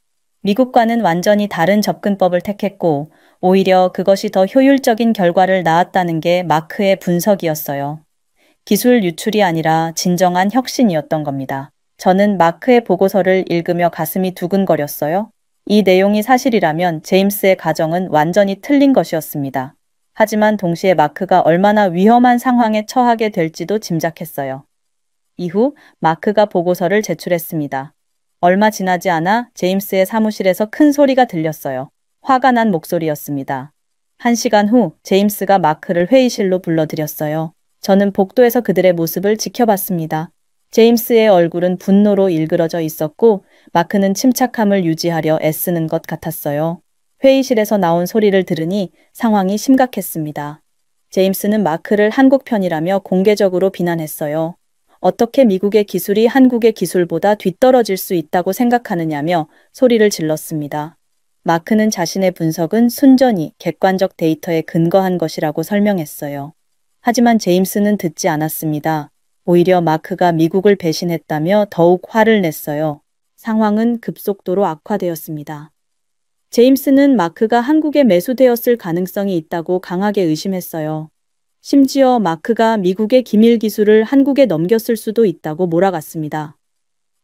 미국과는 완전히 다른 접근법을 택했고 오히려 그것이 더 효율적인 결과를 낳았다는 게 마크의 분석이었어요. 기술 유출이 아니라 진정한 혁신이었던 겁니다. 저는 마크의 보고서를 읽으며 가슴이 두근거렸어요. 이 내용이 사실이라면 제임스의 가정은 완전히 틀린 것이었습니다. 하지만 동시에 마크가 얼마나 위험한 상황에 처하게 될지도 짐작했어요. 이후 마크가 보고서를 제출했습니다. 얼마 지나지 않아 제임스의 사무실에서 큰 소리가 들렸어요. 화가 난 목소리였습니다. 1시간 후 제임스가 마크를 회의실로 불러들였어요. 저는 복도에서 그들의 모습을 지켜봤습니다. 제임스의 얼굴은 분노로 일그러져 있었고 마크는 침착함을 유지하려 애쓰는 것 같았어요. 회의실에서 나온 소리를 들으니 상황이 심각했습니다. 제임스는 마크를 한국 편이라며 공개적으로 비난했어요. 어떻게 미국의 기술이 한국의 기술보다 뒤떨어질 수 있다고 생각하느냐며 소리를 질렀습니다. 마크는 자신의 분석은 순전히 객관적 데이터에 근거한 것이라고 설명했어요. 하지만 제임스는 듣지 않았습니다. 오히려 마크가 미국을 배신했다며 더욱 화를 냈어요. 상황은 급속도로 악화되었습니다. 제임스는 마크가 한국에 매수되었을 가능성이 있다고 강하게 의심했어요. 심지어 마크가 미국의 기밀 기술을 한국에 넘겼을 수도 있다고 몰아갔습니다.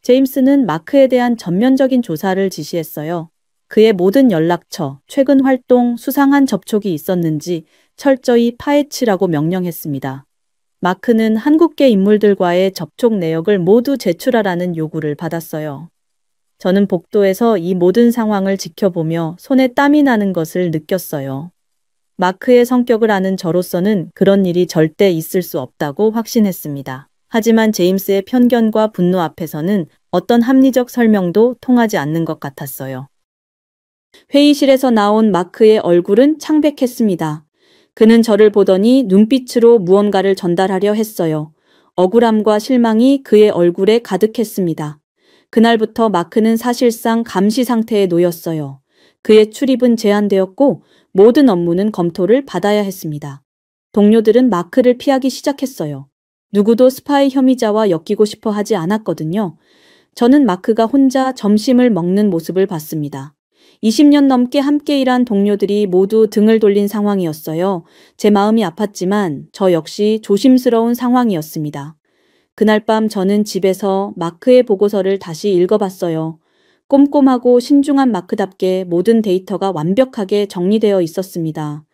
제임스는 마크에 대한 전면적인 조사를 지시했어요. 그의 모든 연락처, 최근 활동, 수상한 접촉이 있었는지 철저히 파헤치라고 명령했습니다. 마크는 한국계 인물들과의 접촉 내역을 모두 제출하라는 요구를 받았어요. 저는 복도에서 이 모든 상황을 지켜보며 손에 땀이 나는 것을 느꼈어요. 마크의 성격을 아는 저로서는 그런 일이 절대 있을 수 없다고 확신했습니다. 하지만 제임스의 편견과 분노 앞에서는 어떤 합리적 설명도 통하지 않는 것 같았어요. 회의실에서 나온 마크의 얼굴은 창백했습니다. 그는 저를 보더니 눈빛으로 무언가를 전달하려 했어요. 억울함과 실망이 그의 얼굴에 가득했습니다. 그날부터 마크는 사실상 감시 상태에 놓였어요. 그의 출입은 제한되었고 모든 업무는 검토를 받아야 했습니다. 동료들은 마크를 피하기 시작했어요. 누구도 스파이 혐의자와 엮이고 싶어 하지 않았거든요. 저는 마크가 혼자 점심을 먹는 모습을 봤습니다. 20년 넘게 함께 일한 동료들이 모두 등을 돌린 상황이었어요. 제 마음이 아팠지만 저 역시 조심스러운 상황이었습니다. 그날 밤 저는 집에서 마크의 보고서를 다시 읽어봤어요. 꼼꼼하고 신중한 마크답게 모든 데이터가 완벽하게 정리되어 있었습니다.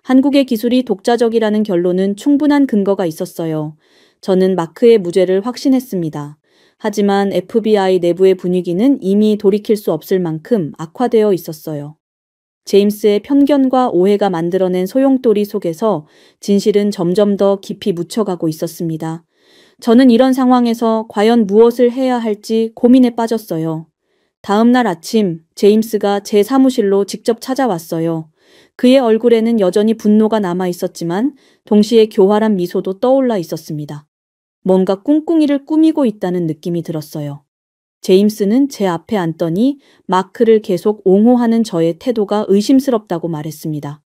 한국의 기술이 독자적이라는 결론은 충분한 근거가 있었어요. 저는 마크의 무죄를 확신했습니다. 하지만 FBI 내부의 분위기는 이미 돌이킬 수 없을 만큼 악화되어 있었어요. 제임스의 편견과 오해가 만들어낸 소용돌이 속에서 진실은 점점 더 깊이 묻혀가고 있었습니다. 저는 이런 상황에서 과연 무엇을 해야 할지 고민에 빠졌어요. 다음 날 아침 제임스가 제 사무실로 직접 찾아왔어요. 그의 얼굴에는 여전히 분노가 남아 있었지만 동시에 교활한 미소도 떠올라 있었습니다. 뭔가 꿍꿍이를 꾸미고 있다는 느낌이 들었어요. 제임스는 제 앞에 앉더니 마크를 계속 옹호하는 저의 태도가 의심스럽다고 말했습니다.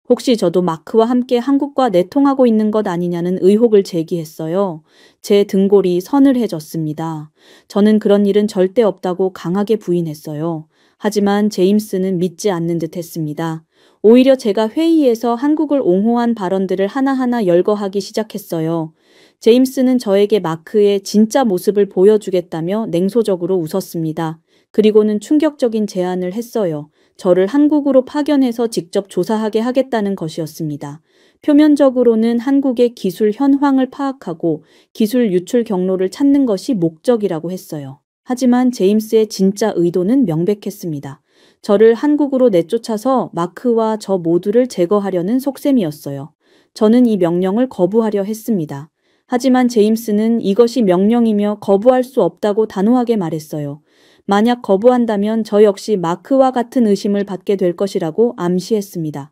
혹시 저도 마크와 함께 한국과 내통하고 있는 것 아니냐는 의혹을 제기했어요. 제 등골이 서늘해졌습니다. 저는 그런 일은 절대 없다고 강하게 부인했어요. 하지만 제임스는 믿지 않는 듯 했습니다. 오히려 제가 회의에서 한국을 옹호한 발언들을 하나하나 열거하기 시작했어요. 제임스는 저에게 마크의 진짜 모습을 보여주겠다며 냉소적으로 웃었습니다. 그리고는 충격적인 제안을 했어요. 저를 한국으로 파견해서 직접 조사하게 하겠다는 것이었습니다. 표면적으로는 한국의 기술 현황을 파악하고 기술 유출 경로를 찾는 것이 목적이라고 했어요. 하지만 제임스의 진짜 의도는 명백했습니다. 저를 한국으로 내쫓아서 마크와 저 모두를 제거하려는 속셈이었어요. 저는 이 명령을 거부하려 했습니다. 하지만 제임스는 이것이 명령이며 거부할 수 없다고 단호하게 말했어요. 만약 거부한다면 저 역시 마크와 같은 의심을 받게 될 것이라고 암시했습니다.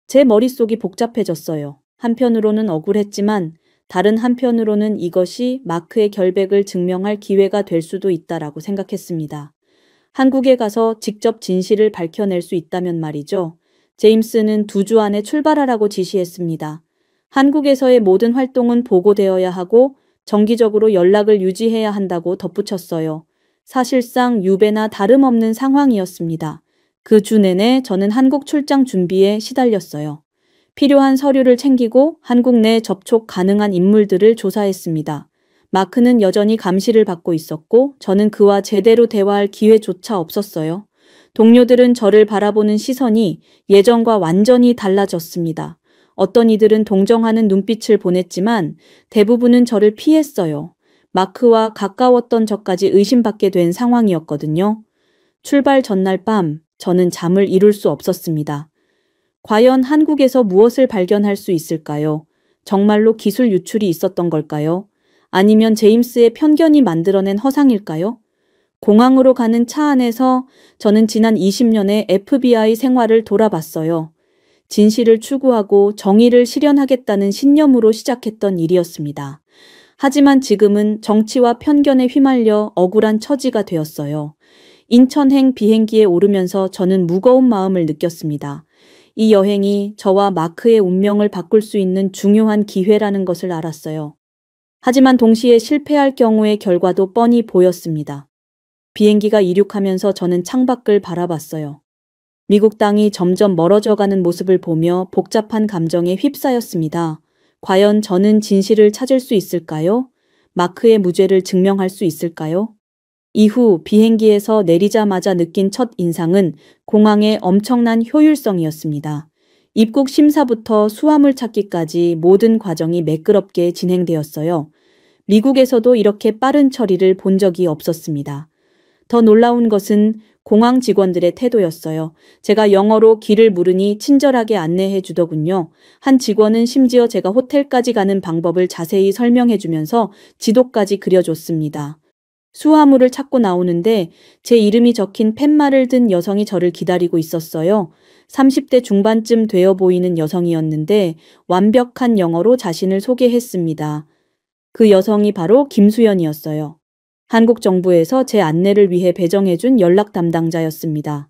제 머릿속이 복잡해졌어요. 한편으로는 억울했지만 다른 한편으로는 이것이 마크의 결백을 증명할 기회가 될 수도 있다라고 생각했습니다. 한국에 가서 직접 진실을 밝혀낼 수 있다면 말이죠. 제임스는 2주 안에 출발하라고 지시했습니다. 한국에서의 모든 활동은 보고되어야 하고 정기적으로 연락을 유지해야 한다고 덧붙였어요. 사실상 유배나 다름없는 상황이었습니다. 그 주 내내 저는 한국 출장 준비에 시달렸어요. 필요한 서류를 챙기고 한국 내 접촉 가능한 인물들을 조사했습니다. 마크는 여전히 감시를 받고 있었고 저는 그와 제대로 대화할 기회조차 없었어요. 동료들은 저를 바라보는 시선이 예전과 완전히 달라졌습니다. 어떤 이들은 동정하는 눈빛을 보냈지만 대부분은 저를 피했어요. 마크와 가까웠던 저까지 의심받게 된 상황이었거든요. 출발 전날 밤 저는 잠을 이룰 수 없었습니다. 과연 한국에서 무엇을 발견할 수 있을까요? 정말로 기술 유출이 있었던 걸까요? 아니면 제임스의 편견이 만들어낸 허상일까요? 공항으로 가는 차 안에서 저는 지난 20년의 FBI 생활을 돌아봤어요. 진실을 추구하고 정의를 실현하겠다는 신념으로 시작했던 일이었습니다. 하지만 지금은 정치와 편견에 휘말려 억울한 처지가 되었어요. 인천행 비행기에 오르면서 저는 무거운 마음을 느꼈습니다. 이 여행이 저와 마크의 운명을 바꿀 수 있는 중요한 기회라는 것을 알았어요. 하지만 동시에 실패할 경우의 결과도 뻔히 보였습니다. 비행기가 이륙하면서 저는 창밖을 바라봤어요. 미국 땅이 점점 멀어져가는 모습을 보며 복잡한 감정에 휩싸였습니다. 과연 저는 진실을 찾을 수 있을까요? 마크의 무죄를 증명할 수 있을까요? 이후 비행기에서 내리자마자 느낀 첫 인상은 공항의 엄청난 효율성이었습니다. 입국 심사부터 수화물 찾기까지 모든 과정이 매끄럽게 진행되었어요. 미국에서도 이렇게 빠른 처리를 본 적이 없었습니다. 더 놀라운 것은 공항 직원들의 태도였어요. 제가 영어로 길을 물으니 친절하게 안내해 주더군요. 한 직원은 심지어 제가 호텔까지 가는 방법을 자세히 설명해 주면서 지도까지 그려줬습니다. 수화물을 찾고 나오는데 제 이름이 적힌 팻말을 든 여성이 저를 기다리고 있었어요. 30대 중반쯤 되어 보이는 여성이었는데 완벽한 영어로 자신을 소개했습니다. 그 여성이 바로 김수연이었어요. 한국 정부에서 제 안내를 위해 배정해준 연락 담당자였습니다.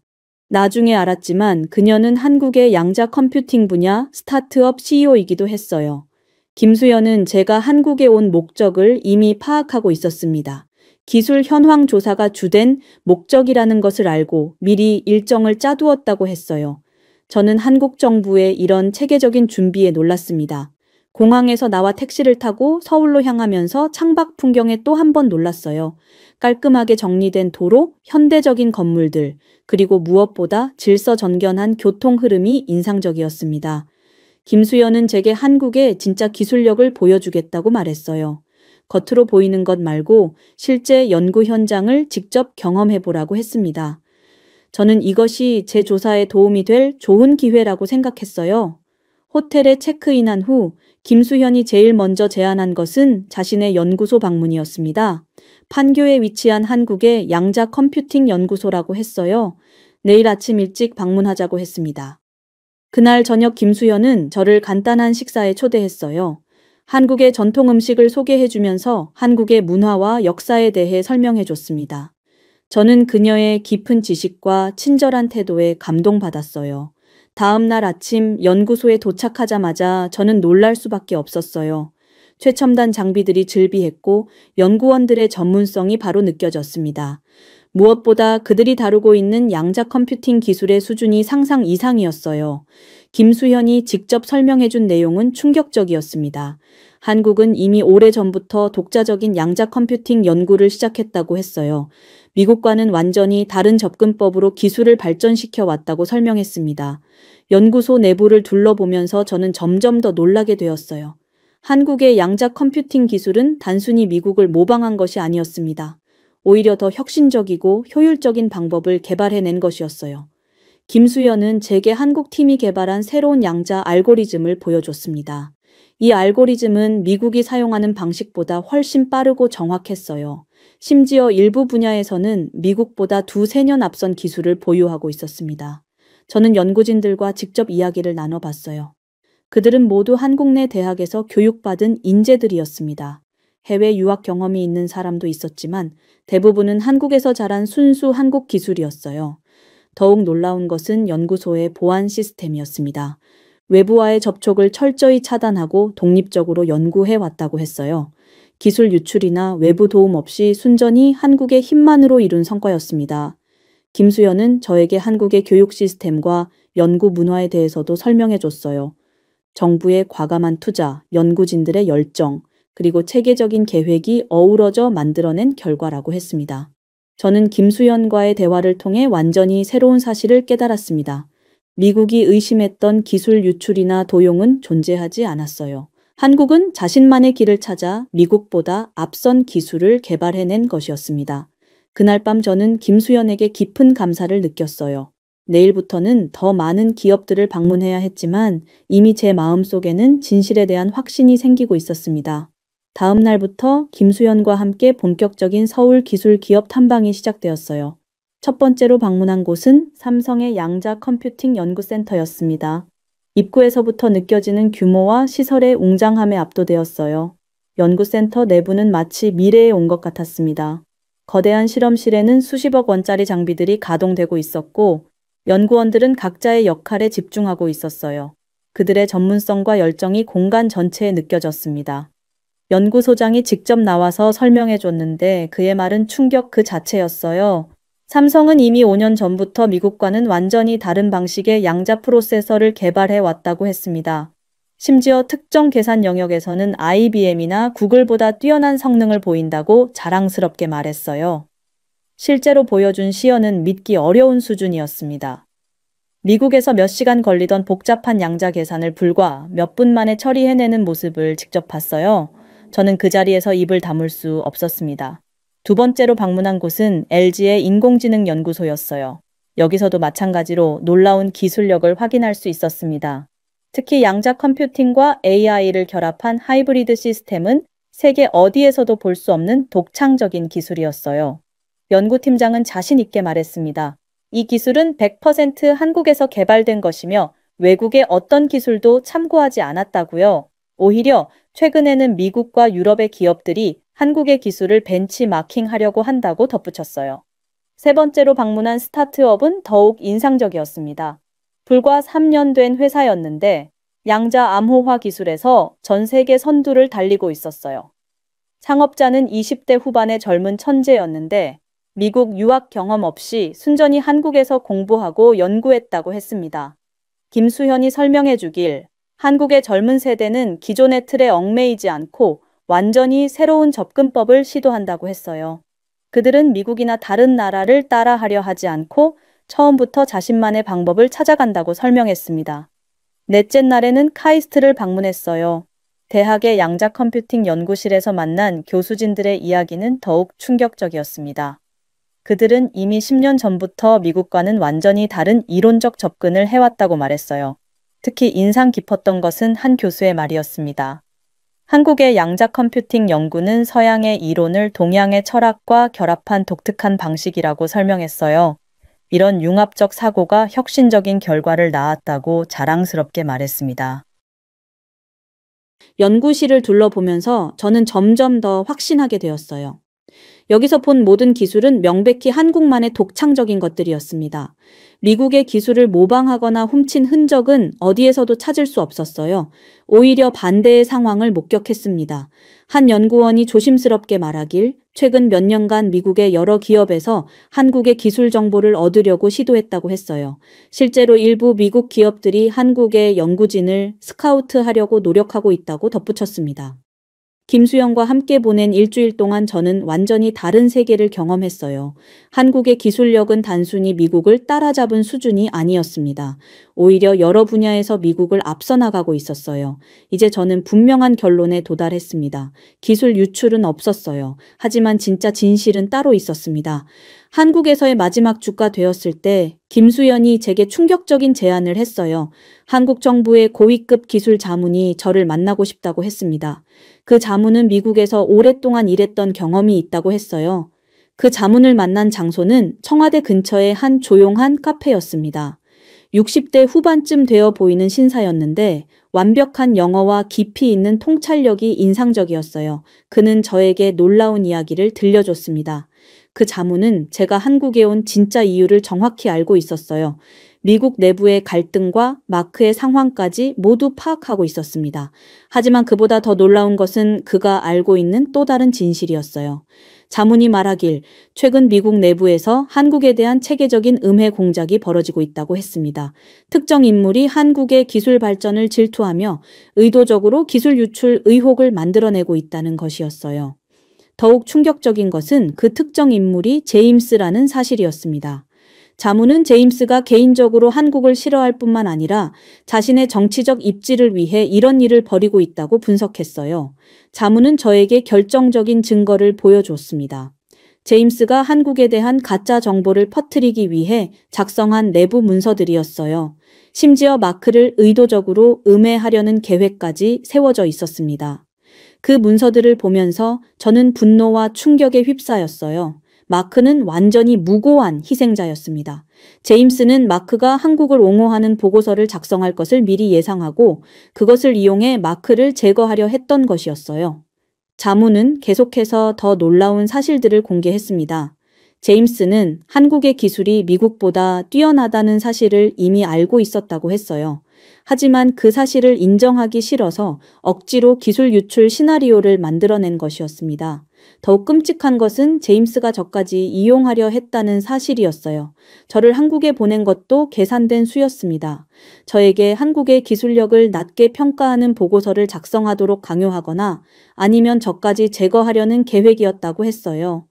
나중에 알았지만 그녀는 한국의 양자 컴퓨팅 분야 스타트업 CEO이기도 했어요. 김수연은 제가 한국에 온 목적을 이미 파악하고 있었습니다. 기술 현황 조사가 주된 목적이라는 것을 알고 미리 일정을 짜두었다고 했어요. 저는 한국 정부의 이런 체계적인 준비에 놀랐습니다. 공항에서 나와 택시를 타고 서울로 향하면서 창밖 풍경에 또 한 번 놀랐어요. 깔끔하게 정리된 도로, 현대적인 건물들, 그리고 무엇보다 질서정연한 교통 흐름이 인상적이었습니다. 김수연은 제게 한국의 진짜 기술력을 보여주겠다고 말했어요. 겉으로 보이는 것 말고 실제 연구 현장을 직접 경험해보라고 했습니다. 저는 이것이 제 조사에 도움이 될 좋은 기회라고 생각했어요. 호텔에 체크인한 후 김수현이 제일 먼저 제안한 것은 자신의 연구소 방문이었습니다. 판교에 위치한 한국의 양자 컴퓨팅 연구소라고 했어요. 내일 아침 일찍 방문하자고 했습니다. 그날 저녁 김수현은 저를 간단한 식사에 초대했어요. 한국의 전통 음식을 소개해주면서 한국의 문화와 역사에 대해 설명해줬습니다. 저는 그녀의 깊은 지식과 친절한 태도에 감동받았어요. 다음 날 아침 연구소에 도착하자마자 저는 놀랄 수밖에 없었어요. 최첨단 장비들이 즐비했고 연구원들의 전문성이 바로 느껴졌습니다. 무엇보다 그들이 다루고 있는 양자 컴퓨팅 기술의 수준이 상상 이상이었어요. 김수현이 직접 설명해준 내용은 충격적이었습니다. 한국은 이미 오래전부터 독자적인 양자 컴퓨팅 연구를 시작했다고 했어요. 미국과는 완전히 다른 접근법으로 기술을 발전시켜 왔다고 설명했습니다. 연구소 내부를 둘러보면서 저는 점점 더 놀라게 되었어요. 한국의 양자 컴퓨팅 기술은 단순히 미국을 모방한 것이 아니었습니다. 오히려 더 혁신적이고 효율적인 방법을 개발해낸 것이었어요. 김수현은 제게 한국 팀이 개발한 새로운 양자 알고리즘을 보여줬습니다. 이 알고리즘은 미국이 사용하는 방식보다 훨씬 빠르고 정확했어요. 심지어 일부 분야에서는 미국보다 2~3년 앞선 기술을 보유하고 있었습니다. 저는 연구진들과 직접 이야기를 나눠봤어요. 그들은 모두 한국 내 대학에서 교육받은 인재들이었습니다. 해외 유학 경험이 있는 사람도 있었지만 대부분은 한국에서 자란 순수 한국 기술이었어요. 더욱 놀라운 것은 연구소의 보안 시스템이었습니다. 외부와의 접촉을 철저히 차단하고 독립적으로 연구해 왔다고 했어요. 기술 유출이나 외부 도움 없이 순전히 한국의 힘만으로 이룬 성과였습니다. 김수현은 저에게 한국의 교육 시스템과 연구 문화에 대해서도 설명해 줬어요. 정부의 과감한 투자, 연구진들의 열정, 그리고 체계적인 계획이 어우러져 만들어낸 결과라고 했습니다. 저는 김수현과의 대화를 통해 완전히 새로운 사실을 깨달았습니다. 미국이 의심했던 기술 유출이나 도용은 존재하지 않았어요. 한국은 자신만의 길을 찾아 미국보다 앞선 기술을 개발해낸 것이었습니다. 그날 밤 저는 김수현에게 깊은 감사를 느꼈어요. 내일부터는 더 많은 기업들을 방문해야 했지만 이미 제 마음속에는 진실에 대한 확신이 생기고 있었습니다. 다음 날부터 김수현과 함께 본격적인 서울 기술 기업 탐방이 시작되었어요. 첫 번째로 방문한 곳은 삼성의 양자 컴퓨팅 연구센터였습니다. 입구에서부터 느껴지는 규모와 시설의 웅장함에 압도되었어요. 연구센터 내부는 마치 미래에 온 것 같았습니다. 거대한 실험실에는 수십억 원짜리 장비들이 가동되고 있었고 연구원들은 각자의 역할에 집중하고 있었어요. 그들의 전문성과 열정이 공간 전체에 느껴졌습니다. 연구소장이 직접 나와서 설명해 줬는데 그의 말은 충격 그 자체였어요. 삼성은 이미 5년 전부터 미국과는 완전히 다른 방식의 양자 프로세서를 개발해 왔다고 했습니다. 심지어 특정 계산 영역에서는 IBM이나 구글보다 뛰어난 성능을 보인다고 자랑스럽게 말했어요. 실제로 보여준 시연은 믿기 어려운 수준이었습니다. 미국에서 몇 시간 걸리던 복잡한 양자 계산을 불과 몇 분 만에 처리해내는 모습을 직접 봤어요. 저는 그 자리에서 입을 다물 수 없었습니다. 두 번째로 방문한 곳은 LG의 인공지능 연구소였어요. 여기서도 마찬가지로 놀라운 기술력을 확인할 수 있었습니다. 특히 양자 컴퓨팅과 AI를 결합한 하이브리드 시스템은 세계 어디에서도 볼 수 없는 독창적인 기술이었어요. 연구팀장은 자신 있게 말했습니다. 이 기술은 100% 한국에서 개발된 것이며 외국의 어떤 기술도 참고하지 않았다고요. 오히려 최근에는 미국과 유럽의 기업들이 한국의 기술을 벤치마킹하려고 한다고 덧붙였어요. 세 번째로 방문한 스타트업은 더욱 인상적이었습니다. 불과 3년 된 회사였는데 양자 암호화 기술에서 전 세계 선두를 달리고 있었어요. 창업자는 20대 후반의 젊은 천재였는데 미국 유학 경험 없이 순전히 한국에서 공부하고 연구했다고 했습니다. 김수현이 설명해 주길, 한국의 젊은 세대는 기존의 틀에 얽매이지 않고 완전히 새로운 접근법을 시도한다고 했어요. 그들은 미국이나 다른 나라를 따라하려 하지 않고 처음부터 자신만의 방법을 찾아간다고 설명했습니다. 넷째 날에는 카이스트를 방문했어요. 대학의 양자 컴퓨팅 연구실에서 만난 교수진들의 이야기는 더욱 충격적이었습니다. 그들은 이미 10년 전부터 미국과는 완전히 다른 이론적 접근을 해왔다고 말했어요. 특히 인상 깊었던 것은 한 교수의 말이었습니다. 한국의 양자 컴퓨팅 연구는 서양의 이론을 동양의 철학과 결합한 독특한 방식이라고 설명했어요. 이런 융합적 사고가 혁신적인 결과를 낳았다고 자랑스럽게 말했습니다. 연구실을 둘러보면서 저는 점점 더 확신하게 되었어요. 여기서 본 모든 기술은 명백히 한국만의 독창적인 것들이었습니다. 미국의 기술을 모방하거나 훔친 흔적은 어디에서도 찾을 수 없었어요. 오히려 반대의 상황을 목격했습니다. 한 연구원이 조심스럽게 말하길, 최근 몇 년간 미국의 여러 기업에서 한국의 기술 정보를 얻으려고 시도했다고 했어요. 실제로 일부 미국 기업들이 한국의 연구진을 스카우트하려고 노력하고 있다고 덧붙였습니다. 김수영과 함께 보낸 일주일 동안 저는 완전히 다른 세계를 경험했어요. 한국의 기술력은 단순히 미국을 따라잡은 수준이 아니었습니다. 오히려 여러 분야에서 미국을 앞서 나가고 있었어요. 이제 저는 분명한 결론에 도달했습니다. 기술 유출은 없었어요. 하지만 진짜 진실은 따로 있었습니다. 한국에서의 마지막 주가 되었을 때 김수연이 제게 충격적인 제안을 했어요. 한국 정부의 고위급 기술 자문이 저를 만나고 싶다고 했습니다. 그 자문은 미국에서 오랫동안 일했던 경험이 있다고 했어요. 그 자문을 만난 장소는 청와대 근처의 한 조용한 카페였습니다. 60대 후반쯤 되어 보이는 신사였는데 완벽한 영어와 깊이 있는 통찰력이 인상적이었어요. 그는 저에게 놀라운 이야기를 들려줬습니다. 그 자문은 제가 한국에 온 진짜 이유를 정확히 알고 있었어요. 미국 내부의 갈등과 마크의 상황까지 모두 파악하고 있었습니다. 하지만 그보다 더 놀라운 것은 그가 알고 있는 또 다른 진실이었어요. 자문이 말하길 최근 미국 내부에서 한국에 대한 체계적인 음해 공작이 벌어지고 있다고 했습니다. 특정 인물이 한국의 기술 발전을 질투하며 의도적으로 기술 유출 의혹을 만들어내고 있다는 것이었어요. 더욱 충격적인 것은 그 특정 인물이 제임스라는 사실이었습니다. 자문은 제임스가 개인적으로 한국을 싫어할 뿐만 아니라 자신의 정치적 입지를 위해 이런 일을 벌이고 있다고 분석했어요. 자문은 저에게 결정적인 증거를 보여줬습니다. 제임스가 한국에 대한 가짜 정보를 퍼뜨리기 위해 작성한 내부 문서들이었어요. 심지어 마크를 의도적으로 음해하려는 계획까지 세워져 있었습니다. 그 문서들을 보면서 저는 분노와 충격에 휩싸였어요. 마크는 완전히 무고한 희생자였습니다. 제임스는 마크가 한국을 옹호하는 보고서를 작성할 것을 미리 예상하고 그것을 이용해 마크를 제거하려 했던 것이었어요. 자문은 계속해서 더 놀라운 사실들을 공개했습니다. 제임스는 한국의 기술이 미국보다 뛰어나다는 사실을 이미 알고 있었다고 했어요. 하지만 그 사실을 인정하기 싫어서 억지로 기술 유출 시나리오를 만들어낸 것이었습니다. 더욱 끔찍한 것은 제임스가 저까지 이용하려 했다는 사실이었어요. 저를 한국에 보낸 것도 계산된 수였습니다. 저에게 한국의 기술력을 낮게 평가하는 보고서를 작성하도록 강요하거나 아니면 저까지 제거하려는 계획이었다고 했어요.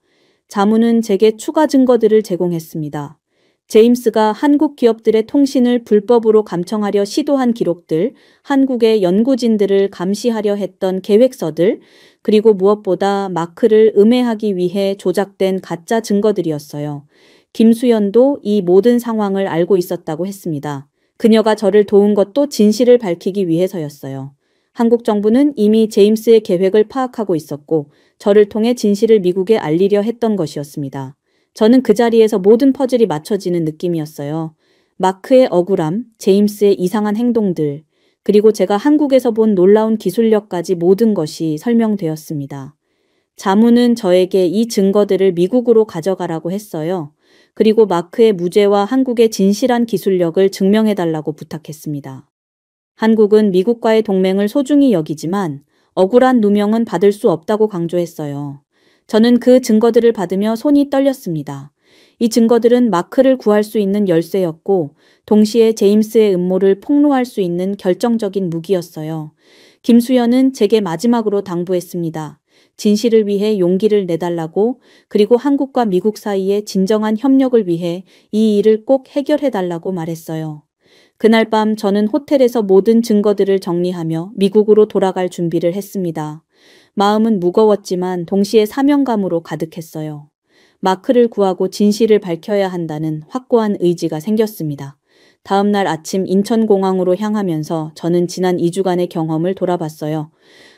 자문은 제게 추가 증거들을 제공했습니다. 제임스가 한국 기업들의 통신을 불법으로 감청하려 시도한 기록들, 한국의 연구진들을 감시하려 했던 계획서들, 그리고 무엇보다 마크를 음해하기 위해 조작된 가짜 증거들이었어요. 김수현도 이 모든 상황을 알고 있었다고 했습니다. 그녀가 저를 도운 것도 진실을 밝히기 위해서였어요. 한국 정부는 이미 제임스의 계획을 파악하고 있었고 저를 통해 진실을 미국에 알리려 했던 것이었습니다. 저는 그 자리에서 모든 퍼즐이 맞춰지는 느낌이었어요. 마크의 억울함, 제임스의 이상한 행동들, 그리고 제가 한국에서 본 놀라운 기술력까지 모든 것이 설명되었습니다. 자문은 저에게 이 증거들을 미국으로 가져가라고 했어요. 그리고 마크의 무죄와 한국의 진실한 기술력을 증명해달라고 부탁했습니다. 한국은 미국과의 동맹을 소중히 여기지만 억울한 누명은 받을 수 없다고 강조했어요. 저는 그 증거들을 받으며 손이 떨렸습니다. 이 증거들은 마크를 구할 수 있는 열쇠였고 동시에 제임스의 음모를 폭로할 수 있는 결정적인 무기였어요. 김수현은 제게 마지막으로 당부했습니다. 진실을 위해 용기를 내달라고, 그리고 한국과 미국 사이의 진정한 협력을 위해 이 일을 꼭 해결해달라고 말했어요. 그날 밤 저는 호텔에서 모든 증거들을 정리하며 미국으로 돌아갈 준비를 했습니다. 마음은 무거웠지만 동시에 사명감으로 가득했어요. 마크를 구하고 진실을 밝혀야 한다는 확고한 의지가 생겼습니다. 다음 날 아침 인천공항으로 향하면서 저는 지난 2주간의 경험을 돌아봤어요.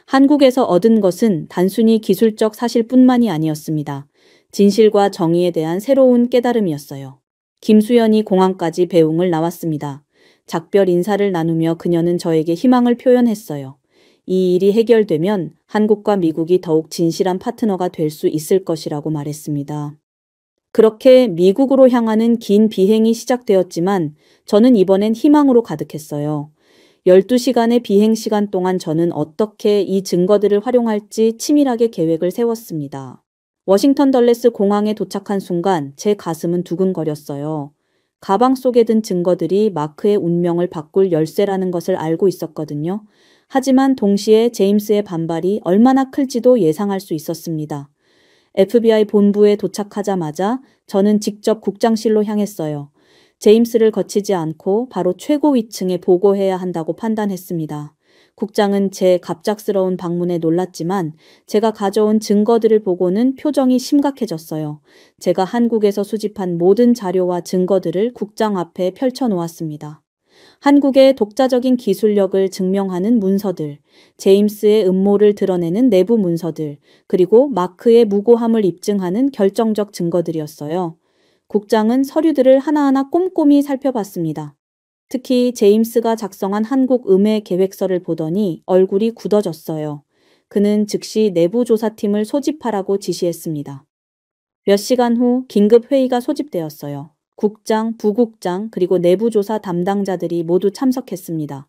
한국에서 얻은 것은 단순히 기술적 사실뿐만이 아니었습니다. 진실과 정의에 대한 새로운 깨달음이었어요. 김수현이 공항까지 배웅을 나왔습니다. 작별 인사를 나누며 그녀는 저에게 희망을 표현했어요. 이 일이 해결되면 한국과 미국이 더욱 진실한 파트너가 될 수 있을 것이라고 말했습니다. 그렇게 미국으로 향하는 긴 비행이 시작되었지만 저는 이번엔 희망으로 가득했어요. 12시간의 비행 시간 동안 저는 어떻게 이 증거들을 활용할지 치밀하게 계획을 세웠습니다. 워싱턴 덜레스 공항에 도착한 순간 제 가슴은 두근거렸어요. 가방 속에 든 증거들이 마크의 운명을 바꿀 열쇠라는 것을 알고 있었거든요. 하지만 동시에 제임스의 반발이 얼마나 클지도 예상할 수 있었습니다. FBI 본부에 도착하자마자 저는 직접 국장실로 향했어요. 제임스를 거치지 않고 바로 최고 위층에 보고해야 한다고 판단했습니다. 국장은 제 갑작스러운 방문에 놀랐지만 제가 가져온 증거들을 보고는 표정이 심각해졌어요. 제가 한국에서 수집한 모든 자료와 증거들을 국장 앞에 펼쳐놓았습니다. 한국의 독자적인 기술력을 증명하는 문서들, 제임스의 음모를 드러내는 내부 문서들, 그리고 마크의 무고함을 입증하는 결정적 증거들이었어요. 국장은 서류들을 하나하나 꼼꼼히 살펴봤습니다. 특히 제임스가 작성한 한국 음해 계획서를 보더니 얼굴이 굳어졌어요. 그는 즉시 내부 조사팀을 소집하라고 지시했습니다. 몇 시간 후 긴급 회의가 소집되었어요. 국장, 부국장, 그리고 내부조사 담당자들이 모두 참석했습니다.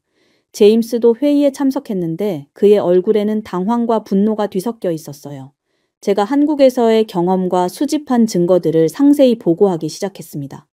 제임스도 회의에 참석했는데 그의 얼굴에는 당황과 분노가 뒤섞여 있었어요. 제가 한국에서의 경험과 수집한 증거들을 상세히 보고하기 시작했습니다.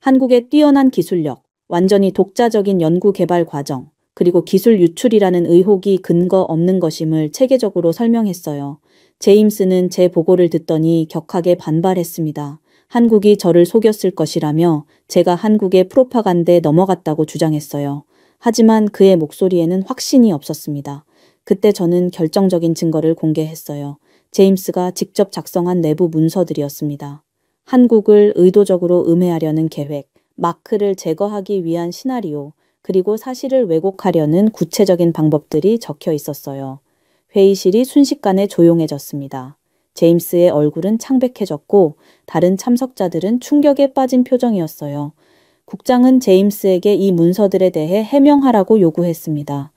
한국의 뛰어난 기술력, 완전히 독자적인 연구 개발 과정, 그리고 기술 유출이라는 의혹이 근거 없는 것임을 체계적으로 설명했어요. 제임스는 제 보고를 듣더니 격하게 반발했습니다. 한국이 저를 속였을 것이라며 제가 한국의 프로파간다에 넘어갔다고 주장했어요. 하지만 그의 목소리에는 확신이 없었습니다. 그때 저는 결정적인 증거를 공개했어요. 제임스가 직접 작성한 내부 문서들이었습니다. 한국을 의도적으로 음해하려는 계획, 마크를 제거하기 위한 시나리오, 그리고 사실을 왜곡하려는 구체적인 방법들이 적혀 있었어요. 회의실이 순식간에 조용해졌습니다. 제임스의 얼굴은 창백해졌고 다른 참석자들은 충격에 빠진 표정이었어요. 국장은 제임스에게 이 문서들에 대해 해명하라고 요구했습니다.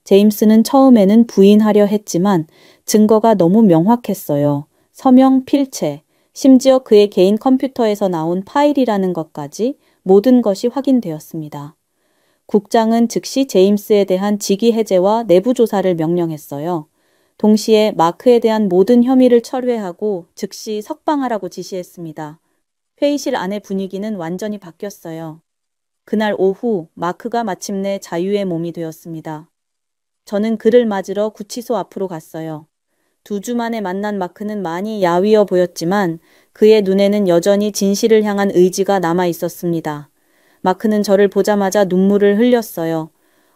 제임스는 처음에는 부인하려 했지만 증거가 너무 명확했어요. 서명, 필체, 심지어 그의 개인 컴퓨터에서 나온 파일이라는 것까지 모든 것이 확인되었습니다. 국장은 즉시 제임스에 대한 직위 해제와 내부 조사를 명령했어요. 동시에 마크에 대한 모든 혐의를 철회하고 즉시 석방하라고 지시했습니다. 회의실 안의 분위기는 완전히 바뀌었어요. 그날 오후 마크가 마침내 자유의 몸이 되었습니다. 저는 그를 맞으러 구치소 앞으로 갔어요. 2주 만에 만난 마크는 많이 야위어 보였지만 그의 눈에는 여전히 진실을 향한 의지가 남아 있었습니다. 마크는 저를 보자마자 눈물을 흘렸어요.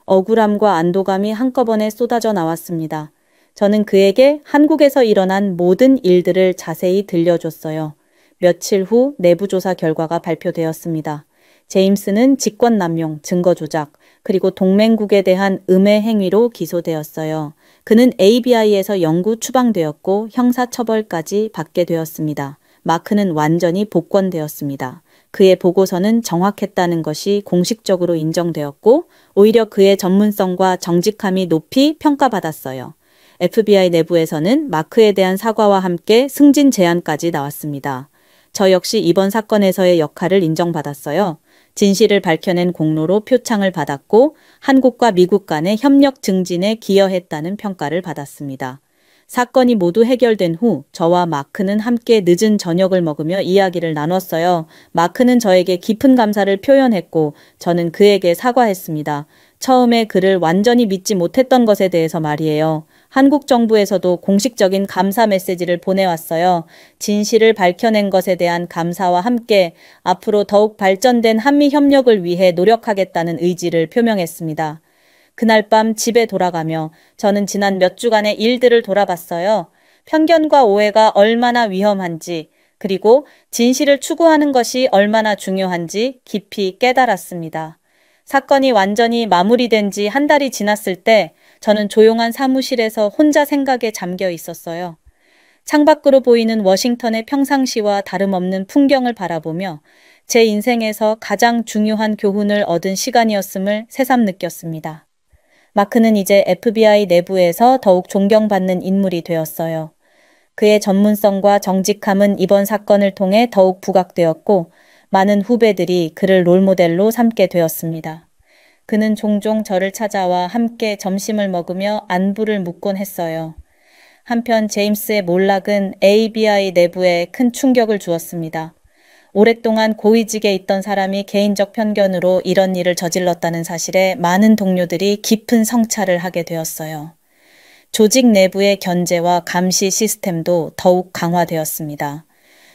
억울함과 안도감이 한꺼번에 쏟아져 나왔습니다. 저는 그에게 한국에서 일어난 모든 일들을 자세히 들려줬어요. 며칠 후 내부조사 결과가 발표되었습니다. 제임스는 직권남용, 증거조작, 그리고 동맹국에 대한 음해 행위로 기소되었어요. 그는 ABI에서 영구 추방되었고 형사처벌까지 받게 되었습니다. 마크는 완전히 복권되었습니다. 그의 보고서는 정확했다는 것이 공식적으로 인정되었고 오히려 그의 전문성과 정직함이 높이 평가받았어요. FBI 내부에서는 마크에 대한 사과와 함께 승진 제안까지 나왔습니다. 저 역시 이번 사건에서의 역할을 인정받았어요. 진실을 밝혀낸 공로로 표창을 받았고 한국과 미국 간의 협력 증진에 기여했다는 평가를 받았습니다. 사건이 모두 해결된 후 저와 마크는 함께 늦은 저녁을 먹으며 이야기를 나눴어요. 마크는 저에게 깊은 감사를 표현했고 저는 그에게 사과했습니다. 처음에 그를 완전히 믿지 못했던 것에 대해서 말이에요. 한국 정부에서도 공식적인 감사 메시지를 보내왔어요. 진실을 밝혀낸 것에 대한 감사와 함께 앞으로 더욱 발전된 한미 협력을 위해 노력하겠다는 의지를 표명했습니다. 그날 밤 집에 돌아가며 저는 지난 몇 주간의 일들을 돌아봤어요. 편견과 오해가 얼마나 위험한지, 그리고 진실을 추구하는 것이 얼마나 중요한지 깊이 깨달았습니다. 사건이 완전히 마무리된 지 한 달이 지났을 때 저는 조용한 사무실에서 혼자 생각에 잠겨 있었어요. 창밖으로 보이는 워싱턴의 평상시와 다름없는 풍경을 바라보며 제 인생에서 가장 중요한 교훈을 얻은 시간이었음을 새삼 느꼈습니다. 마크는 이제 FBI 내부에서 더욱 존경받는 인물이 되었어요. 그의 전문성과 정직함은 이번 사건을 통해 더욱 부각되었고 많은 후배들이 그를 롤모델로 삼게 되었습니다. 그는 종종 저를 찾아와 함께 점심을 먹으며 안부를 묻곤 했어요. 한편 제임스의 몰락은 ABI 내부에 큰 충격을 주었습니다. 오랫동안 고위직에 있던 사람이 개인적 편견으로 이런 일을 저질렀다는 사실에 많은 동료들이 깊은 성찰을 하게 되었어요. 조직 내부의 견제와 감시 시스템도 더욱 강화되었습니다.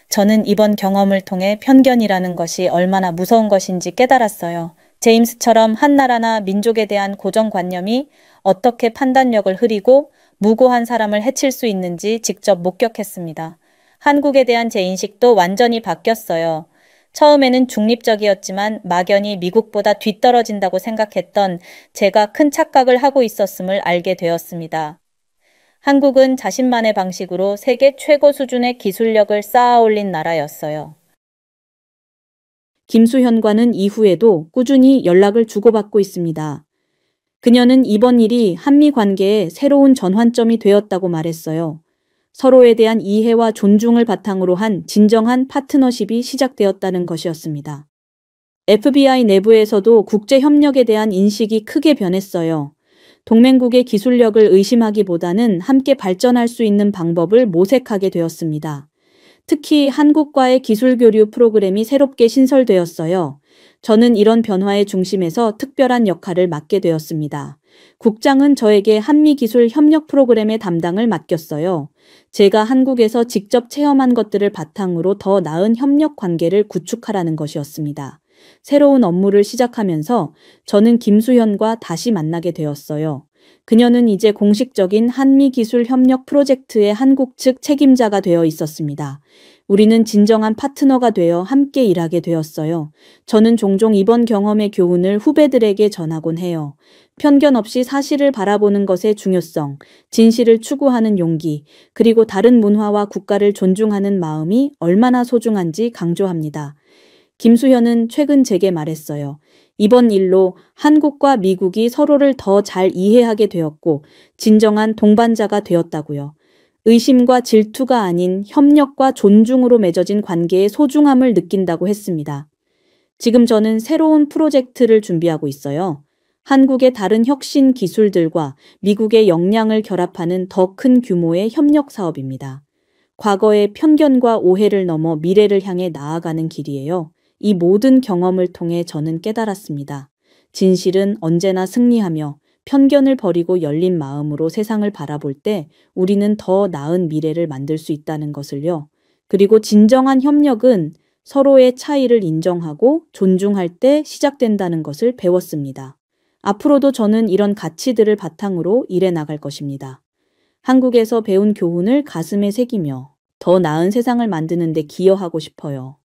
저는 이번 경험을 통해 편견이라는 것이 얼마나 무서운 것인지 깨달았어요. 제임스처럼 한 나라나 민족에 대한 고정관념이 어떻게 판단력을 흐리고 무고한 사람을 해칠 수 있는지 직접 목격했습니다. 한국에 대한 제 인식도 완전히 바뀌었어요. 처음에는 중립적이었지만 막연히 미국보다 뒤떨어진다고 생각했던 제가 큰 착각을 하고 있었음을 알게 되었습니다. 한국은 자신만의 방식으로 세계 최고 수준의 기술력을 쌓아 올린 나라였어요. 김수현과는 이후에도 꾸준히 연락을 주고받고 있습니다. 그녀는 이번 일이 한미 관계의 새로운 전환점이 되었다고 말했어요. 서로에 대한 이해와 존중을 바탕으로 한 진정한 파트너십이 시작되었다는 것이었습니다. FBI 내부에서도 국제 협력에 대한 인식이 크게 변했어요. 동맹국의 기술력을 의심하기보다는 함께 발전할 수 있는 방법을 모색하게 되었습니다. 특히 한국과의 기술 교류 프로그램이 새롭게 신설되었어요. 저는 이런 변화의 중심에서 특별한 역할을 맡게 되었습니다. 국장은 저에게 한미기술 협력 프로그램의 담당을 맡겼어요. 제가 한국에서 직접 체험한 것들을 바탕으로 더 나은 협력 관계를 구축하라는 것이었습니다. 새로운 업무를 시작하면서 저는 김수현과 다시 만나게 되었어요. 그녀는 이제 공식적인 한미기술 협력 프로젝트의 한국 측 책임자가 되어 있었습니다. 우리는 진정한 파트너가 되어 함께 일하게 되었어요. 저는 종종 이번 경험의 교훈을 후배들에게 전하곤 해요. 편견 없이 사실을 바라보는 것의 중요성, 진실을 추구하는 용기, 그리고 다른 문화와 국가를 존중하는 마음이 얼마나 소중한지 강조합니다. 김수현은 최근 제게 말했어요. 이번 일로 한국과 미국이 서로를 더 잘 이해하게 되었고 진정한 동반자가 되었다고요. 의심과 질투가 아닌 협력과 존중으로 맺어진 관계의 소중함을 느낀다고 했습니다. 지금 저는 새로운 프로젝트를 준비하고 있어요. 한국의 다른 혁신 기술들과 미국의 역량을 결합하는 더 큰 규모의 협력 사업입니다. 과거의 편견과 오해를 넘어 미래를 향해 나아가는 길이에요. 이 모든 경험을 통해 저는 깨달았습니다. 진실은 언제나 승리하며 편견을 버리고 열린 마음으로 세상을 바라볼 때 우리는 더 나은 미래를 만들 수 있다는 것을요. 그리고 진정한 협력은 서로의 차이를 인정하고 존중할 때 시작된다는 것을 배웠습니다. 앞으로도 저는 이런 가치들을 바탕으로 일해 나갈 것입니다. 한국에서 배운 교훈을 가슴에 새기며 더 나은 세상을 만드는 데 기여하고 싶어요.